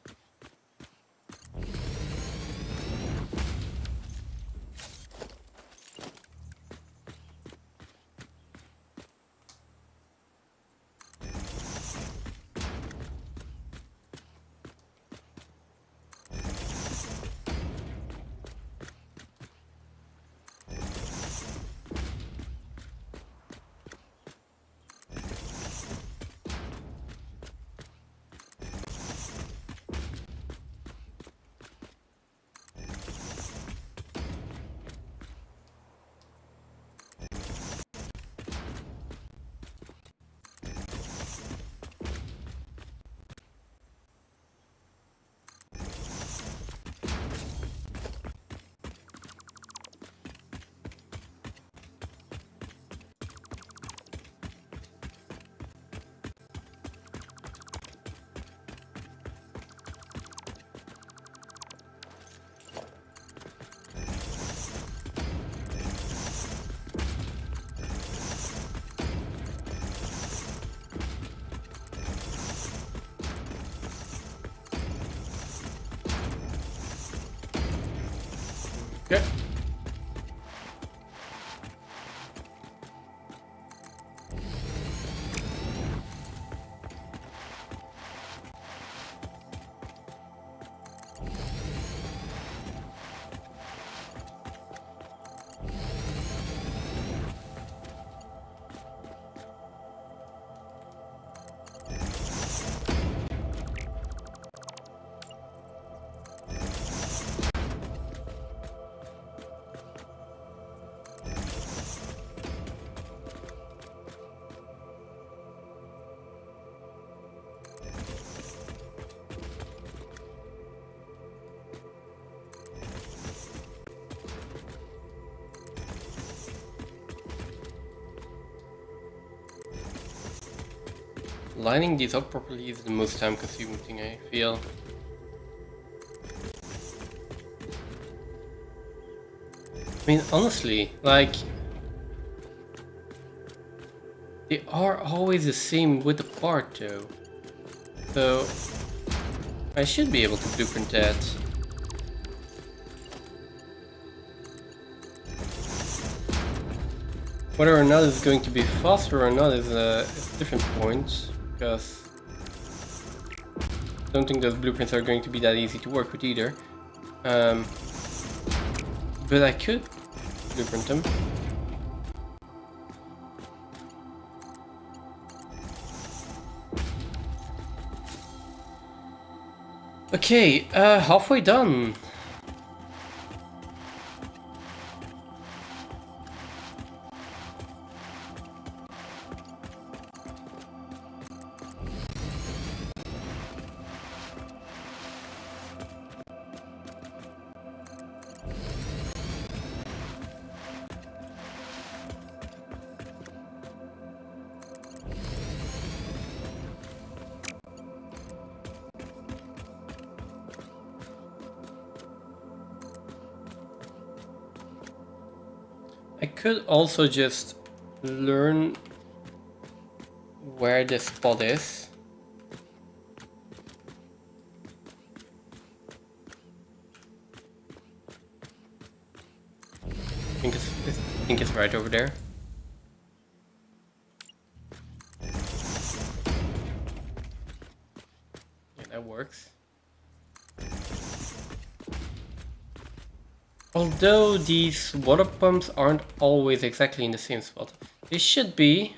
Okay. lining these up properly is the most time-consuming thing, I feel. I mean, honestly, like, they are always the same with the part, though. So, I should be able to blueprint that. Whether or not it's going to be faster or not is a different point, because I don't think those blueprints are going to be that easy to work with either. But I could blueprint them. Okay, halfway done. I could also just learn where this spot is. I think it's right over there. Yeah, that works. Although these water pumps aren't always exactly in the same spot. They should be.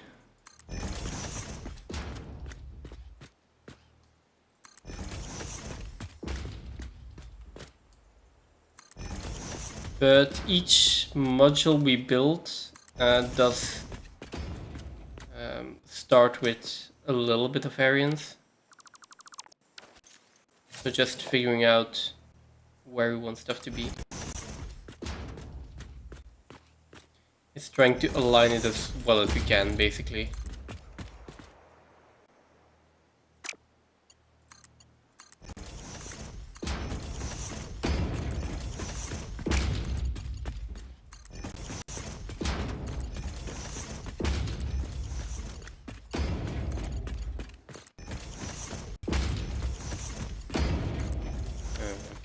But each module we build does start with a little bit of variance. So just figuring out where we want stuff to be. It's trying to align it as well as we can, basically.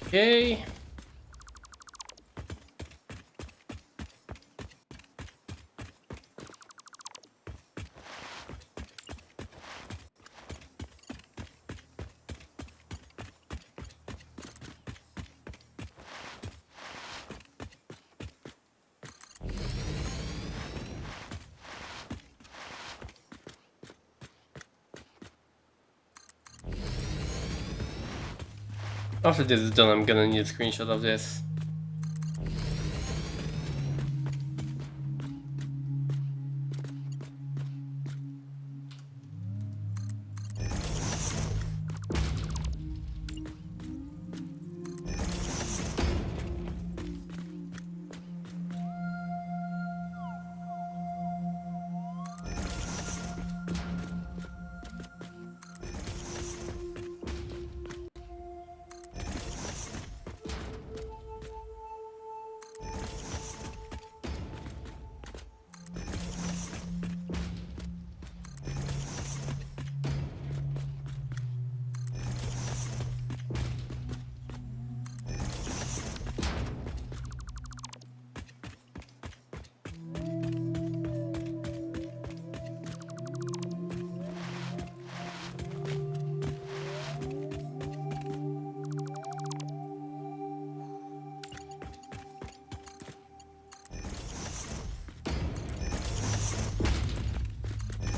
Okay. After this is done, I'm gonna need a screenshot of this.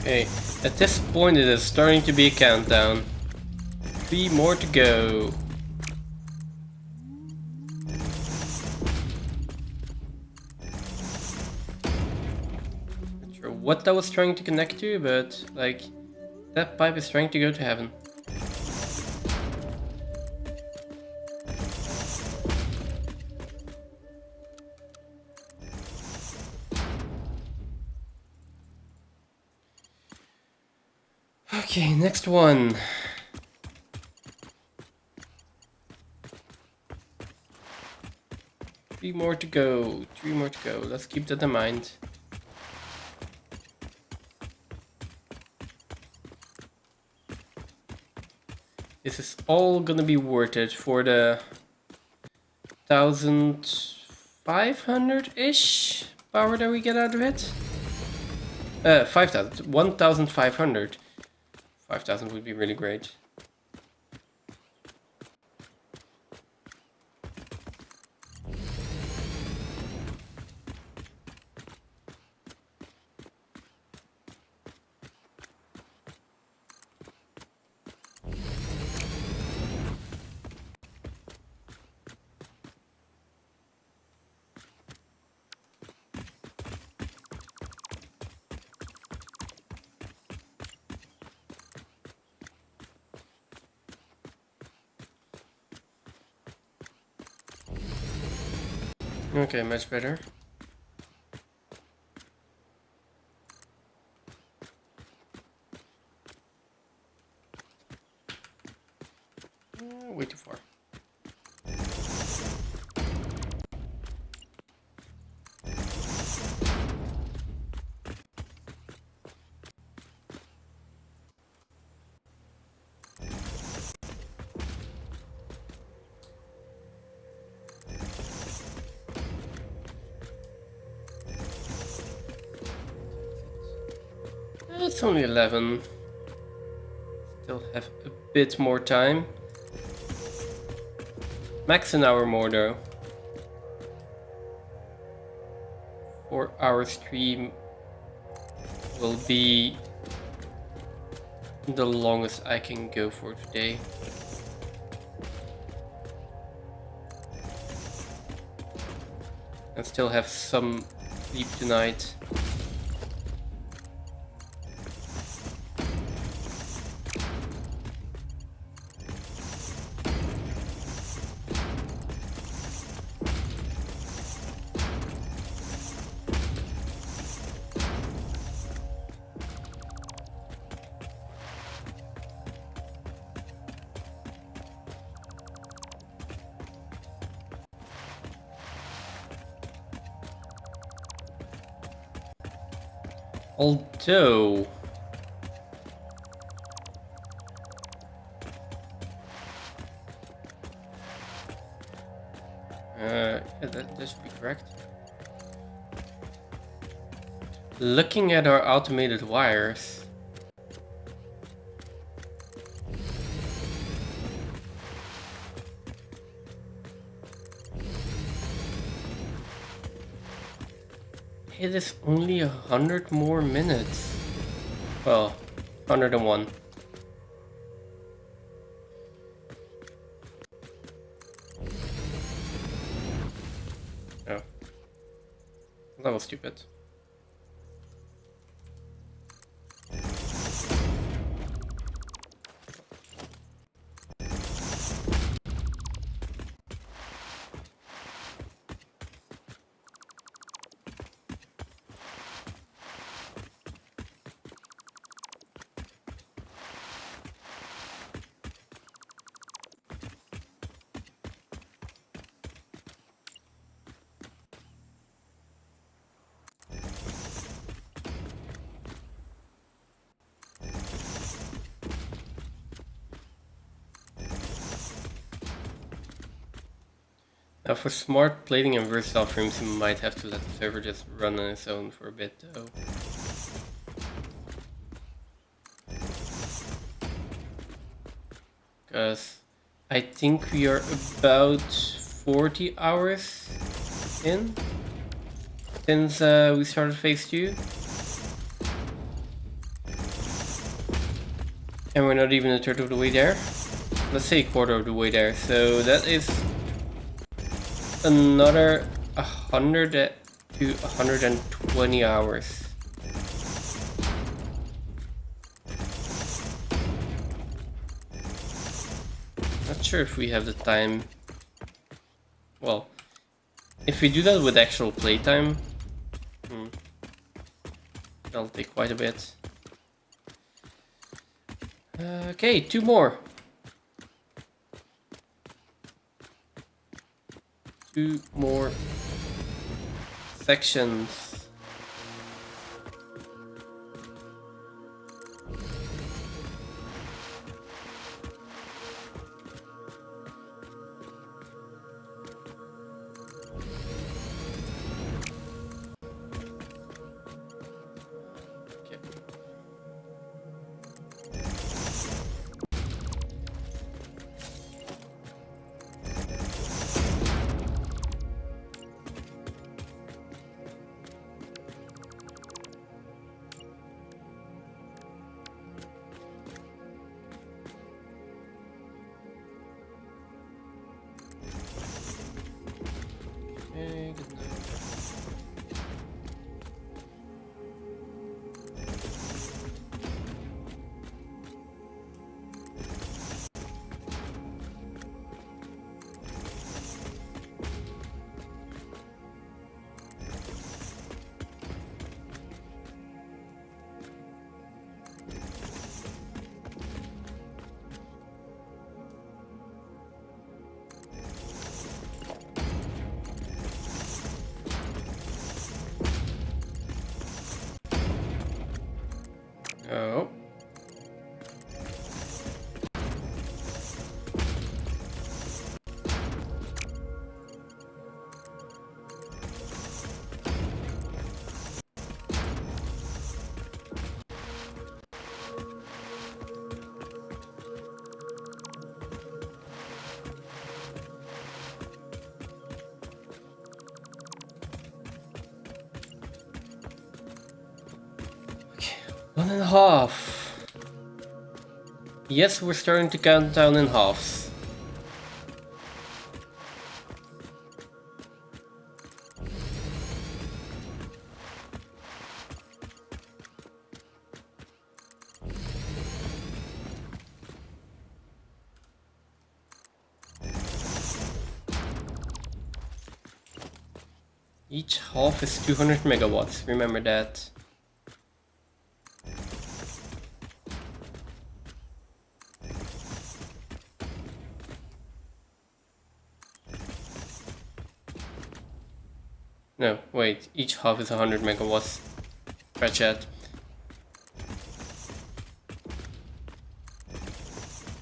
Okay, at this point it is starting to be a countdown. 3 more to go. Not sure what that was trying to connect to, but like, that pipe is trying to go to heaven. Okay, next one. Three more to go. Let's keep that in mind. This is all gonna be worth it for the 1,500-ish power that we get out of it. 5,000. 1,500. 5,000 would be really great. Okay, much better. Way too far. It's only 11. Still have a bit more time. Max an hour more though. 4-hour stream will be the longest I can go for today. And still have some sleep tonight. Although yeah, that should be correct. Looking at our automated wires, it is only 100 more minutes. Well, 101. Oh, that was stupid. Now for smart plating and versatile frames, you might have to let the server just run on its own for a bit though. Because I think we are about 40 hours in since we started phase 2. And we're not even a third of the way there. Let's say a quarter of the way there. So that is another 100 to 120 hours. Not sure if we have the time. Well, if we do that with actual playtime, that'll take quite a bit. Okay, 2 more. 2 more sections. Okay, good night. Oh. Okay, 1.5. Yes, we're starting to count down in halves. Each half is 200 megawatts, remember that. No, wait, each half is 100 megawatts. Scratch that.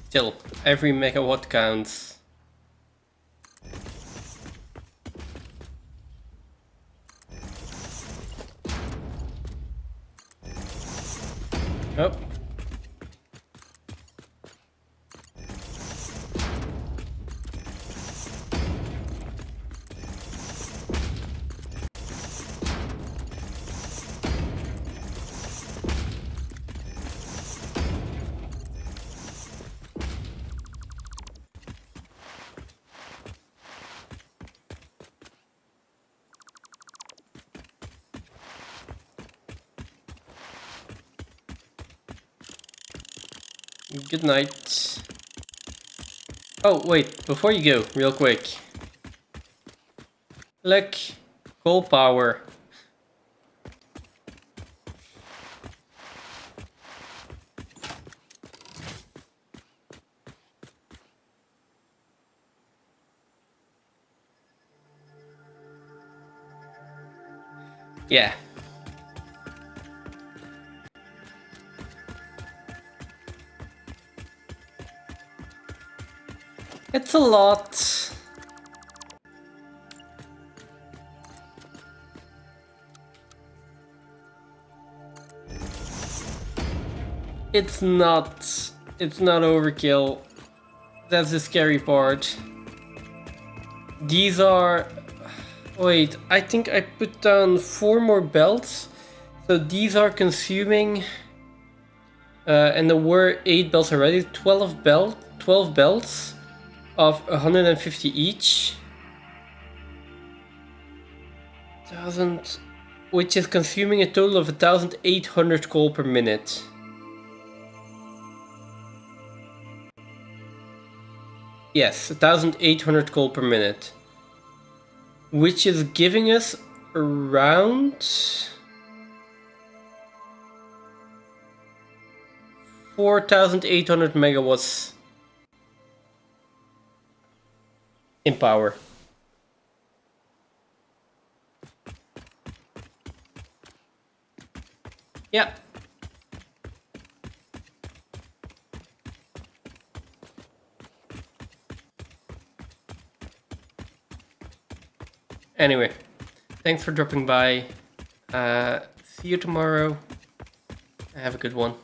Still, every megawatt counts. Oh. Good night. Oh, wait, before you go, real quick. Look, coal power. Yeah. It's a lot. It's not overkill. That's the scary part. These are... Wait, I think I put down 4 more belts. So these are consuming... and there were 8 belts already. 12 belts of 150 each. 1,000... Which is consuming a total of 1,800 coal per minute. Yes, 1,800 coal per minute. Which is giving us around 4,800 megawatts in power. Yeah. Anyway, thanks for dropping by. See you tomorrow. Have a good one.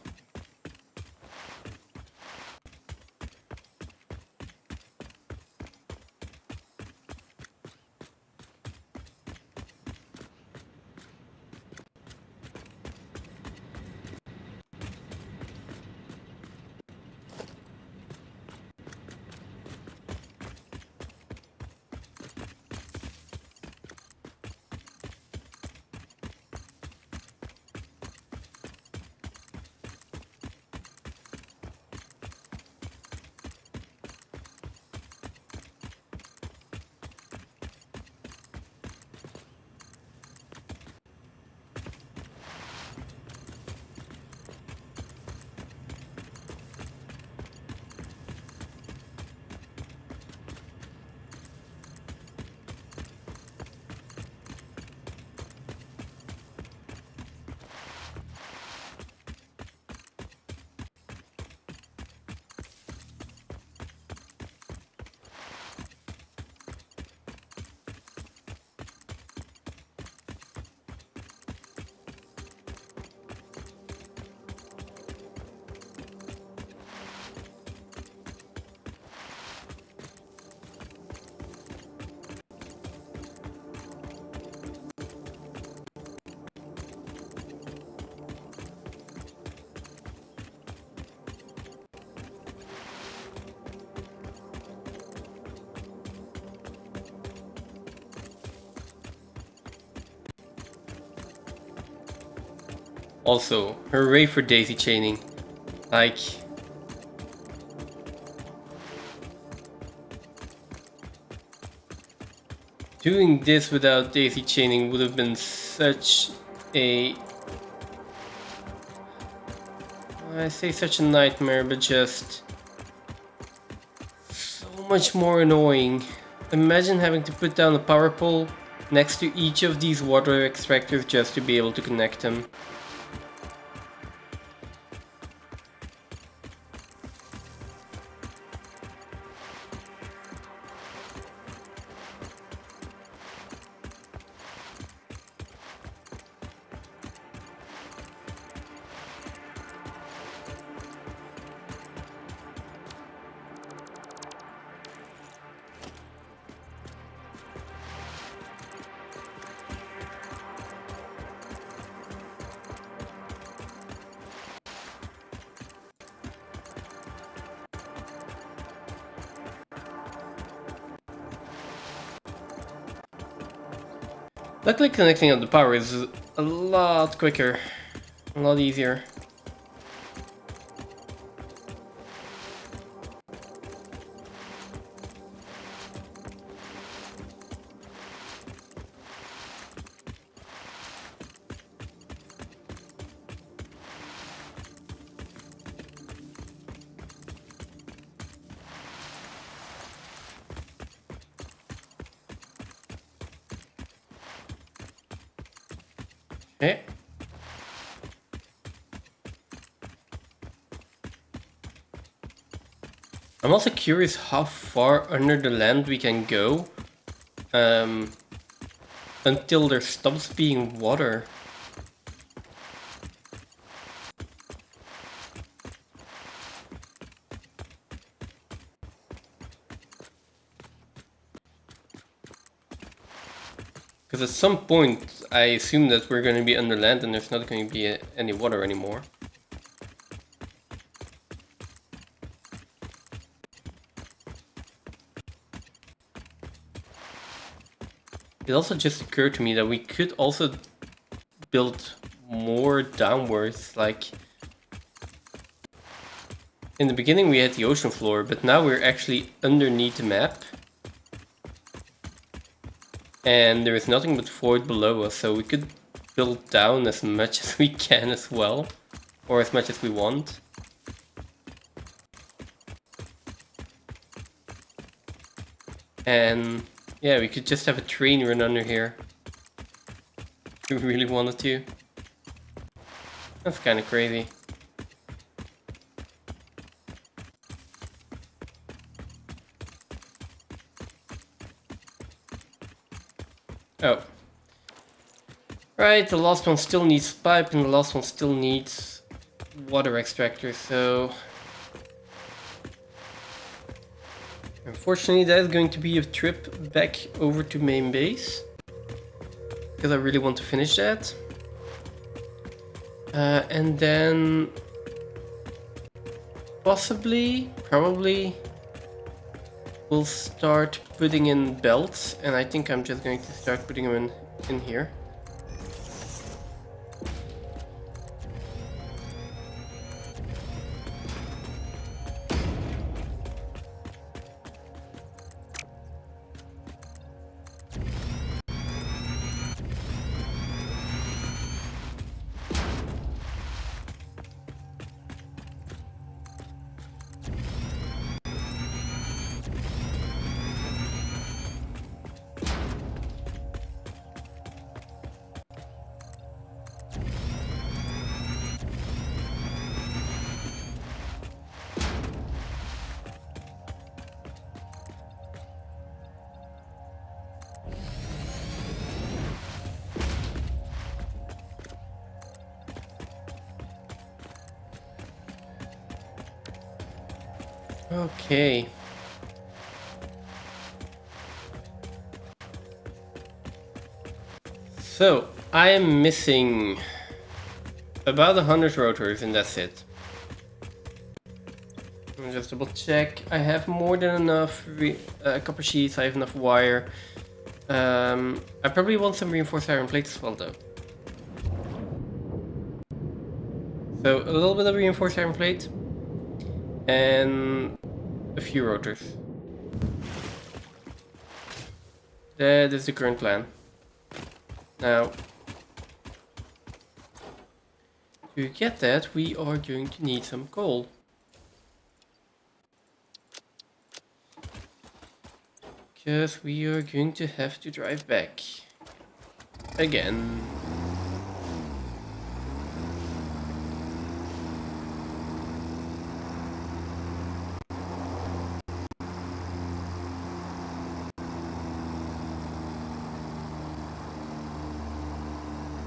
Also, hooray for daisy chaining. Like, doing this without daisy chaining would have been such a... I say such a nightmare, but just so much more annoying. Imagine having to put down a power pole next to each of these water extractors just to be able to connect them. Luckily connecting up the power is a lot quicker, a lot easier. Okay. I'm also curious how far under the land we can go until there stops being water. Because at some point I assume that we're going to be under land and there's not going to be any water anymore. It also just occurred to me that we could also build more downwards, like in the beginning we had the ocean floor, but now we're actually underneath the map. And there is nothing but void below us, so we could build down as much as we can as well, or as much as we want. And yeah, we could just have a train run under here. If we really wanted to. That's kind of crazy. Oh. Right, the last one still needs pipe and the last one still needs water extractor, so... Unfortunately, that is going to be a trip back over to main base. Because I really want to finish that. And then... probably... we'll start putting in belts. And I think I'm just going to start putting them in here. Okay. So, I am missing about 100 rotors and that's it. Let me just double check. I have more than enough copper sheets, I have enough wire. I probably want some reinforced iron plates as well though. So, a little bit of reinforced iron plate. And a few rotors. That is the current plan. Now, to get that, we are going to need some coal. Because we are going to have to drive back. Again.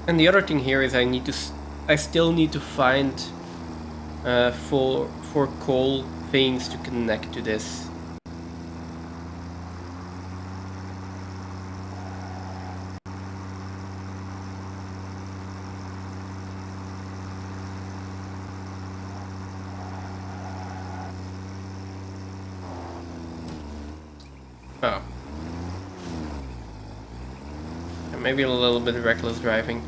And the other thing here is I still need to find four coal veins to connect to this. Oh. And maybe a little bit of reckless driving.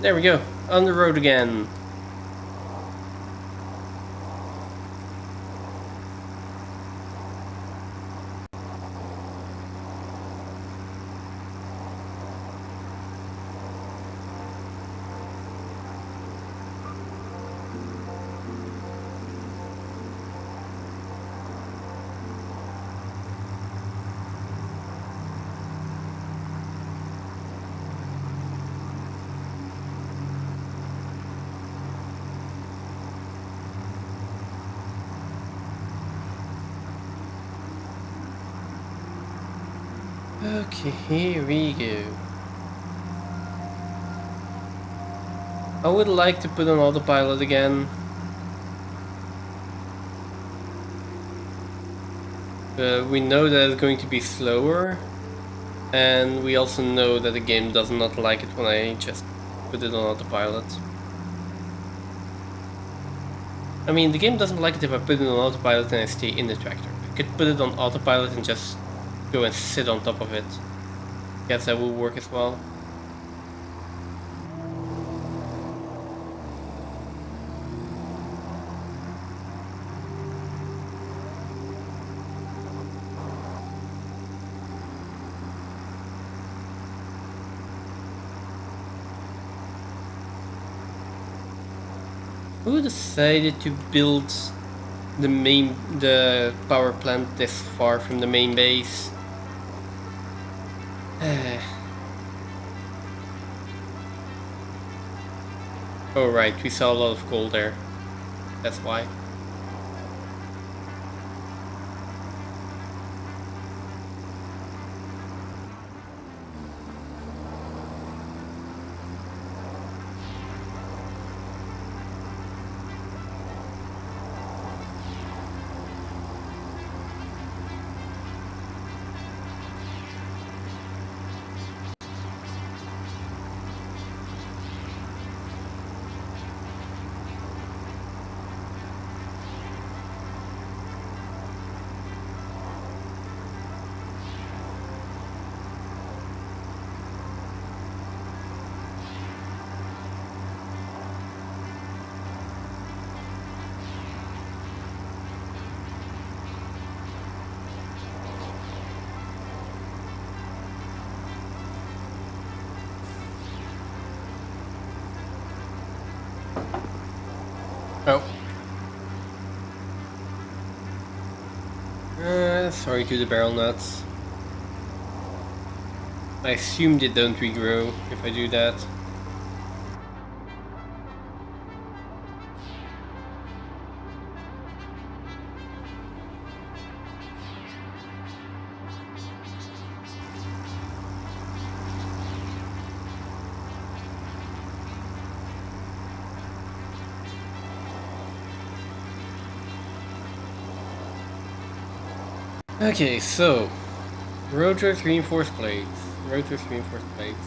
There we go, on the road again. Okay, here we go. I would like to put on autopilot again. We know that it's going to be slower. And we also know that the game does not like it when I just put it on autopilot. I mean, the game doesn't like it if I put it on autopilot and I stay in the tractor. I could put it on autopilot and just go and sit on top of it. Guess that will work as well. Who decided to build the power plant this far from the main base? Oh right, we saw a lot of coal there. That's why. Oh. Sorry to the barrel nuts. I assume they don't regrow if I do that. Okay, so rotors reinforced plates. Rotors reinforced plates.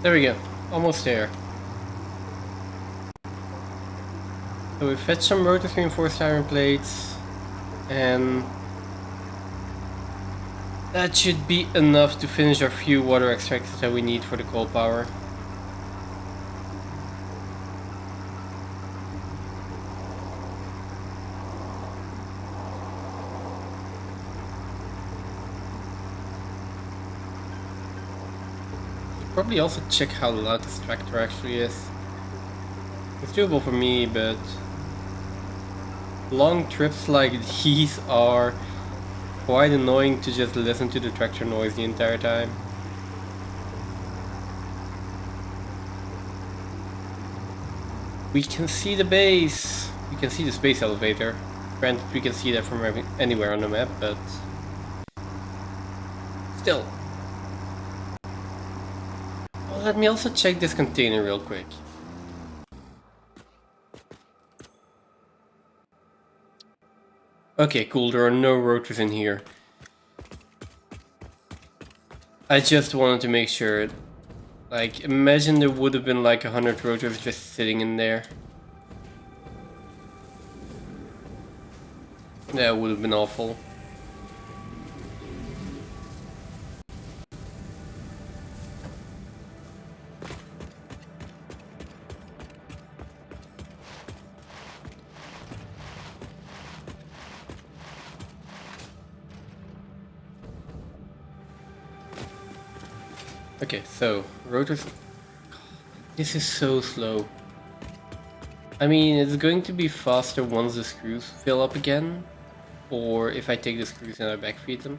There we go, almost there. So we fetched some rotors reinforced iron plates, and that should be enough to finish our few water extractors that we need for the coal power. Probably also check how loud this tractor actually is. It's doable for me, but long trips like these are quite annoying to just listen to the tractor noise the entire time. We can see the base. We can see the space elevator. Granted, we can see that from anywhere on the map, but still. Well, let me also check this container real quick. Okay, cool, there are no rotors in here. I just wanted to make sure. Like, imagine there would have been like 100 rotors just sitting in there. That would have been awful. Okay, so rotors. This is so slow. I mean, it's going to be faster once the screws fill up again, or if I take the screws and I backfeed them.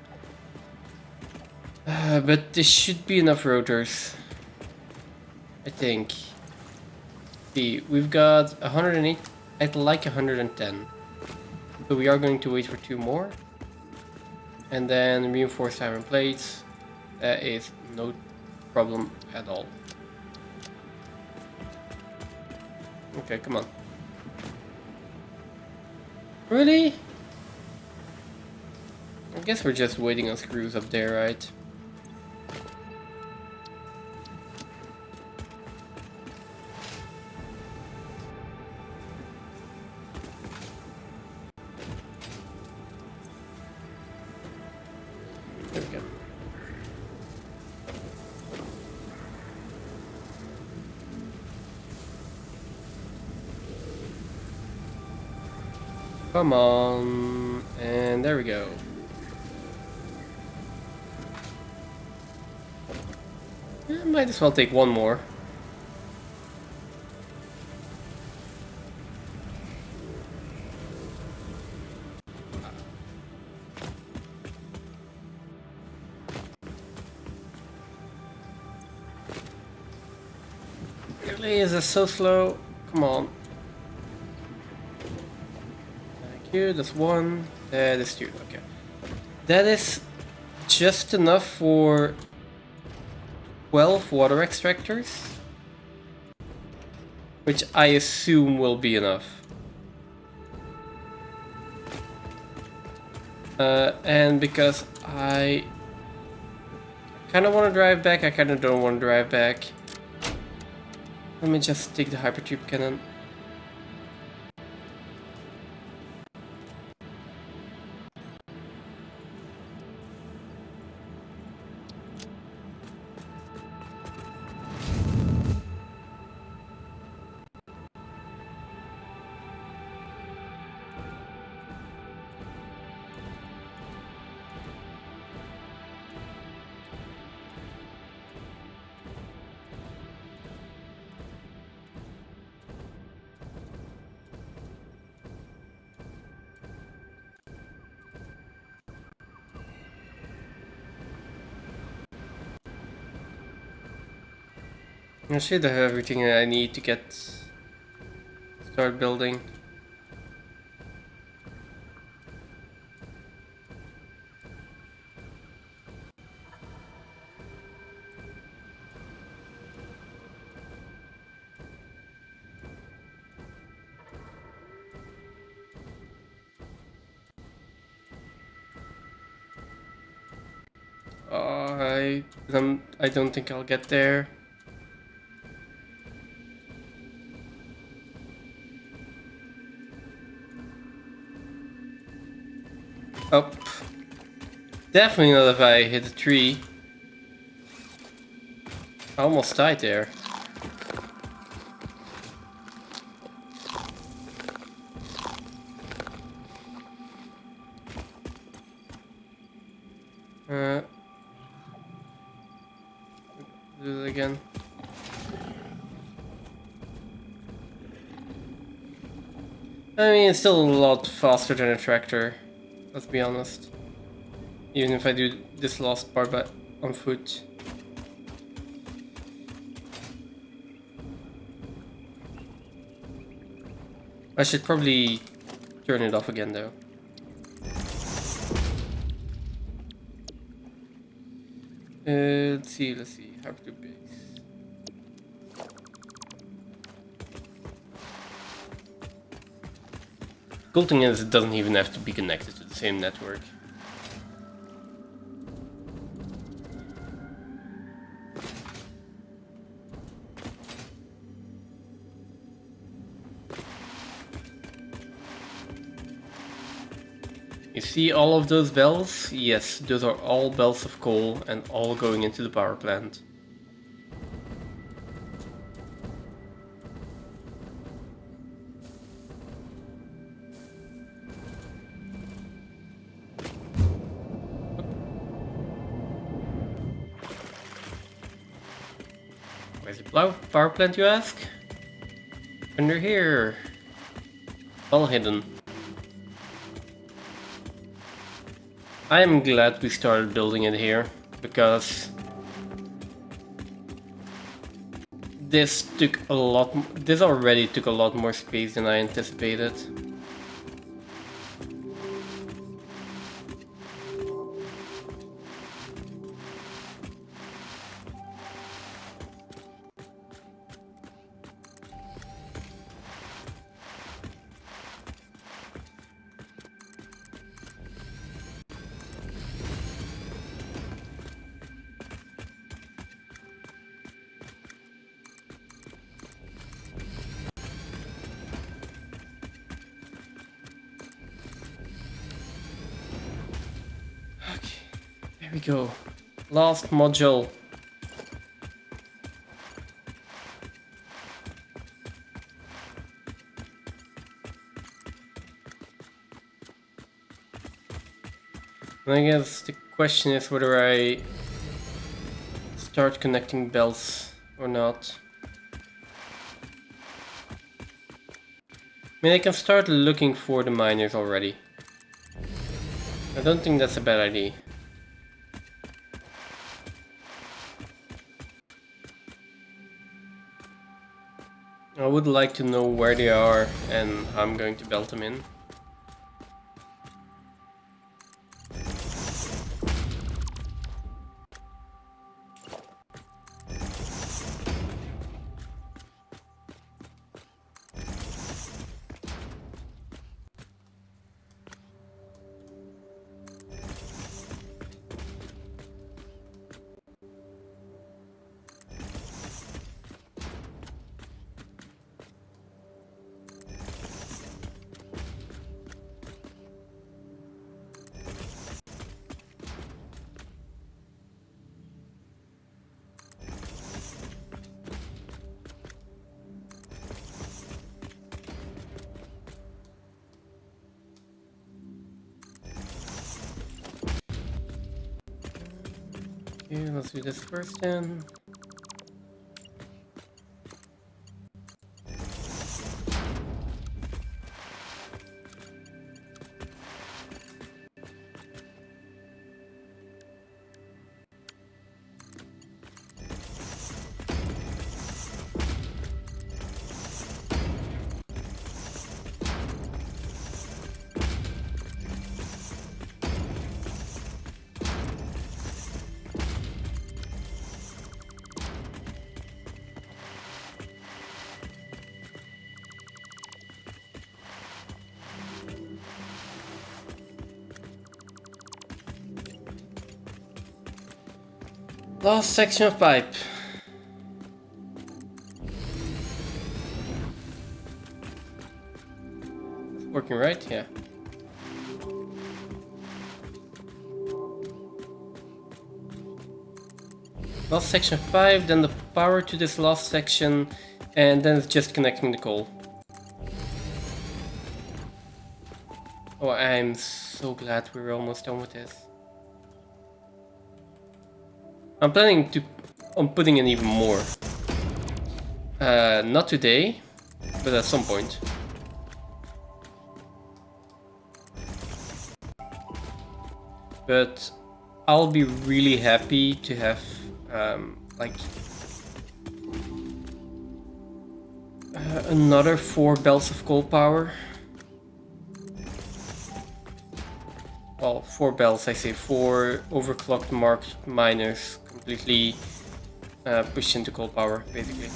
But this should be enough rotors, I think. See, we've got 108. I'd like 110. So we are going to wait for 2 more, and then reinforced iron plates. That is no problem at all. Okay, come on. Really? guess we're just waiting on screws up there, right? There we go. Come on, and there we go. Might as well take one more. Really? Is this so slow? Come on. Thank you. That's one. That is two. Okay. That is just enough for 12 water extractors. Which I assume will be enough. And because I kind of want to drive back, I kind of don't want to drive back. Let me just take the hypertube cannon. I should have everything I need to start building. I don't think I'll get there. Oh, definitely not if I hit a tree. I almost died there. Do it again. I mean, it's still a lot faster than a tractor, let's be honest. Even if I do this last part but on foot. I should probably turn it off again though. Let's see. Hypertube base. Cool thing is it doesn't even have to be connected to the same network. You see all of those bells? Yes, those are all bells of coal and all going into the power plant. Where's the power plant, you ask? Under here. Well hidden. I am glad we started building it here, because this already took a lot more space than I anticipated. we go. Last module. And I guess the question is whether I start connecting bells or not. I mean, I can start looking for the miners already. I don't think that's a bad idea. I would like to know where they are and how I'm going to belt them in. Okay, let's do this first then. Last section of pipe. It's working right? Yeah. Last section of pipe, then the power to this last section, and then it's just connecting the coal. Oh, I'm so glad we're almost done with this. I'm planning on putting in even more. Not today, but at some point. But I'll be really happy to have like another 4 belts of coal power. Well, 4 bells, I say 4 overclocked marked miners completely pushed into coal power, basically.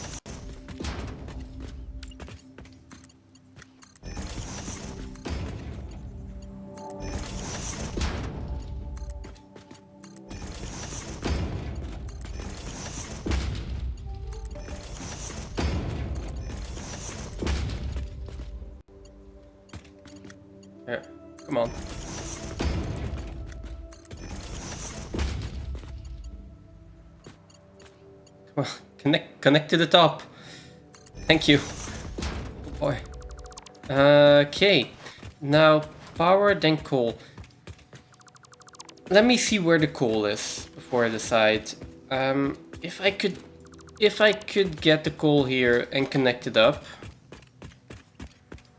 Yeah, come on. Come on, connect to the top. Thank you. Good boy. Okay, now power, then coal. Let me see where the coal is before I decide. If I could get the coal here and connect it up,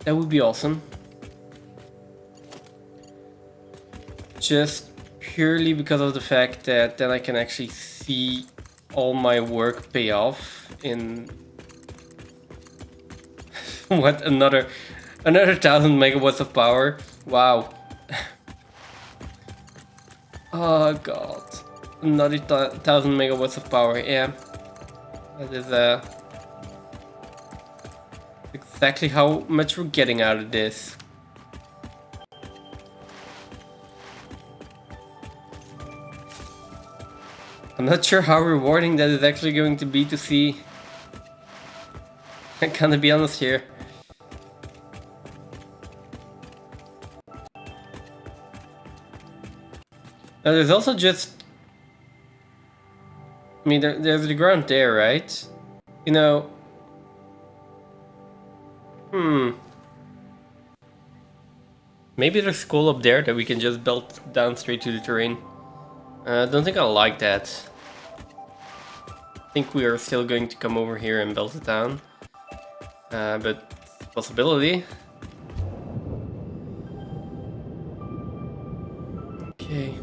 that would be awesome. Just purely because of the fact that then I can actually see all my work pay off in what, another 1000 megawatts of power. Wow. Oh god, another 1000 megawatts of power. Yeah, that is exactly how much we're getting out of this. I'm not sure how rewarding that is actually going to be to see. I'm gonna be honest here. Now there's also just I mean, there's the ground there, right? You know... Maybe there's coal up there that we can just build down straight to the terrain. I don't think I like that. I think we are still going to come over here and build it down. But possibility. Okay.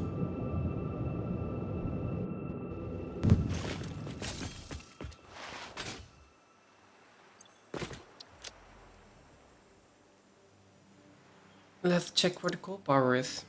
Let's check where the coal power is.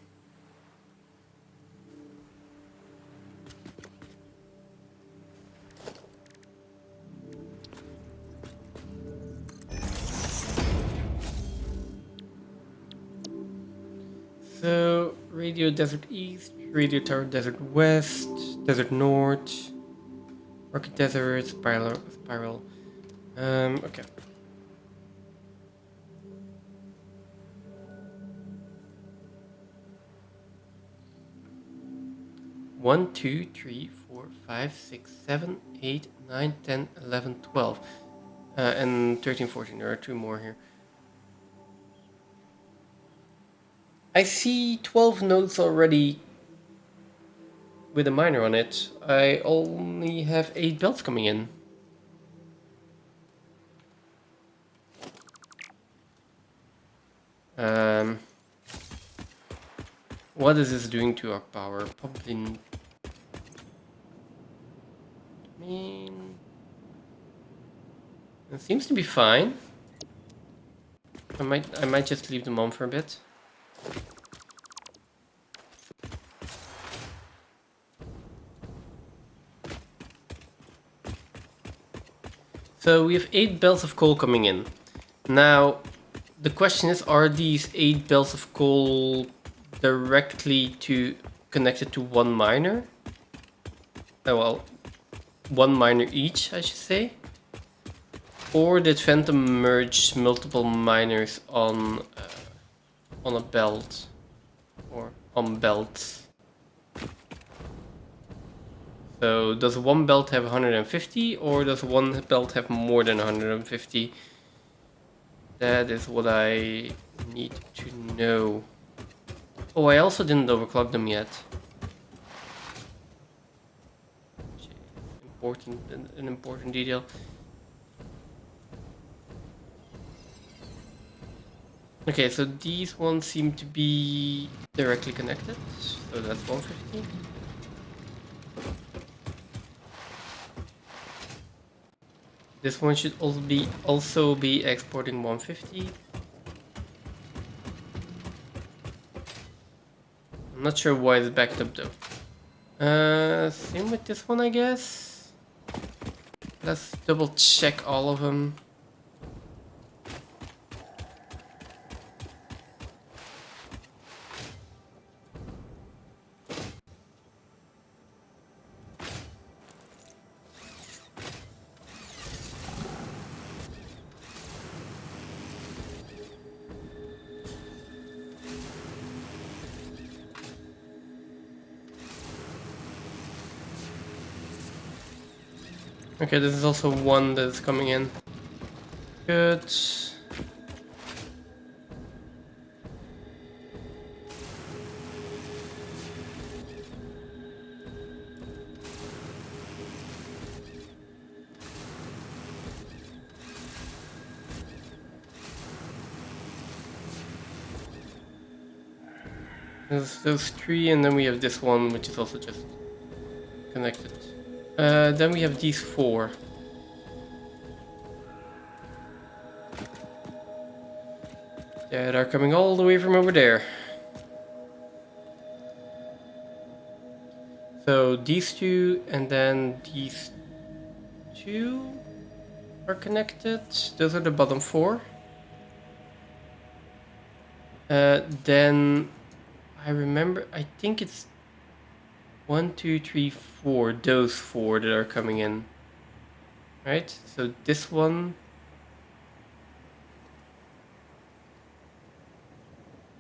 So, Radio Desert East, Radio Tower Desert West, Desert North, Rocket Desert, Spiral. Okay. One, 2, 3, 4, 5, 6, 7, 8, 9, 10, 11, 12. And 13, 14. There are 2 more here. I see 12 nodes already with a miner on it. I only have 8 belts coming in. What is this doing to our power? Probably... I mean... It seems to be fine. I might just leave them on for a bit. So we have 8 belts of coal coming in. Now, the question is, are these 8 belts of coal directly connected to one miner? Well, one miner each, I should say. Or did Phantom merge multiple miners on a belt, or on belts? So does one belt have 150, or does one belt have more than 150? That is what I need to know. Oh, I also didn't overclock them yet. An important detail. Okay, so these ones seem to be directly connected. So that's 150. This one should also be exporting 150. I'm not sure why it's backed up though. Same with this one, I guess. Let's double check all of them. Okay, this is also one that's coming in. Good. There's those 3, and then we have this one, which is also just connected. Then we have these 4. That are coming all the way from over there. So these 2 and then these 2 are connected. Those are the bottom 4. Then I think it's 1, 2, 3, 4, those 4 that are coming in. Right? So this one.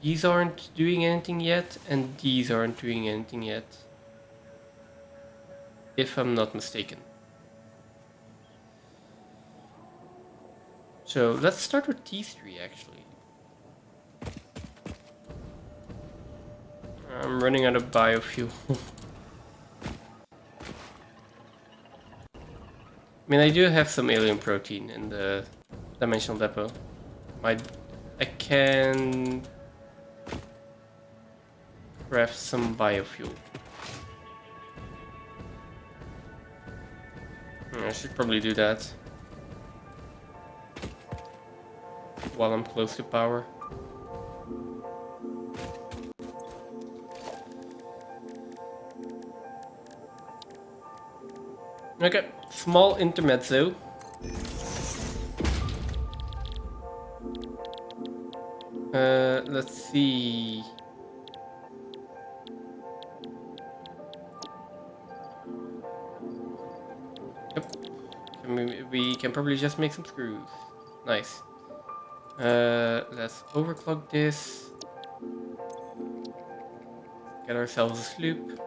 These aren't doing anything yet, and these aren't doing anything yet. if I'm not mistaken. So let's start with T3 actually. I'm running out of biofuel. I mean, I do have some alien protein in the dimensional depot. I can craft some biofuel. I should probably do that while I'm close to power. Okay, small intermezzo. Let's see. Yep. We can probably just make some screws. Nice. Let's overclock this. Get ourselves a sloop.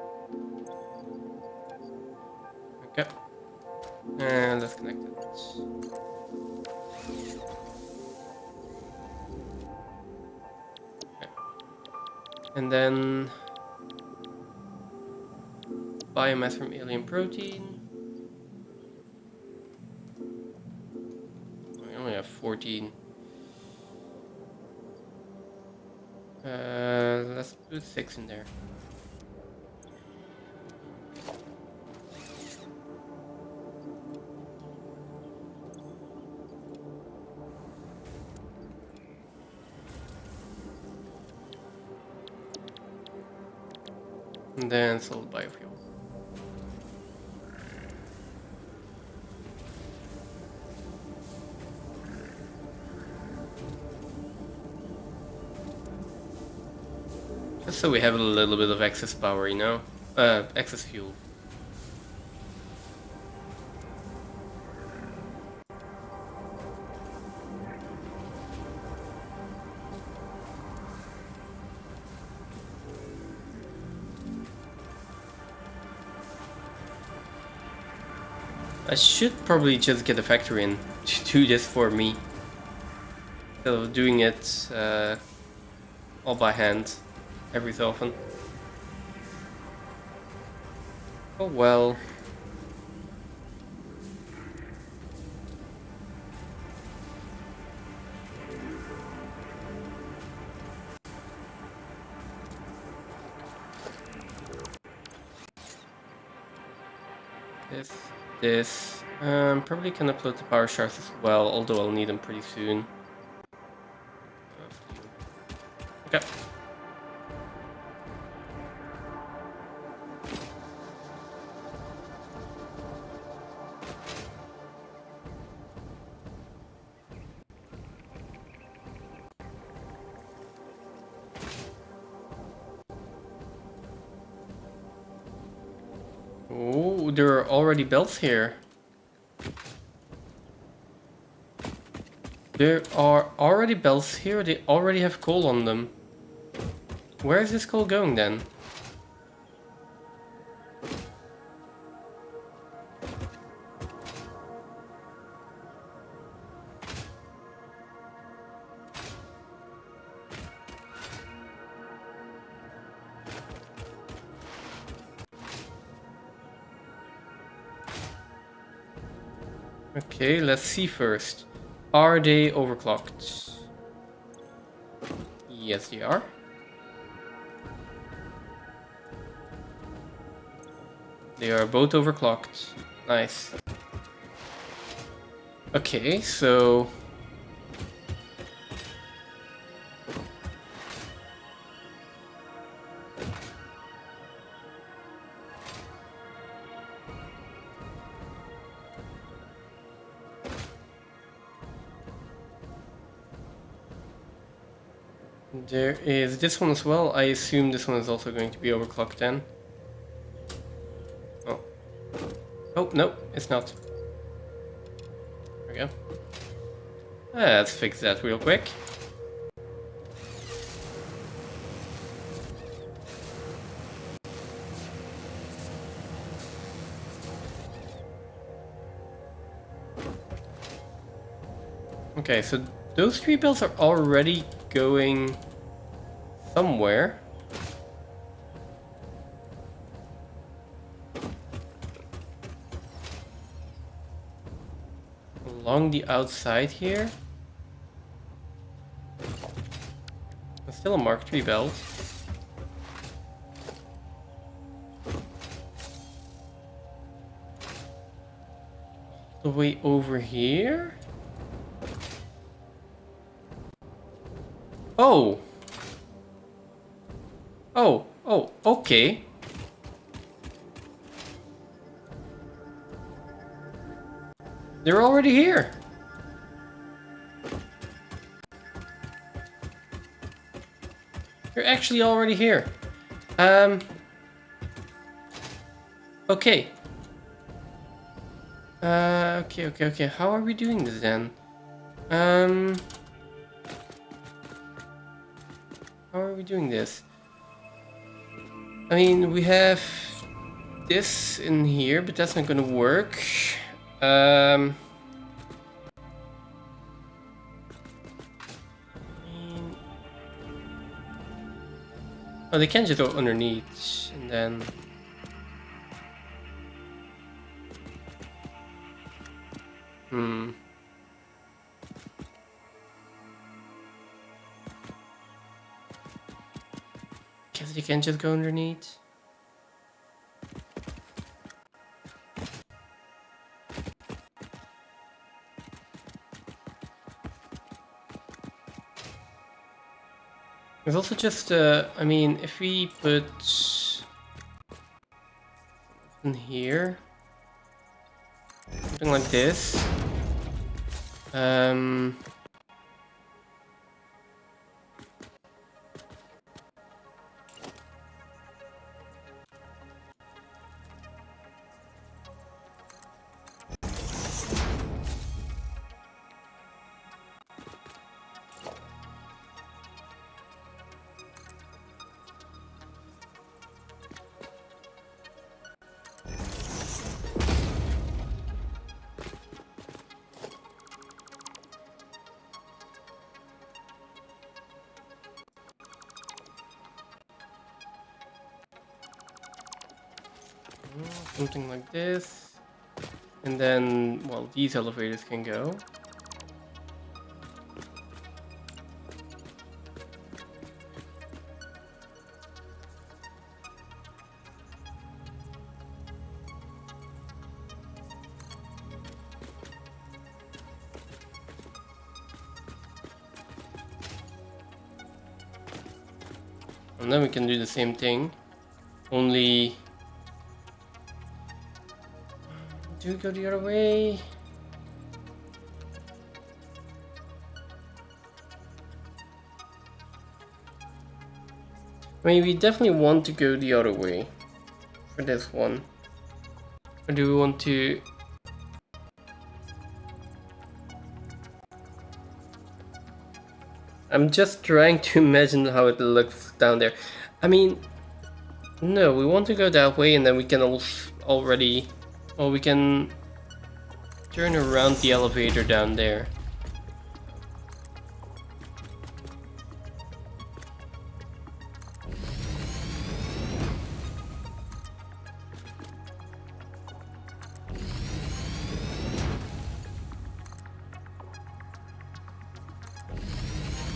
Okay. And let's connect it. Okay. And then biomass from alien protein. We only have 14. Let's put 6 in there. And then solid biofuel. Just so we have a little bit of excess power, you know? Excess fuel. I should probably just get a factory in to do this for me. Instead of doing it all by hand every so often. Oh well. This. Probably can upload the power shards as well, although I'll need them pretty soon. Okay. Oh, there are already belts here. There are already belts here, they already have coal on them. Where is this coal going then? Okay, let's see first. Are they overclocked? Yes, they are. They are both overclocked. Nice. Okay, so... there is this one as well. I assume this one is also going to be overclocked then. Oh. Oh, no, it's not. There we go. Let's fix that real quick. Okay, so those 3 bells are already going somewhere. Along the outside here. There's still a Mark 3 belt. The way over here? Oh! Oh, okay. They're already here. They're actually already here. Okay. Okay. How are we doing this then? How are we doing this? I mean, we have this in here, but that's not gonna work. I mean... Oh, they can just go underneath, and then... Guess they can just go underneath. There's also just, I mean, if we put in here, something like this, something like this, and then, well, these elevators can go. And then we can do the same thing, only... Do we go the other way? I mean, we definitely want to go the other way for this one. Or do we want to... I'm just trying to imagine how it looks down there. I mean, no, we want to go that way, and then we can already... Well, we can turn around the elevator down there.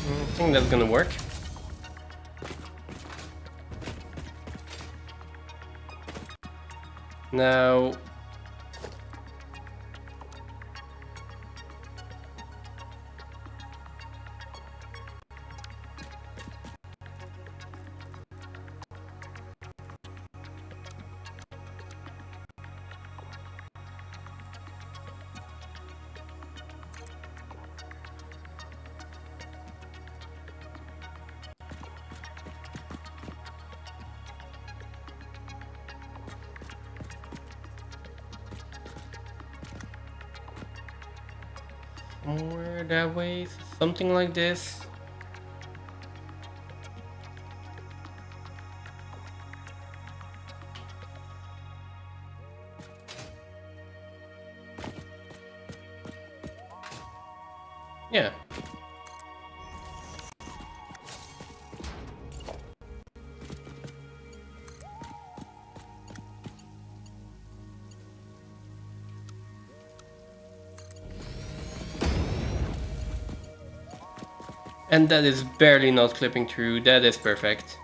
I think that's gonna work. Now... somewhere that way, something like this. Yeah. And that is barely not clipping through. That is perfect.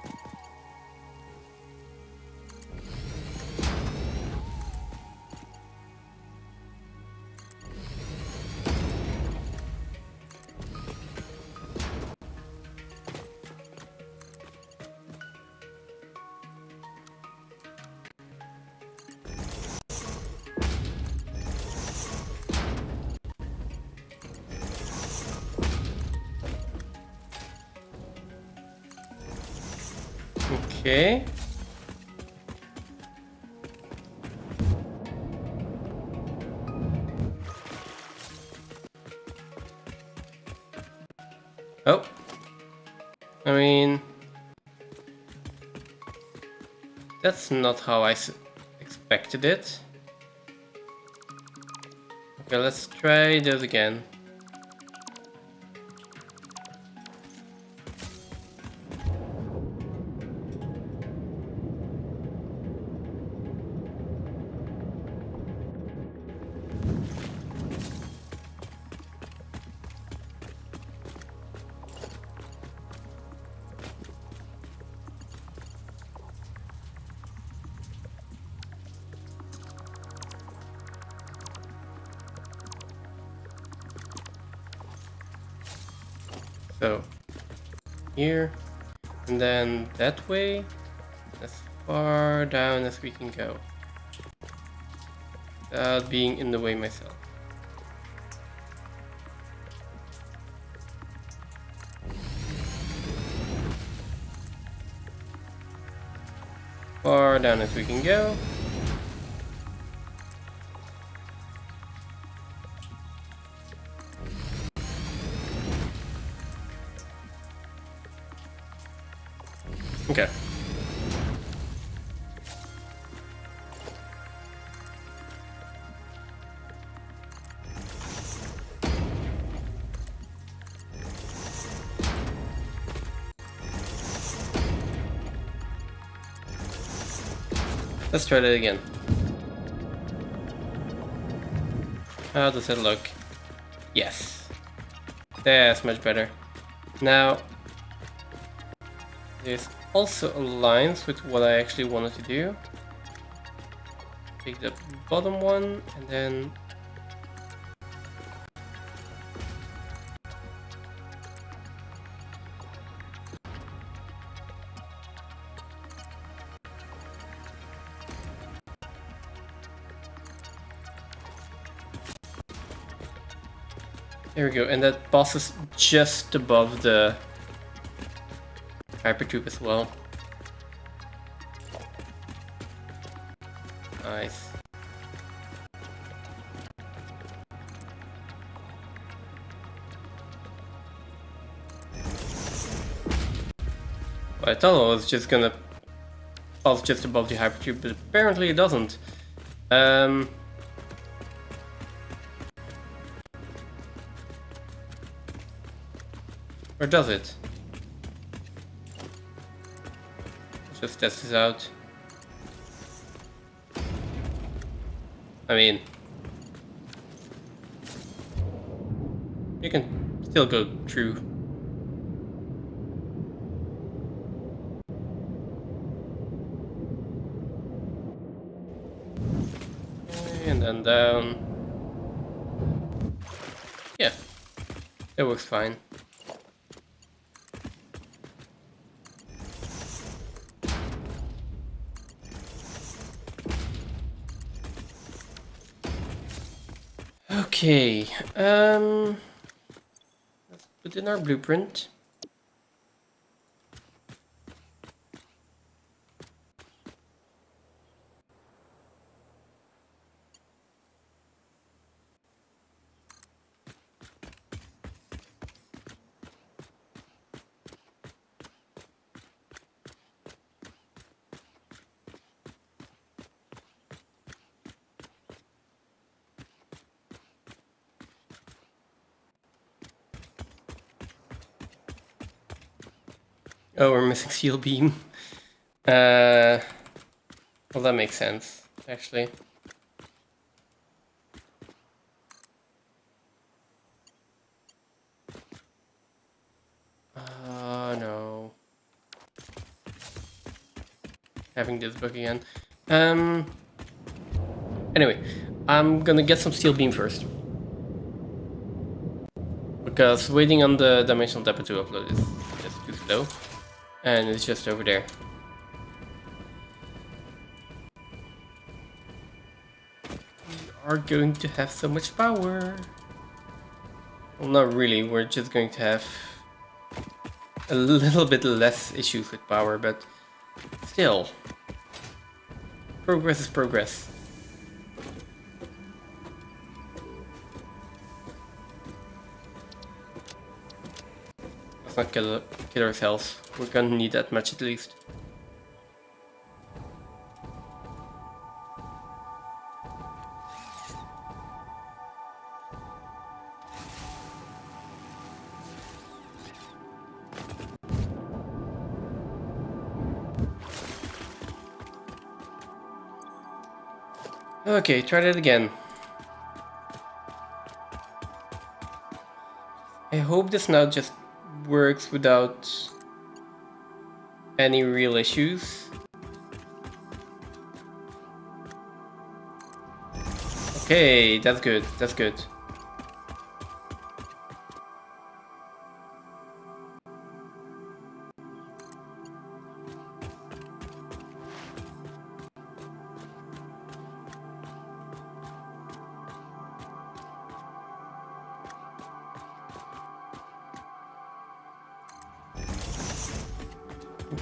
Okay. Oh. I mean, that's not how I expected it. Okay, let's try this again. So, here, and then that way, as far down as we can go. Without being in the way myself. Far down as we can go. Okay. Let's try that again. How does it look? Yes. That's much better. Now, this also aligns with what I actually wanted to do. Take the bottom one and then there we go, and that passes just above the hypertube as well. Nice. I thought it was just gonna pass just above the hypertube, but apparently it doesn't. Or does it? Let's just test this out. I mean, you can still go through. And then down. Yeah, it works fine. Okay, let's put in our blueprint. Oh, we're missing steel beam. Well, that makes sense, actually. No. Having this bug again. Anyway, I'm gonna get some steel beam first. Because waiting on the dimensional depot to upload is just too slow. And it's just over there. We are going to have so much power. Well, not really, we're just going to have a little bit less issues with power, but still. Progress is progress. Let's not kill ourselves. We're gonna need that much at least. Okay, try that again. I hope this now just works without any real issues. Okay, that's good, that's good.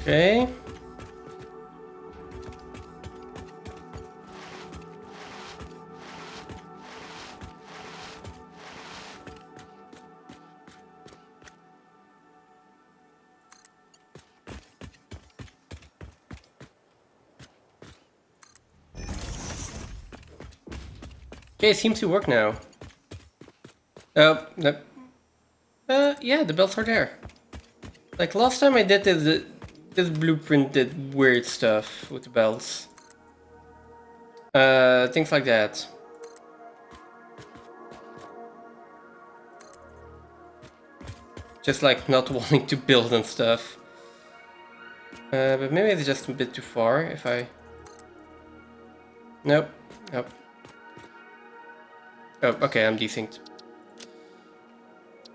Okay. Okay, it seems to work now. Oh, no. Yeah, the belts are there. Like last time I did this blueprint did weird stuff with the belts. Things like that. Just like not wanting to build and stuff. But maybe it's just a bit too far if I... Nope, nope. Oh, okay, I'm desynced.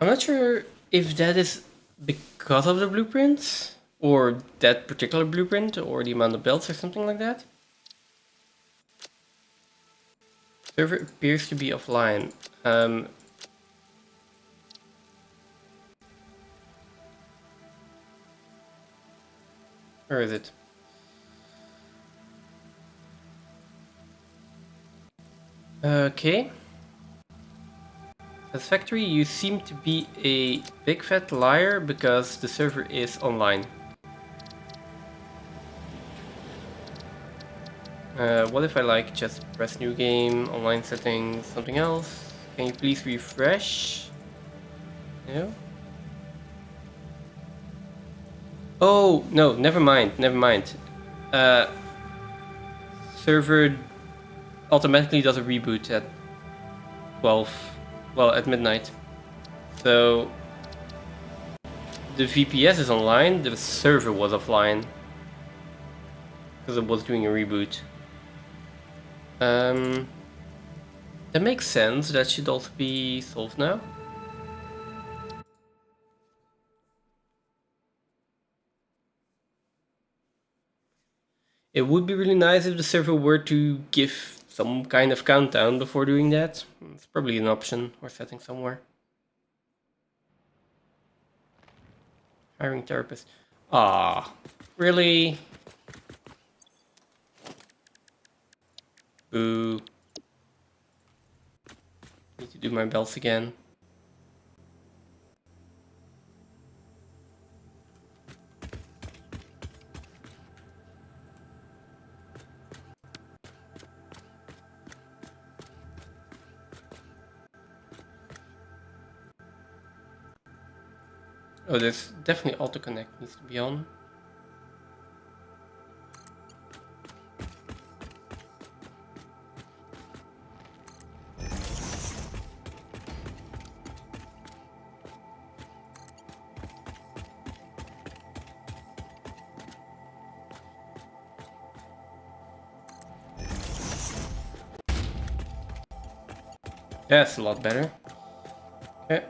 I'm not sure if that is because of the blueprints, or that particular blueprint, or the amount of belts or something like that. Server appears to be offline. Where is it? Okay. Satisfactory, you seem to be a big fat liar because the server is online. What if I like just press new game, online settings, something else? Can you please refresh? No? Oh, no, never mind, never mind. Server automatically does a reboot at 12, well, at midnight. So the VPS is online, the server was offline. Because it was doing a reboot. That makes sense, that should also be solved now. It would be really nice if the server were to give some kind of countdown before doing that. It's probably an option or setting somewhere. Hiring therapist. Ah, really? Boo. Need to do my belts again. Oh, there's definitely auto connect needs to be on. That's a lot better. Okay.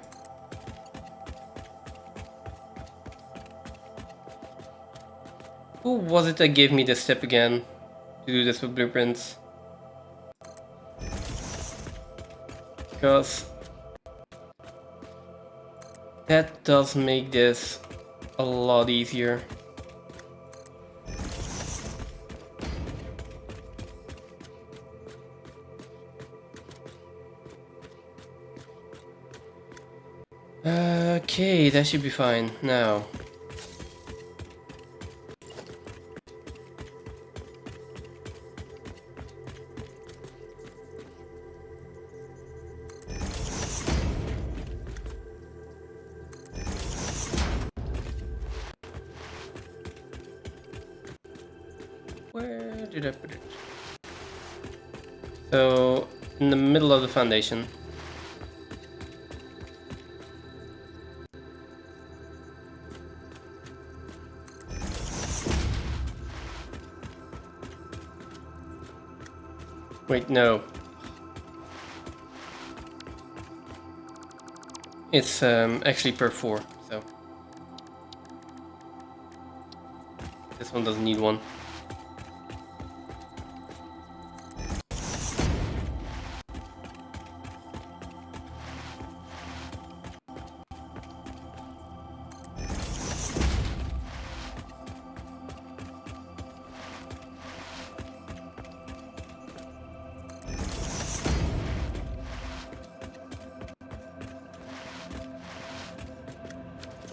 Who was it that gave me this tip again to do this with blueprints? Because that does make this a lot easier. Okay, that should be fine now. Where did I put it? So, in the middle of the foundation. Wait, no. It's actually per 4, so this one doesn't need one.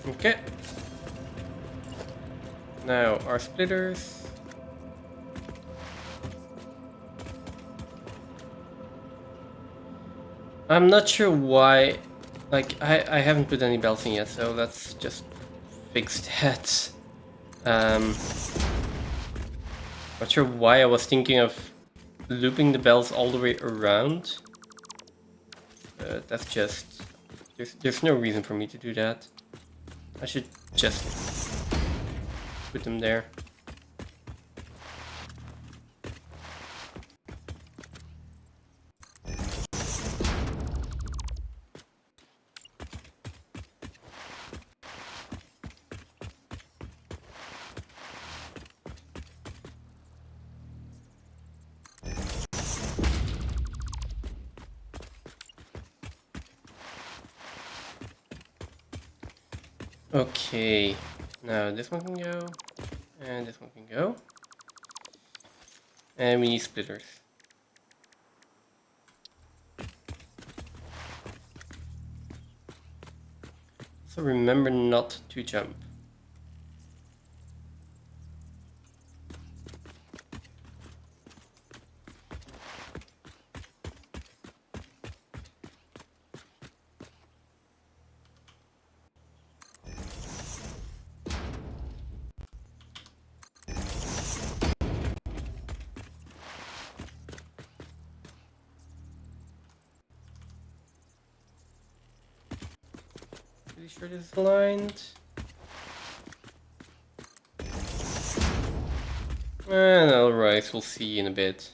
Okay. Now our splitters. I'm not sure why, like I haven't put any belts in yet, so let's just fix that. Not sure why I was thinking of looping the bells all the way around. That's just, there's no reason for me to do that. I should just put them there. Okay, now this one can go, and this one can go. And we need splitters. So remember not to jump. Pretty sure this is aligned. And alright, we'll see in a bit.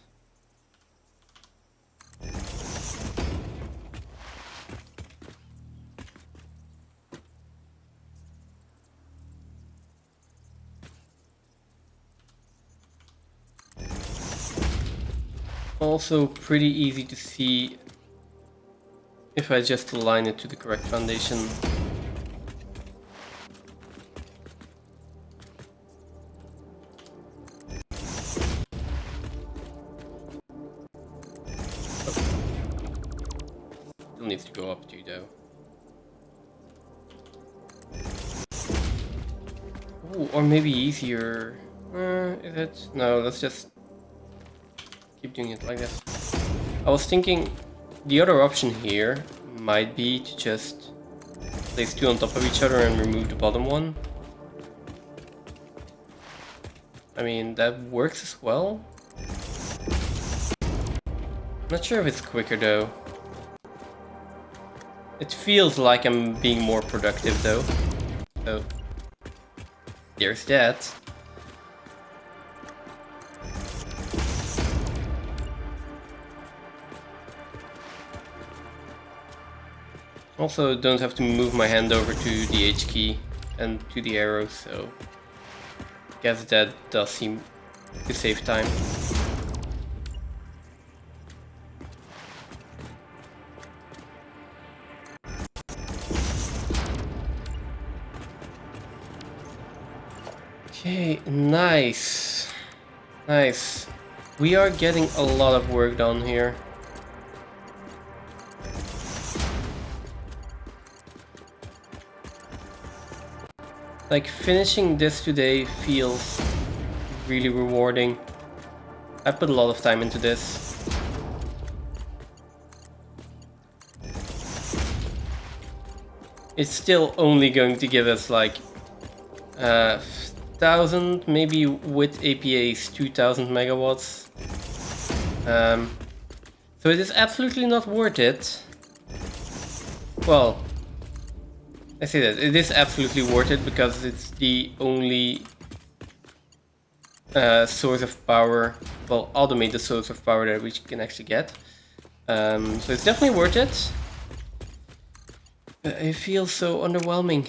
Also pretty easy to see if I just align it to the correct foundation. Still needs to go up too though. Ooh, or maybe easier. Is it? No, let's just keep doing it like this. I was thinking the other option here might be to just place two on top of each other and remove the bottom one. I mean, that works as well. Not sure if it's quicker though. It feels like I'm being more productive though. So there's that. Also don't have to move my hand over to the H key and to the arrow, so I guess that does seem to save time. Okay, nice. Nice. We are getting a lot of work done here. Like, finishing this today feels really rewarding. I put a lot of time into this. It's still only going to give us like 1,000, maybe with APAs 2,000 megawatts. So it is absolutely not worth it. Well, I say that it is absolutely worth it because it's the only source of power, well, automated source of power that we can actually get. So it's definitely worth it. But it feels so underwhelming.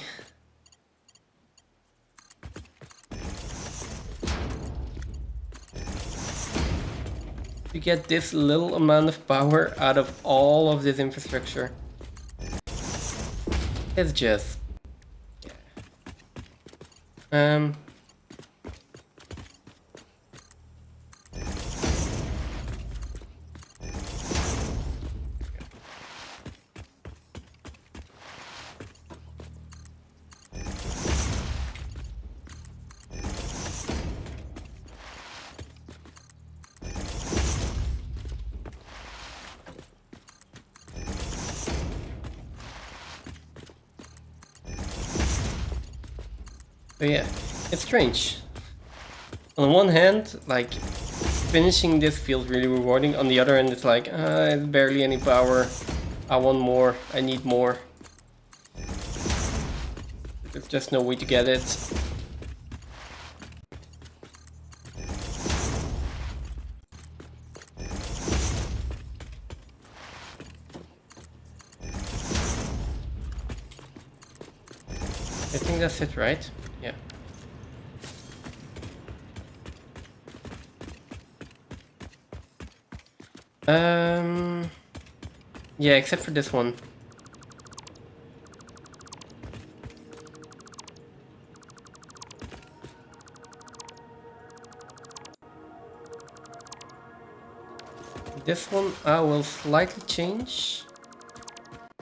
To get this little amount of power out of all of this infrastructure. It's just... yeah. But yeah, it's strange. On the one hand, like, finishing this feels really rewarding. On the other hand, it's like, it's barely any power. I want more. I need more. There's just no way to get it. I think that's it, right? Yeah. Yeah, except for this one. This one I will slightly change.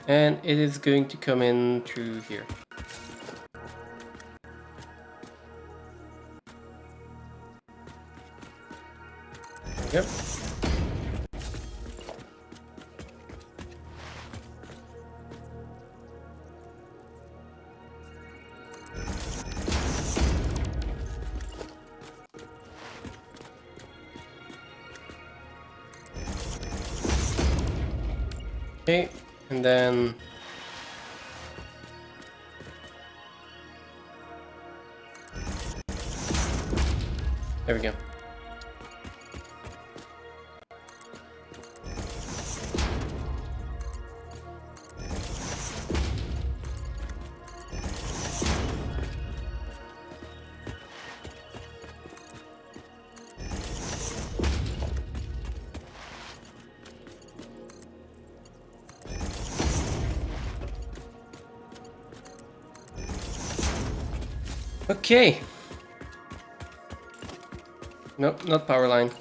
And it is going to come in through here. Yep. Okay, and then there we go. Okay. Nope, not power line.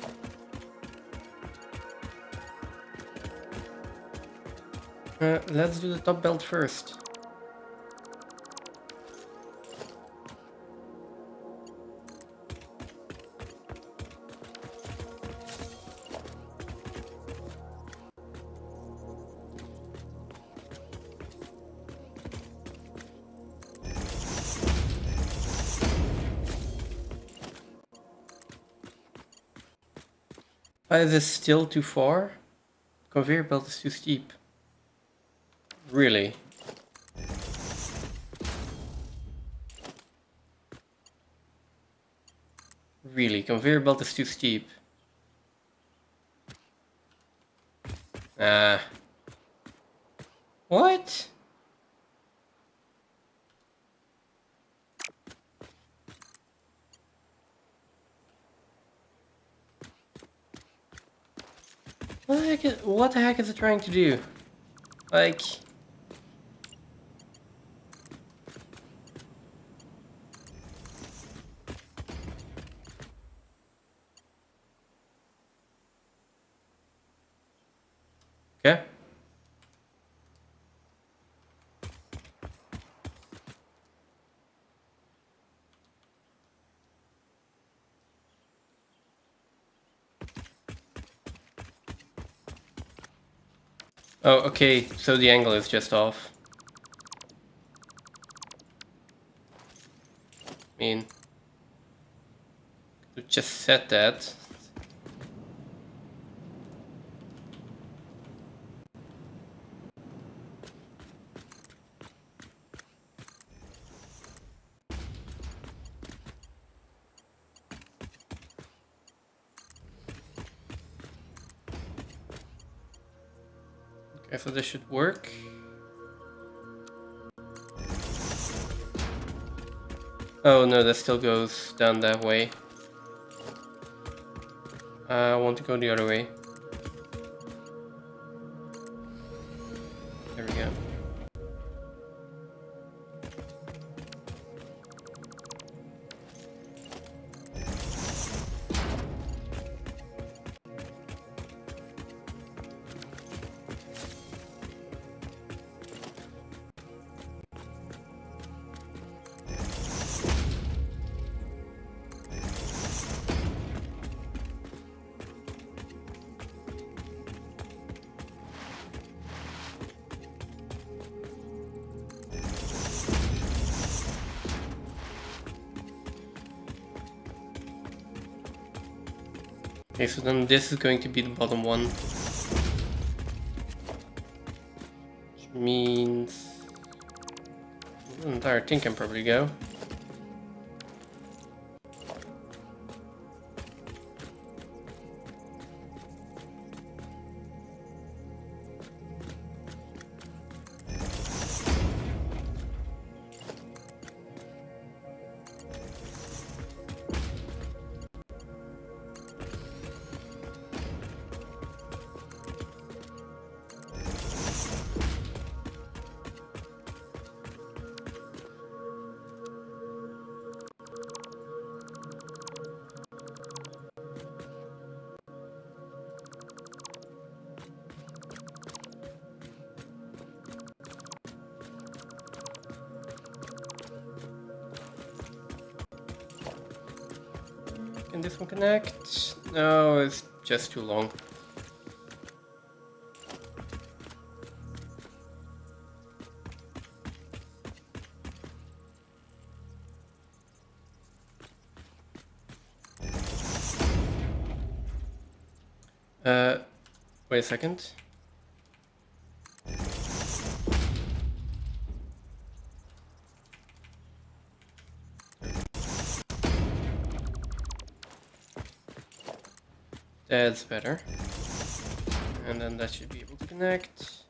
Let's do the top belt first. Is this still too far? Conveyor belt is too steep. Really? Really, conveyor belt is too steep. What? What the heck is it trying to do? Like... Okay. Oh, okay, so the angle is just off. I mean... You just said that. Okay, so this should work. Oh no, that still goes down that way. I want to go the other way. There we go. Okay, so then this is going to be the bottom one. Which means... the entire thing can probably go. Can this one connect? No, it's just too long. Wait a second. That's better. And then that should be able to connect.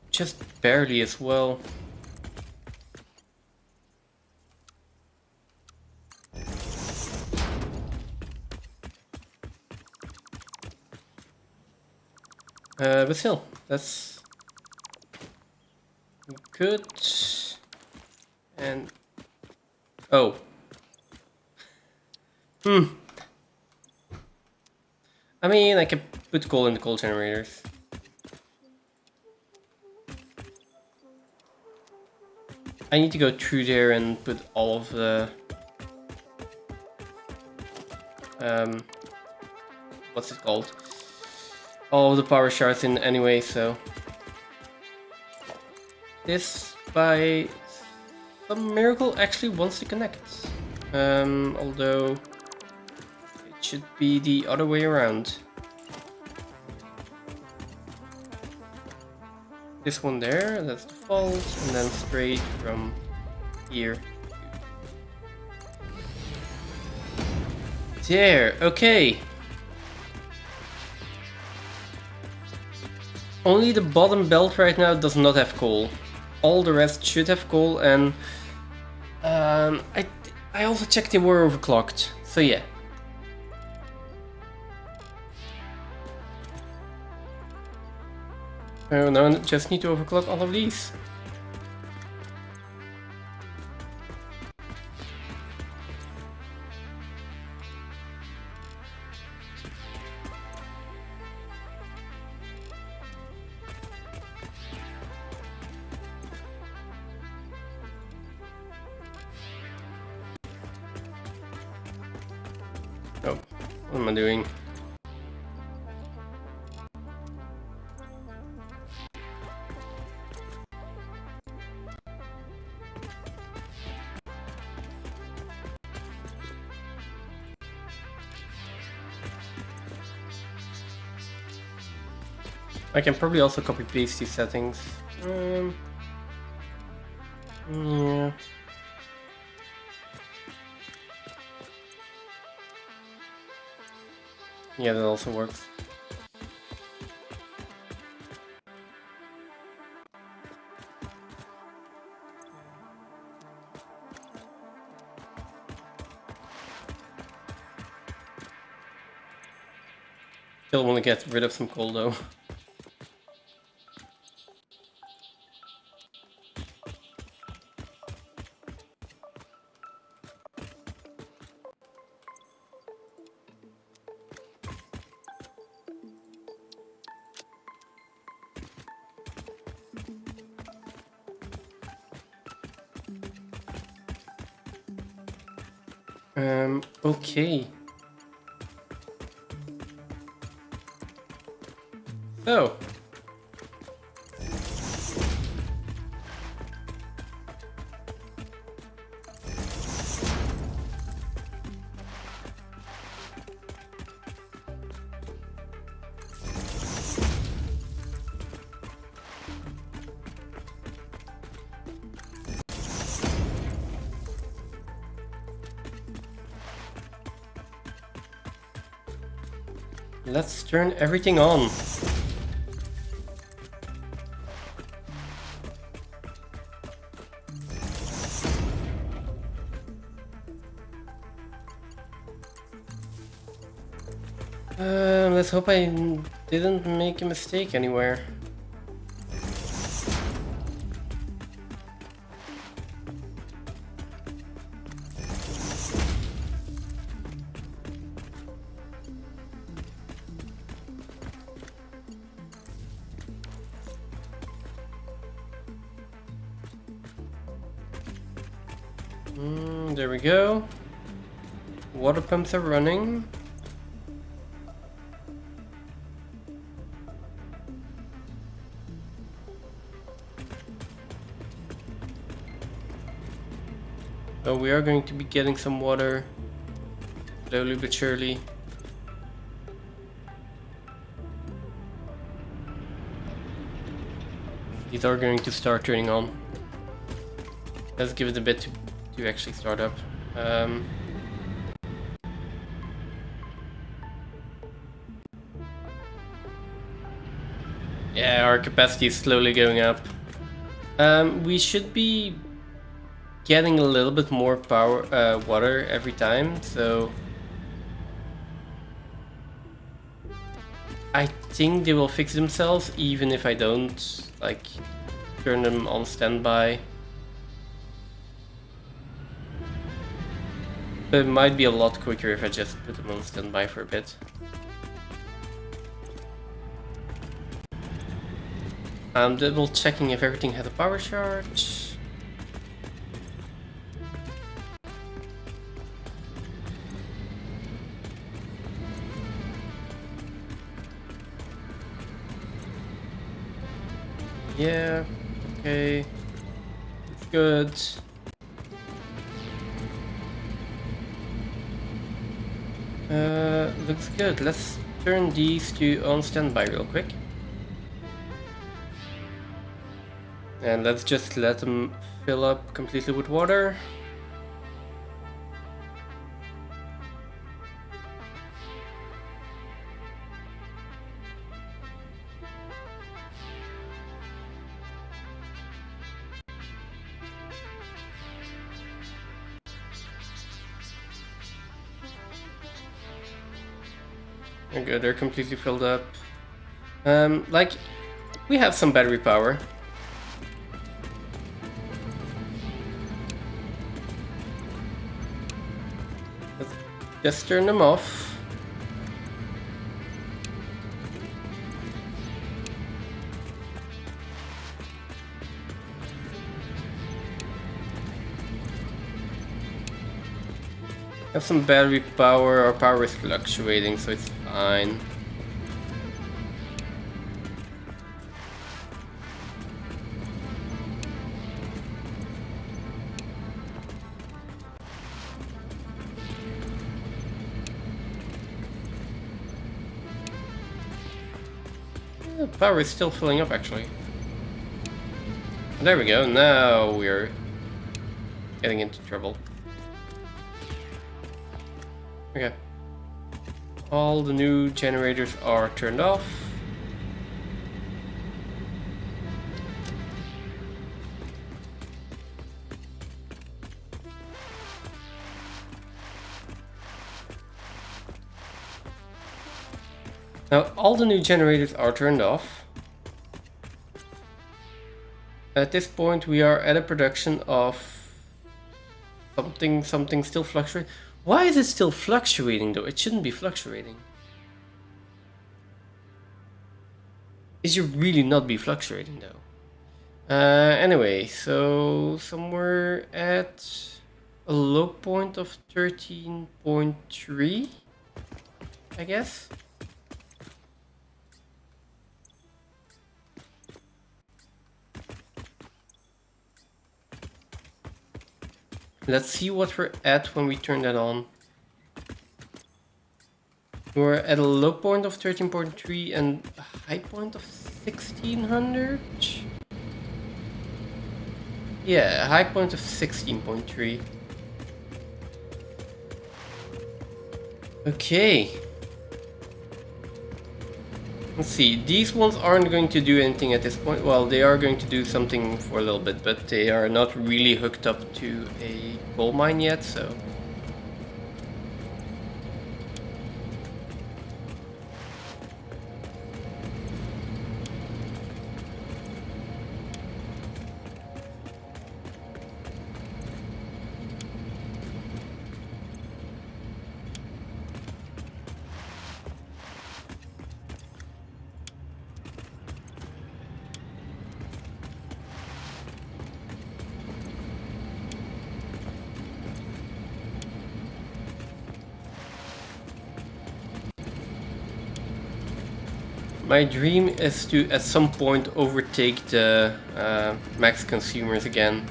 Just barely as well. But still, that's good. And oh, I mean, I can put coal in the coal generators. I need to go through there and put all of the what's it called? All of the power shards in anyway, so this by some miracle actually wants to connect. Although it should be the other way around. This one there, that's default, and then straight from here. There, okay. Only the bottom belt right now does not have coal. All the rest should have coal, and I also checked they were overclocked, so yeah. Oh, now I just need to overclock all of these. Oh, what am I doing? I can probably also copy paste these settings. Yeah. Yeah, that also works. Still want to get rid of some coal though. Okay. So. Let's turn everything on. Let's hope I didn't make a mistake anywhere. There we go. Water pumps are running. So we are going to be getting some water slowly but surely. These are going to start turning on. Let's give it a bit to actually start up. Yeah, our capacity is slowly going up. We should be getting a little bit more power, water every time, so I think they will fix themselves even if I don't like turn them on standby. But it might be a lot quicker if I just put them on standby for a bit. I'm double checking if everything had a power charge. Yeah, okay, it's good. Looks good. Let's turn these to on standby real quick. And let's just let them fill up completely with water. Okay, they're completely filled up. Like, we have some battery power. Let's just turn them off. Have some battery power. Our power is fluctuating, so it's fine. The power is still filling up, actually. There we go. Now we're getting into trouble. Okay. All the new generators are turned off. Now, all the new generators are turned off. At this point, we are at a production of something still fluctuating. Why is it still fluctuating though? It shouldn't be fluctuating. It should really not be fluctuating though. Anyway, so somewhere at a low point of 13.3, I guess. Let's see what we're at when we turn that on. We're at a low point of 13.3 and a high point of 1600. Yeah, a high point of 16.3. Okay. Let's see, these ones aren't going to do anything at this point. Well, they are going to do something for a little bit, but they are not really hooked up to a coal mine yet, so... My dream is to, at some point, overtake the max consumers again.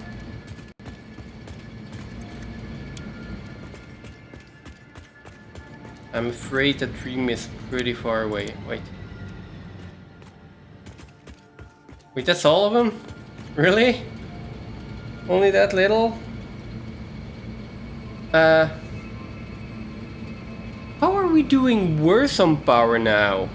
I'm afraid that dream is pretty far away. Wait. Wait, that's all of them? Really? Only that little? How are we doing worse on power now?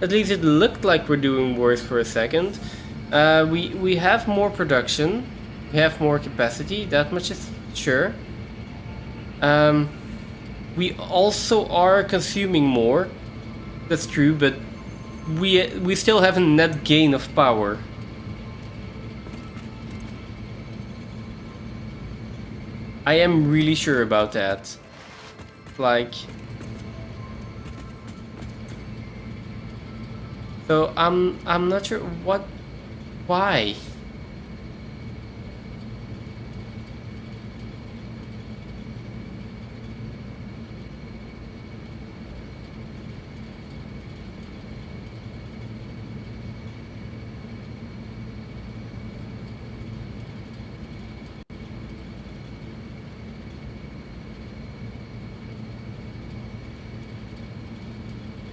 At least it looked like we're doing worse for a second. We have more production. We have more capacity. That much is sure. We also are consuming more. That's true, but we still have a net gain of power. I am really sure about that. Like... So I'm not sure why.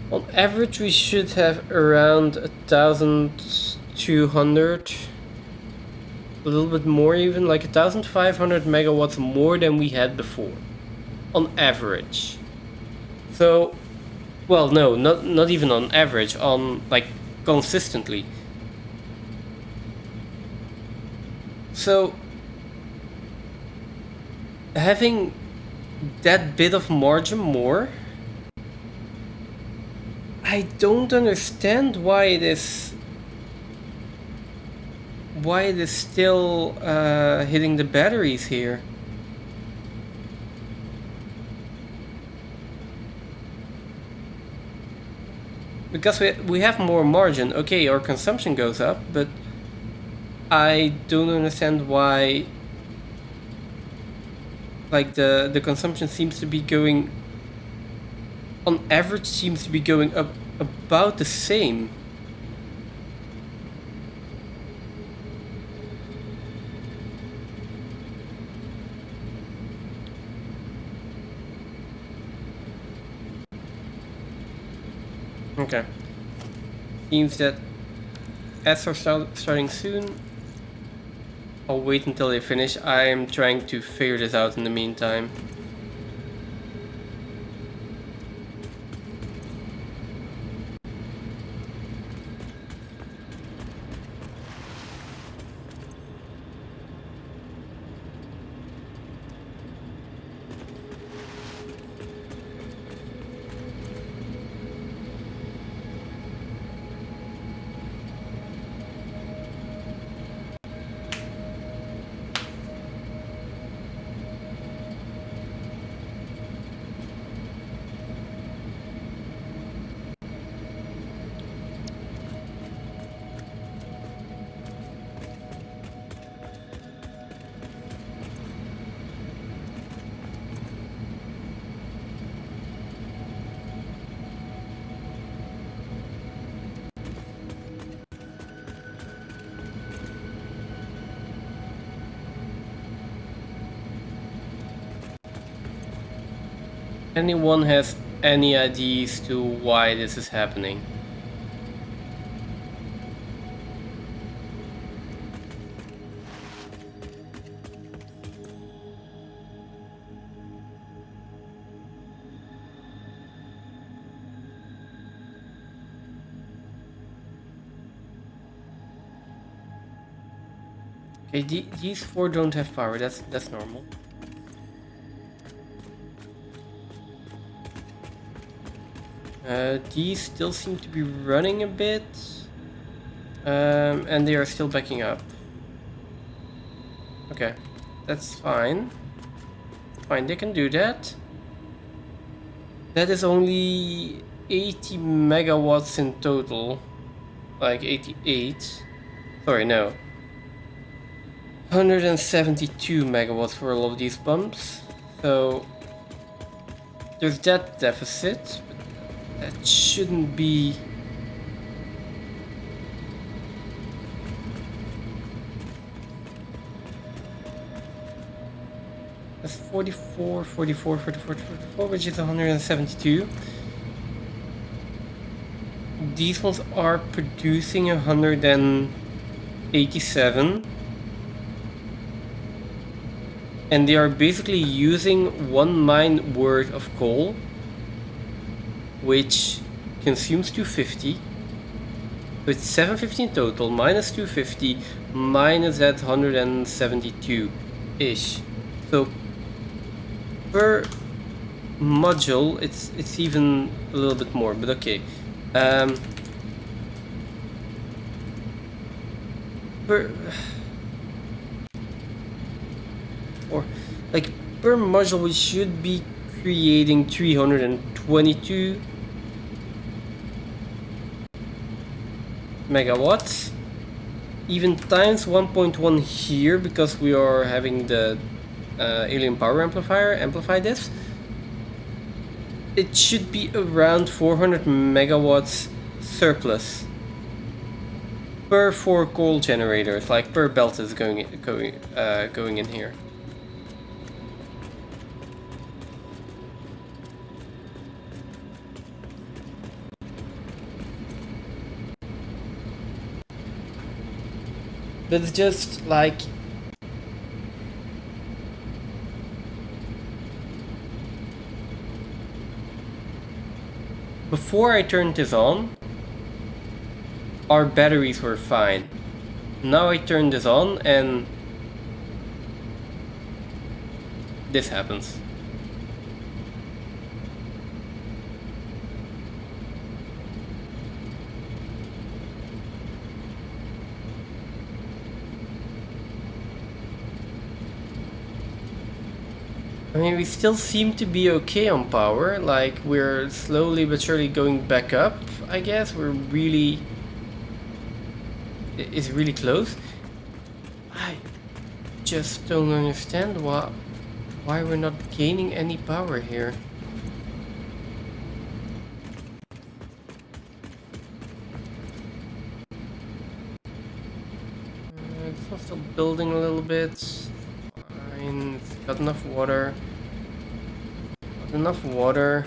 On average, we should have around 1,200, a little bit more even, like 1,500 megawatts more than we had before, on average. So, well, no, not even on average, on like consistently. So, having that bit of margin more, I don't understand why it is still hitting the batteries here. Because we have more margin, okay, our consumption goes up, but I don't understand why, like, the consumption seems to be going, on average, seems to be going up about the same. Okay. Seems that ads are starting soon. I'll wait until they finish. I'm trying to figure this out in the meantime. Anyone has any ideas to why this is happening? Okay, these four don't have power. That's normal. These still seem to be running a bit, and they are still backing up. Okay, that's fine. Fine, they can do that. That is only 80 megawatts in total, like 88. Sorry, no. 172 megawatts for all of these pumps. So there's that deficit, but that shouldn't be. That's 44, 44, 44, 44, which is 172. These ones are producing 187. And they are basically using one mine worth of coal, which consumes 250. So it's 750 in total, minus 250, minus that 172-ish. So per module, it's even a little bit more, but okay. Or like per module we should be creating 322 megawatts, even times 1.1 here because we are having the alien power amplifier amplify this. It should be around 400 megawatts surplus per 4 coal generators, like per belt is going in here. But it's just like... Before I turned this on, our batteries were fine. Now I turn this on and this happens. I mean, we still seem to be okay on power, like we're slowly but surely going back up, I guess. It's really close. I just don't understand why we're not gaining any power here. This one's still building a little bit. Fine, it's got enough water. Got enough water.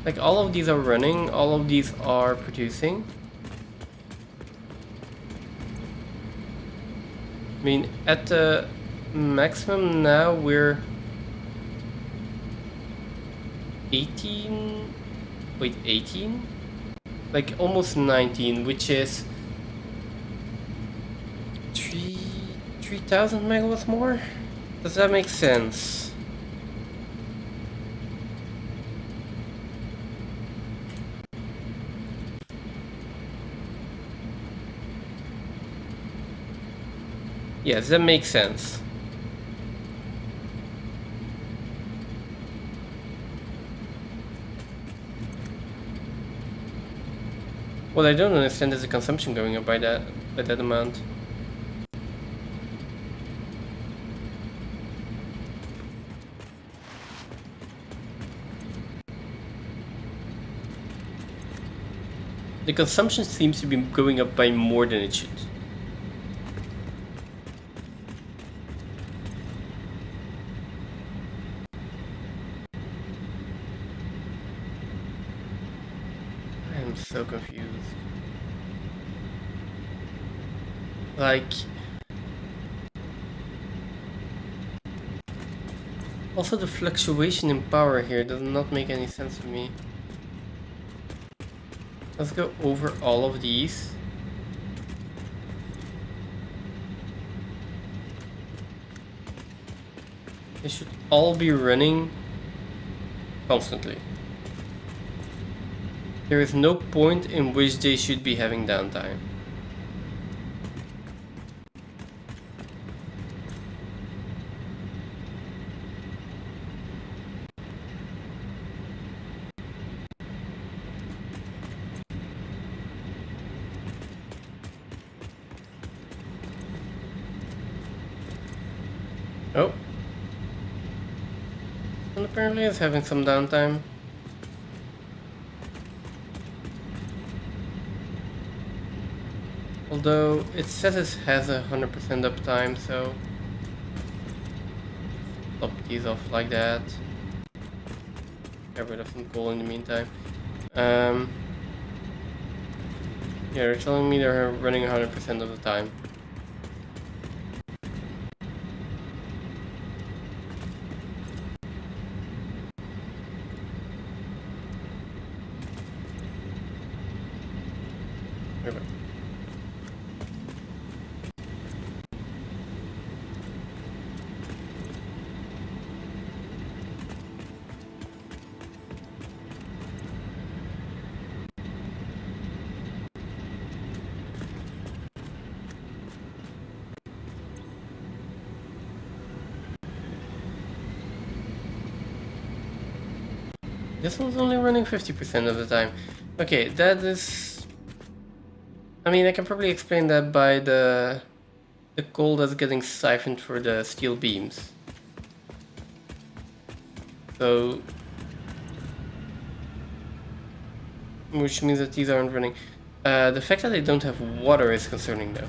Like, all of these are running, all of these are producing. I mean, at the maximum now we're 18? Wait, 18? Like almost 19, which is 3,000 megawatts more? Does that make sense? Yes, that makes sense. What I don't understand is the consumption going up by that amount. The consumption seems to be going up by more than it should. I am so confused. Like... Also, the fluctuation in power here does not make any sense to me. Let's go over all of these. They should all be running constantly. There is no point in which they should be having downtime. Oh. And apparently it's having some downtime. Although it says it has 100% uptime, so top these off like that. Get rid of some coal in the meantime. Yeah, they're telling me they're running 100% of the time. Okay. This one's only running 50% of the time. Okay, that is... I mean, I can probably explain that by the coal that's getting siphoned for the steel beams. So... which means that these aren't running. The fact that they don't have water is concerning though.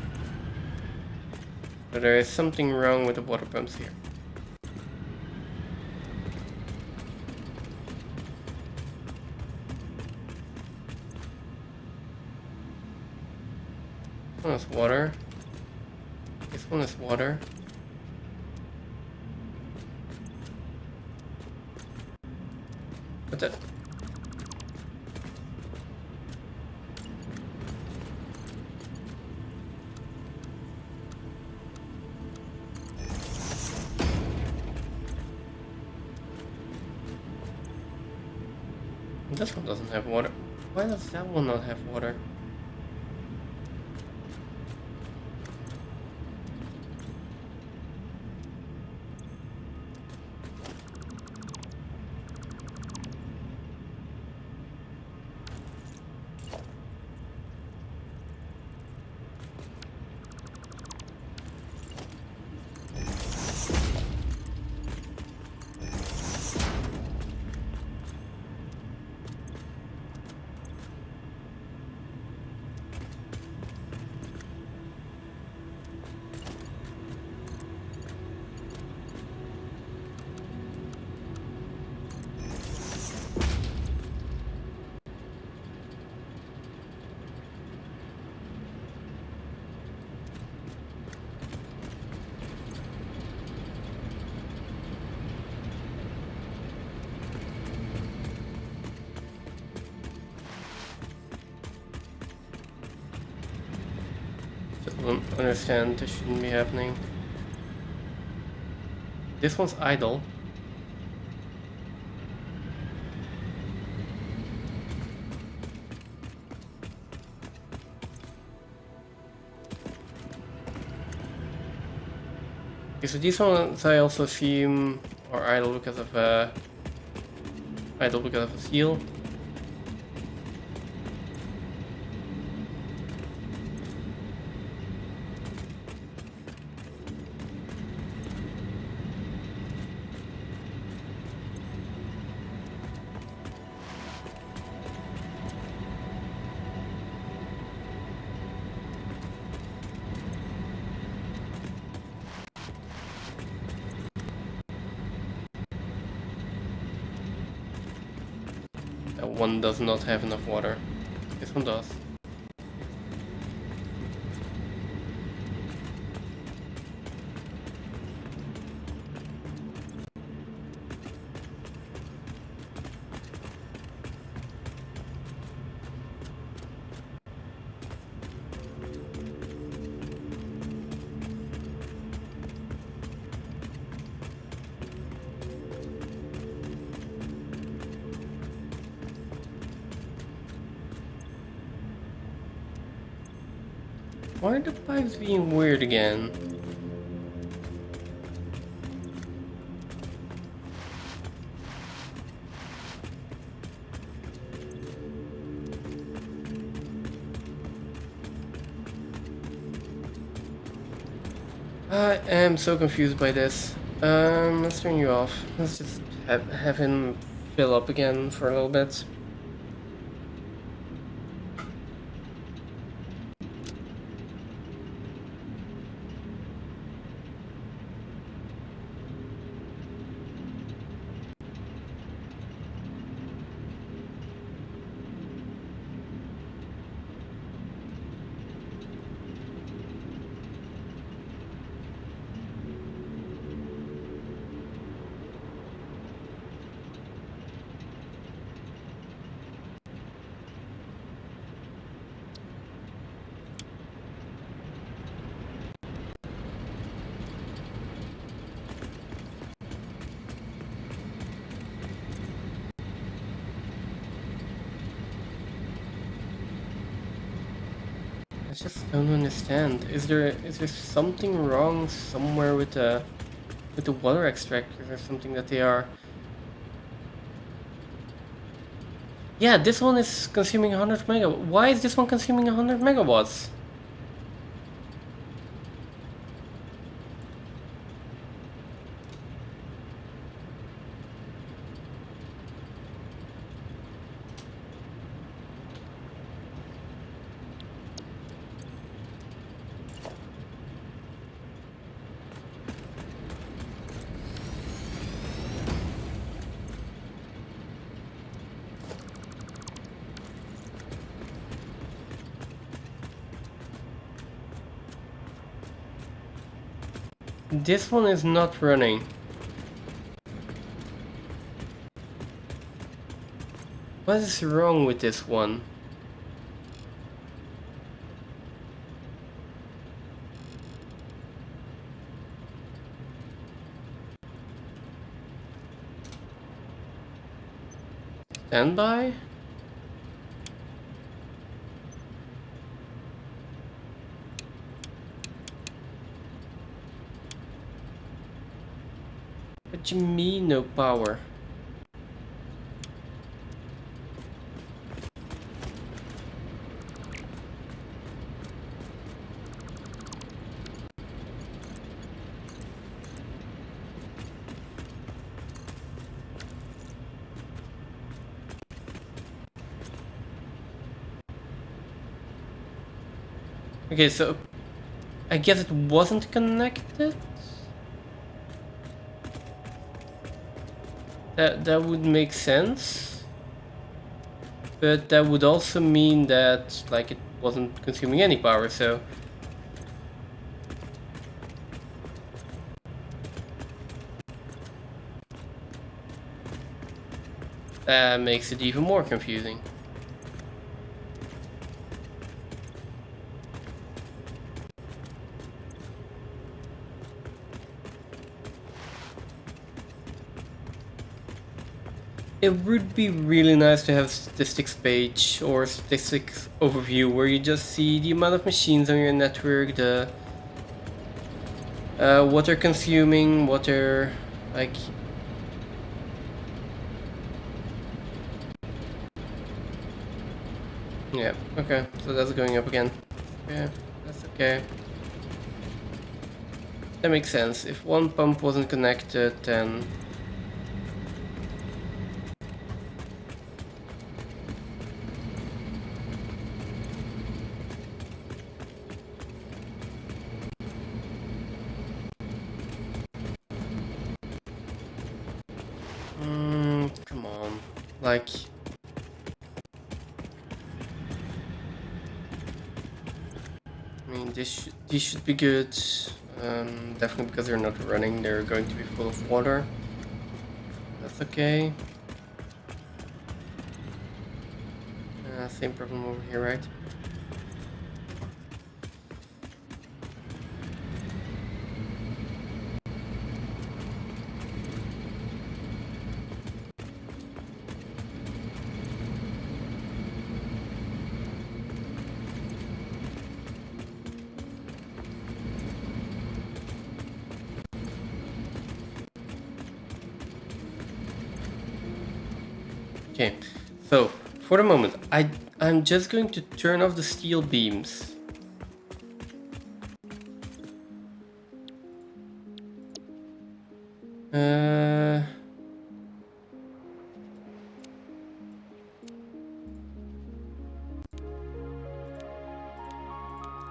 So there is something wrong with the water pumps here. This one is water. This one is water. But that... This one doesn't have water. Why does that one not have water? I don't understand. This shouldn't be happening. This one's idle. Okay, so these ones I also assume are idle because of a seal. That one does not have enough water. This one does. Why are the pipes being weird again? I am so confused by this. Let's turn you off. Let's just have him fill up again for a little bit. I just don't understand. Is there something wrong somewhere with the water extractors or something that they are? Yeah, this one is consuming 100 megawatts. Why is this one consuming 100 megawatts? This one is not running. What is wrong with this one? Standby? What do you mean no power? Okay, so I guess it wasn't connected? That would make sense. But that would also mean that like it wasn't consuming any power, so that makes it even more confusing. It would be really nice to have a statistics page or statistics overview where you just see the amount of machines on your network, the what they're consuming, what they're like. Yeah, okay, so that's going up again. Yeah, that's okay. That makes sense. If one pump wasn't connected, then come on, like. I mean, these should be good. Definitely because they're not running, they're going to be full of water. That's okay. Same problem over here, right? Okay, so for the moment, I'm just going to turn off the steel beams.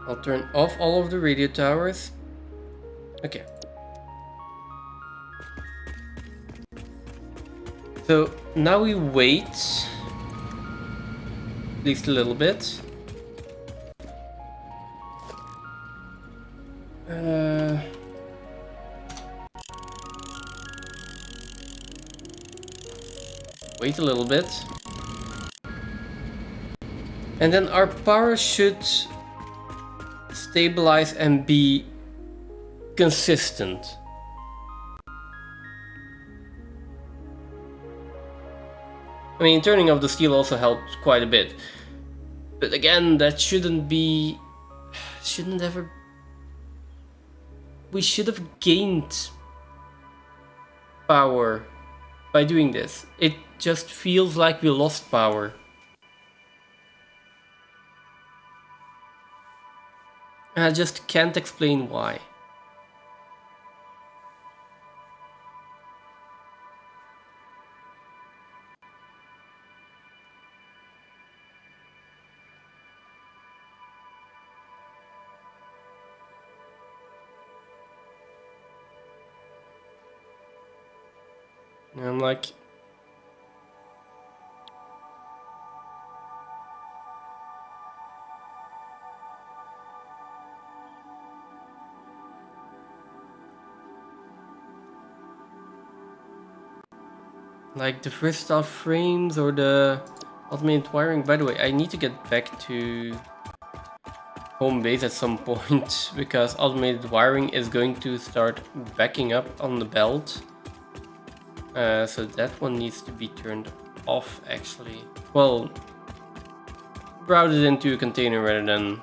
I'll turn off all of the radio towers. Okay. So now we wait at least a little bit. Wait a little bit. And then our power should stabilize and be consistent. I mean, turning off the steel also helped quite a bit. But again, that shouldn't be... shouldn't ever... We should have gained power by doing this. It just feels like we lost power. And I just can't explain why. And I'm like... like the versatile frames or the automated wiring. By the way, I need to get back to home base at some point because automated wiring is going to start backing up on the belt. So that one needs to be turned off actually. Well, routed into a container rather than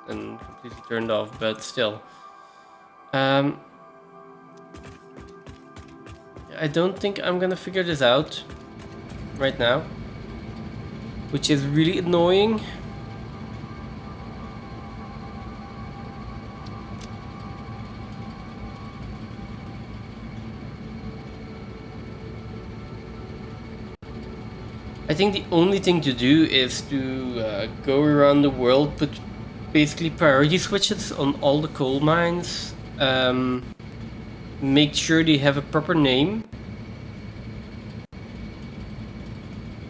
completely turned off, but still. I don't think I'm gonna figure this out right now, which is really annoying. I think the only thing to do is to go around the world, put basically priority switches on all the coal mines, make sure they have a proper name,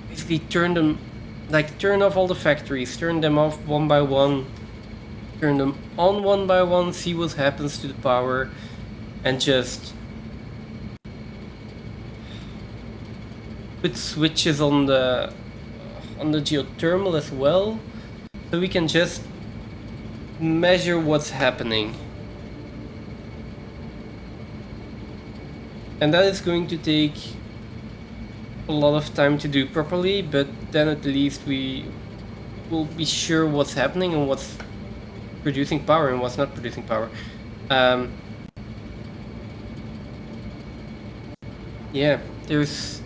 basically turn them, like turn off all the factories, turn them off one by one, turn them on one by one, see what happens to the power, and just put switches on the geothermal as well, so we can just measure what's happening. And that is going to take a lot of time to do properly, but then at least we will be sure what's happening and what's producing power and what's not producing power. Yeah, there's...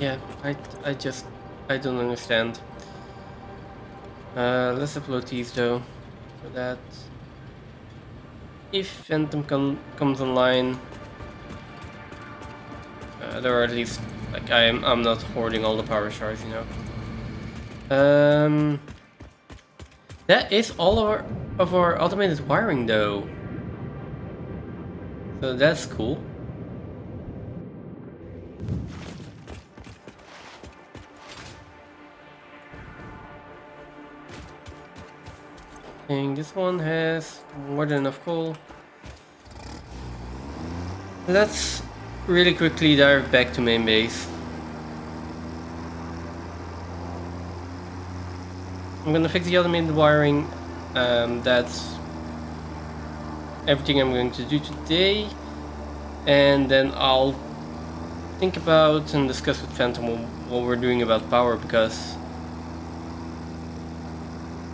Yeah, I don't understand. Let's upload these though, so that if Phantom comes online, there are at least, like, I'm not hoarding all the power shards, you know. That is all of our automated wiring though, so that's cool. And this one has more than enough coal. Let's really quickly dive back to main base. I'm gonna fix the automated wiring. That's everything I'm going to do today. And then I'll think about and discuss with Phantom what we're doing about power, because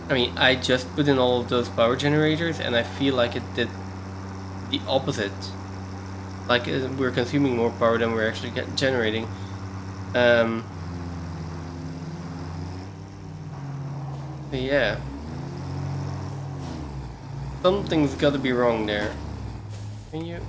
I mean, I just put in all of those power generators and I feel like it did the opposite. Like we're consuming more power than we're actually generating. So yeah. Something's gotta be wrong there. Can you...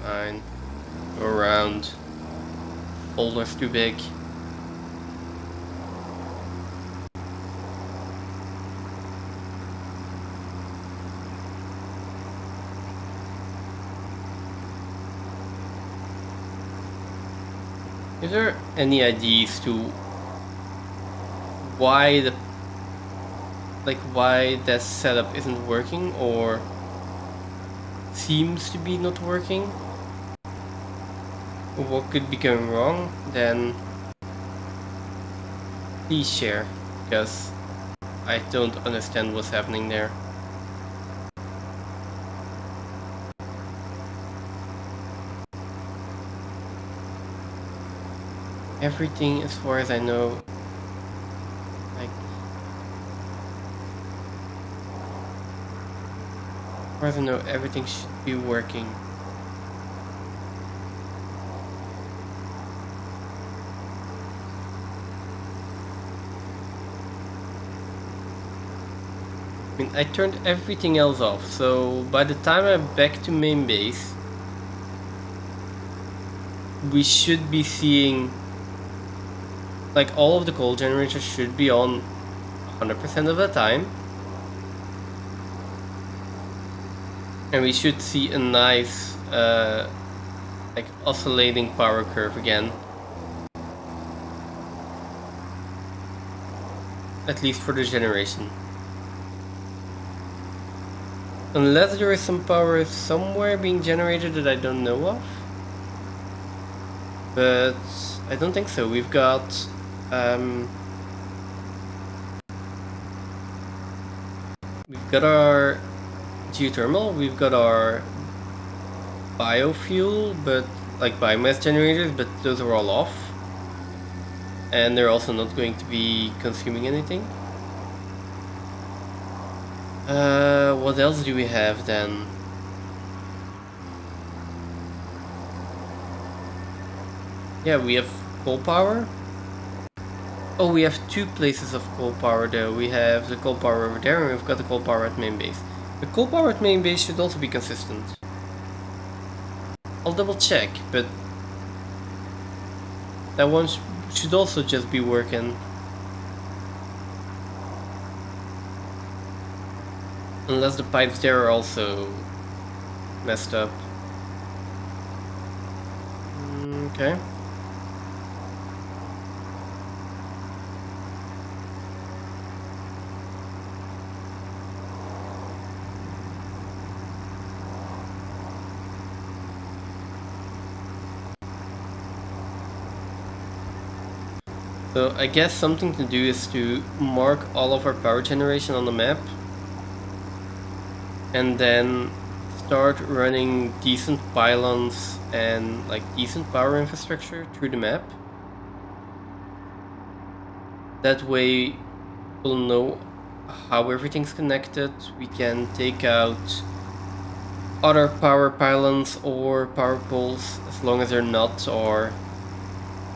Fine. Go around. Boulder's too big. Is there any ideas to why why that setup isn't working or seems to be not working? Or what could be going wrong? Then please share, because I don't understand what's happening there. Everything, as far as I know, like, as far as I know, everything should be working. I mean, I turned everything else off, so by the time I'm back to main base, we should be seeing, like, all of the coal generators should be on 100% of the time. And we should see a nice, like, oscillating power curve again. At least for the generation. Unless there is some power somewhere being generated that I don't know of. But I don't think so. We've got our geothermal, we've got our biofuel, but like biomass generators, but those are all off. And they're also not going to be consuming anything. What else do we have then? Yeah, we have coal power. Oh, we have two places of coal power though. We have the coal power over there and we've got the coal power at main base. The coal power at main base should also be consistent. I'll double check, but that one should also just be working. Unless the pipes there are also messed up. Okay. So I guess something to do is to mark all of our power generation on the map. And then start running decent pylons and like decent power infrastructure through the map. That way we'll know how everything's connected. We can take out other power pylons or power poles as long as they're not our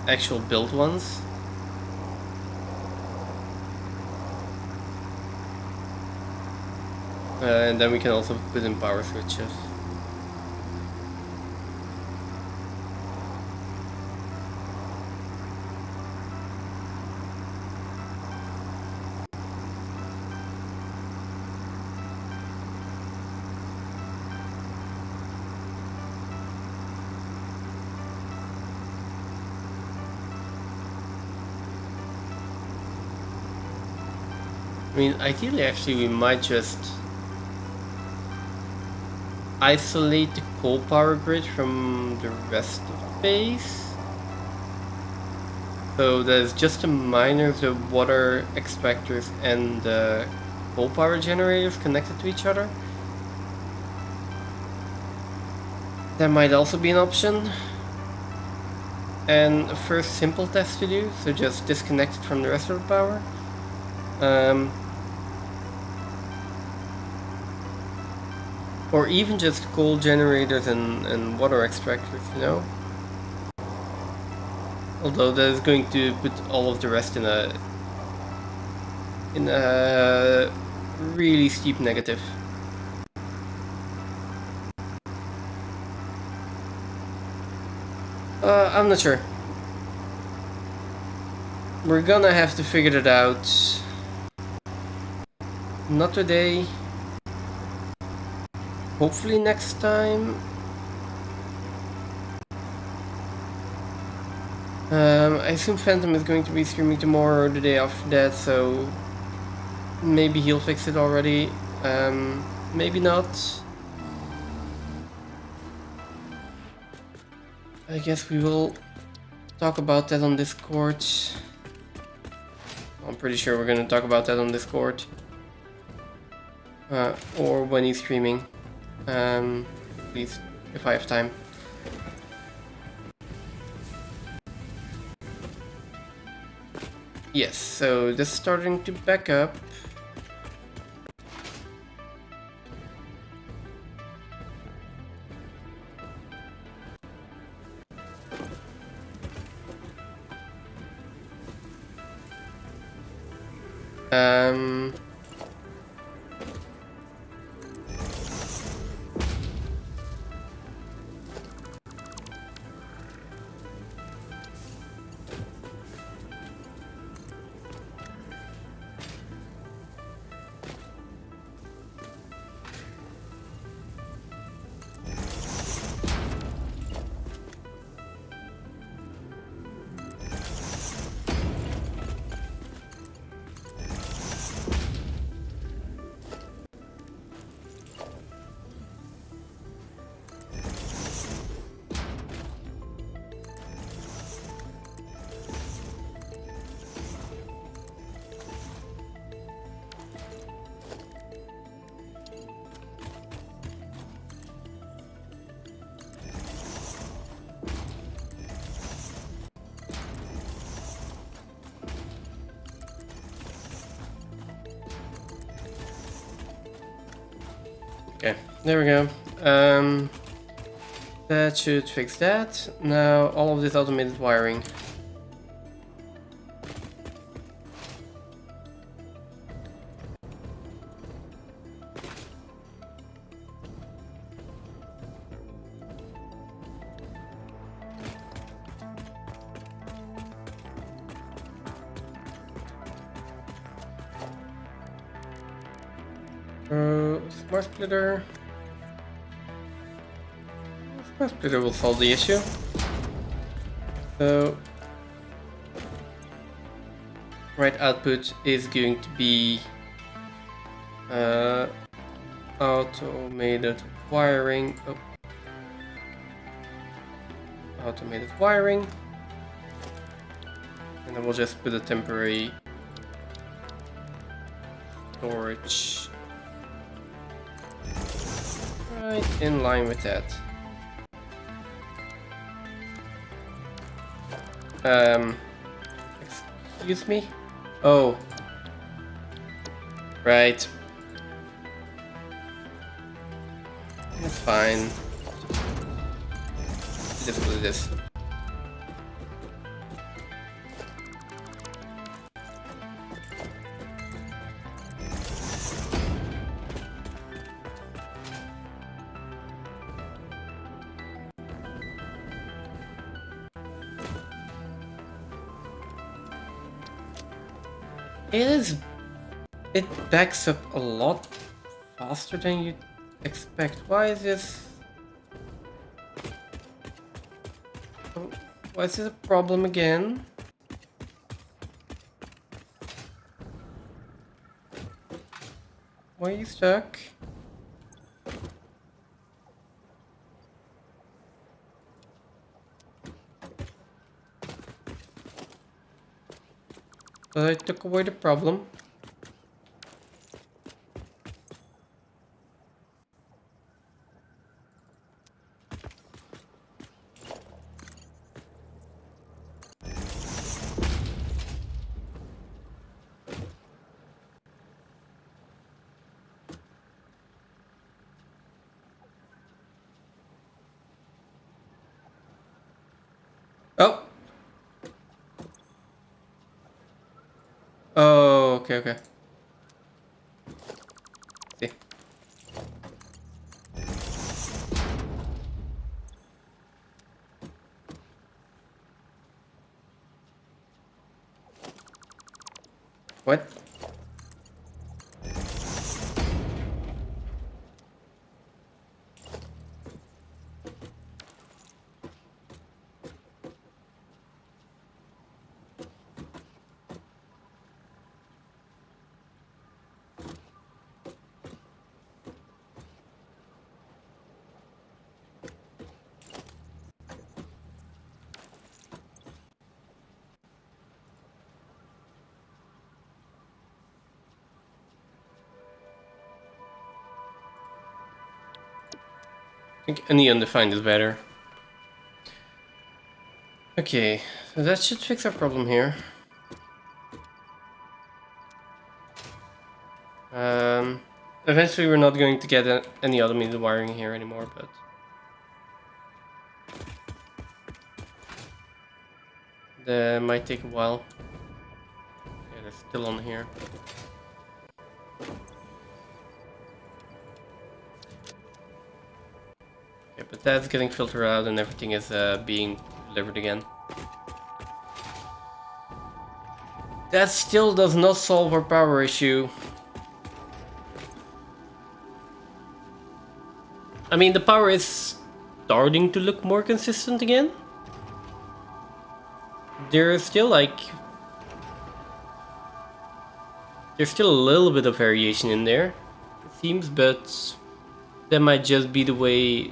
actual built ones. And then we can also put in power switches. I mean, ideally actually we might just isolate the coal power grid from the rest of the base. So there's just the miners, the water extractors and the coal power generators connected to each other. That might also be an option. And a first simple test to do, so just disconnect it from the rest of the power. Or even just coal generators and water extractors, you know? Although that is going to put all of the rest in a really steep negative. I'm not sure. We're gonna have to figure it out. Not today. Hopefully next time. I assume Phantom is going to be streaming tomorrow or the day after that, so maybe he'll fix it already. Maybe not. I guess we will talk about that on Discord. I'm pretty sure we're gonna talk about that on Discord. Or when he's streaming. Please, if I have time. Yes, so this is starting to back up. Okay, there we go. That should fix that. Now all of this automated wiring. Smart splitter. Smart splitter will solve the issue. So, right output is going to be automated wiring. Oh. Automated wiring. And then we'll just put a temporary storage right in line with that. Excuse me? Oh. Right. It's fine. It is what it is. It backs up a lot faster than you'd expect. Why is this? Why is this a problem again? Why are you stuck? But I took away the problem. Oh! Oh, okay. See. What? I think any undefined is better. Okay, so that should fix our problem here. Eventually we're not going to get any automated wiring here anymore, but... that might take a while. Yeah, they're still on here. Okay, but that's getting filtered out and everything is being delivered again. That still does not solve our power issue. I mean, the power is starting to look more consistent again. There's still a little bit of variation in there, it seems, but that might just be the way,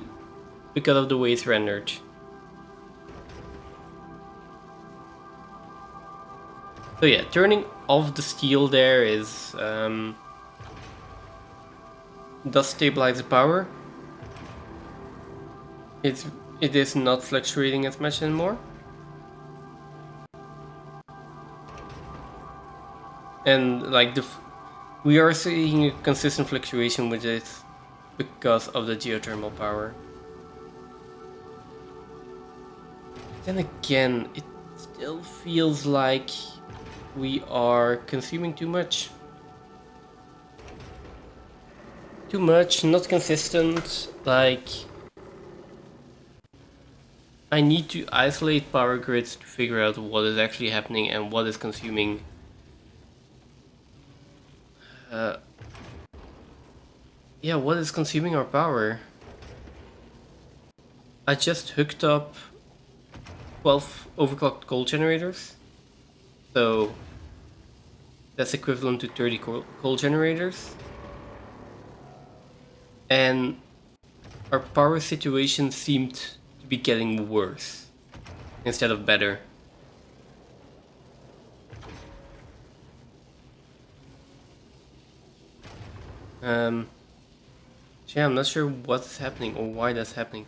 because of the way it's rendered. So yeah, turning off the steel there does stabilize the power. It is not fluctuating as much anymore. And like we are seeing a consistent fluctuation with it because of the geothermal power. Then again, it still feels like we are consuming too much. Too much, not consistent, like... I need to isolate power grids to figure out what is actually happening and what is consuming. Yeah, what is consuming our power? I just hooked up 12 overclocked coal generators. So that's equivalent to 30 coal generators. And our power situation seemed to be getting worse instead of better. So yeah, I'm not sure what's happening or why that's happening.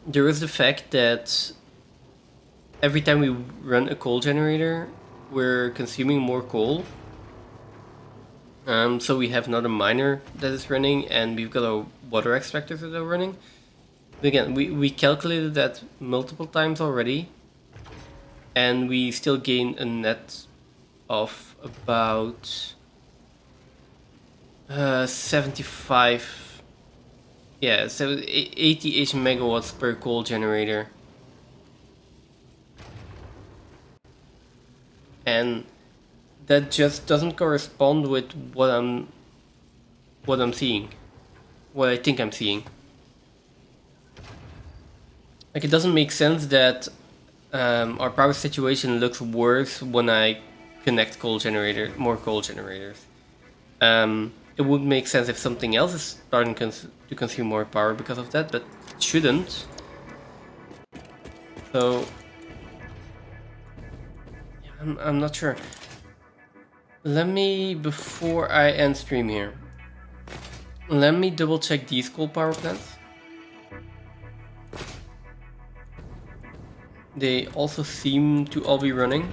There is the fact that every time we run a coal generator, we're consuming more coal. So we have another miner that is running, and we've got our water extractors that are running. But again, we calculated that multiple times already, and we still gain a net of about 75, yeah, so 80-ish megawatts per coal generator. And that just doesn't correspond with what I'm seeing, what I think I'm seeing. Like, it doesn't make sense that our power situation looks worse when I connect more coal generators. It would make sense if something else is starting to consume more power because of that, but it shouldn't. So yeah, I'm not sure. Let me, before I end stream here, let me double check these coal power plants. They also seem to all be running.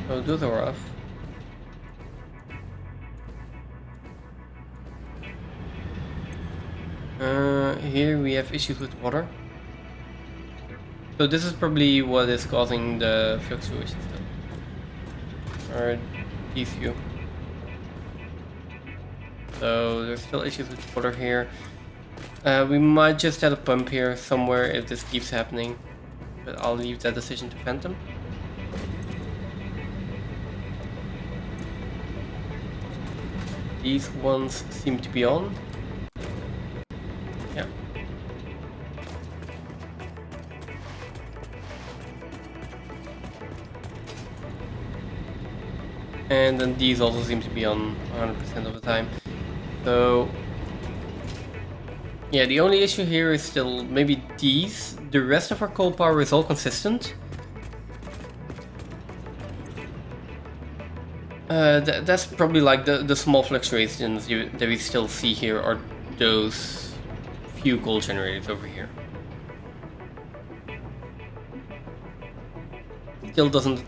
Oh, those are off. Here we have issues with water. So this is probably what is causing the fluctuations then. Or these few. So there's still issues with water here. We might just add a pump here somewhere if this keeps happening. But I'll leave that decision to Phantom. These ones seem to be on. Yeah. And then these also seem to be on 100% of the time. So yeah, the only issue here is still maybe these. The rest of our coal power is all consistent. That's probably like the small fluctuations that we still see here are those few coal generators over here. Still doesn't...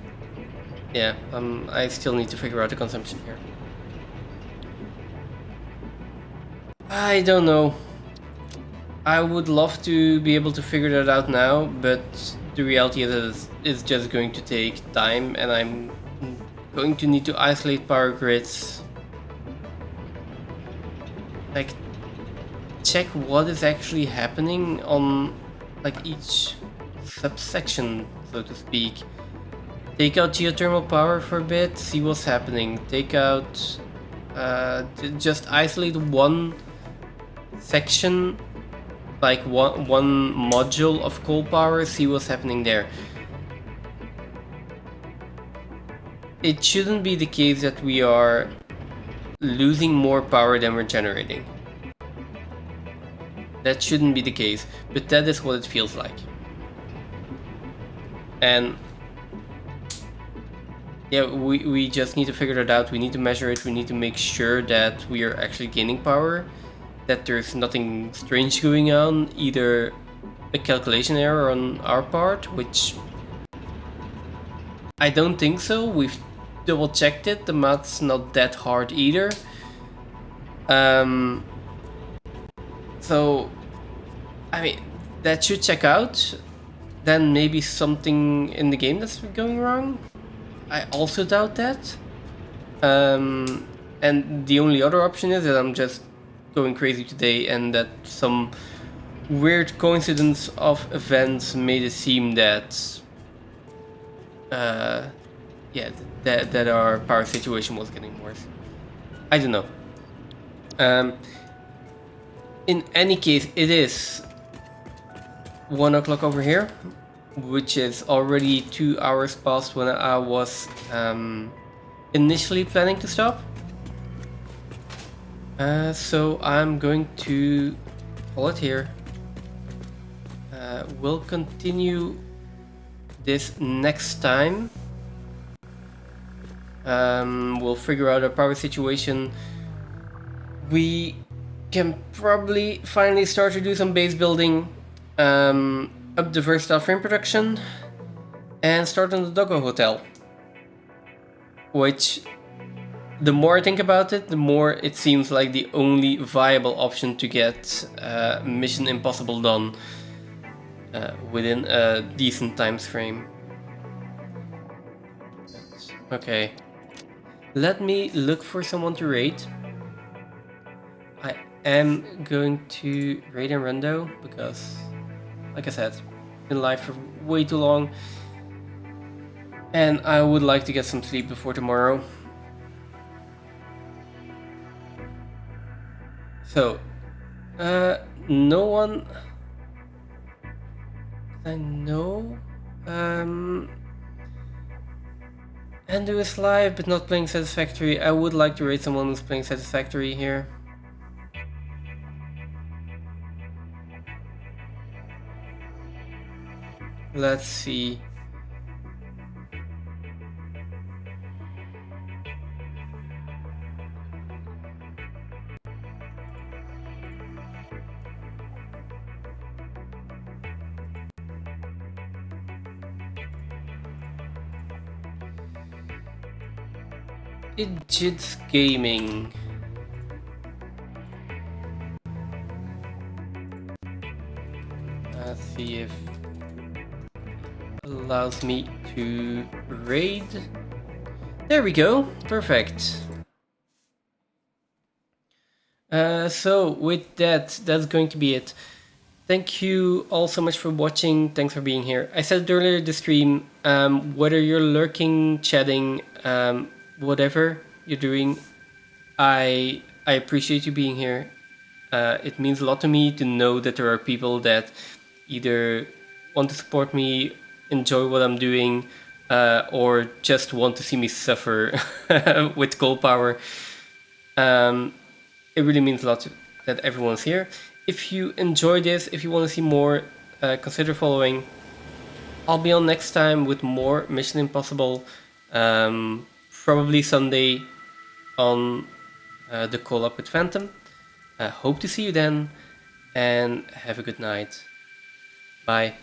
Yeah, I still need to figure out the consumption here. I don't know. I would love to be able to figure that out now, but the reality is it's just going to take time, and I'm going to need to isolate power grids. Like, check what is actually happening on like each subsection, so to speak. Take out geothermal power for a bit, see what's happening. Take out, just isolate one section, like one module of coal power, see what's happening there. It shouldn't be the case that we are losing more power than we're generating. That shouldn't be the case, but that is what it feels like. And yeah, we just need to figure that out. We need to measure it. We need to make sure that we are actually gaining power, that there's nothing strange going on, either a calculation error on our part, which I don't think so. We've double checked it. The mod's not that hard either. So, I mean, that should check out. Then maybe something in the game that's going wrong. I also doubt that. And the only other option is that I'm just going crazy today and that some weird coincidence of events made it seem that yeah, that our power situation was getting worse. I don't know. In any case, it is 1 o'clock over here, which is already 2 hours past when I was initially planning to stop. So I'm going to call it here. We'll continue this next time. We'll figure out our power situation. We can probably finally start to do some base building, up the versatile frame production, and start on the Doggo Hotel. Which, the more I think about it, the more it seems like the only viable option to get Mission Impossible done within a decent time frame. Okay. Let me look for someone to raid. I am going to raid and run though, because, like I said, been live for way too long. And I would like to get some sleep before tomorrow. So, no one I know. Andrew is live but not playing Satisfactory. I would like to rate someone who's playing Satisfactory here. Let's see. Idjits Gaming. Let's see if it allows me to raid. There we go. Perfect. So with that, that's going to be it. Thank you all so much for watching. Thanks for being here. I said earlier the stream, whether you're lurking, chatting, whatever you're doing, I appreciate you being here. It means a lot to me to know that there are people that either want to support me, enjoy what I'm doing, or just want to see me suffer with coal power. It really means a lot that everyone's here. If you enjoy this, if you want to see more, consider following. I'll be on next time with more Mission Impossible, probably Sunday on the call up with Phantom. Hope to see you then, and have a good night. Bye.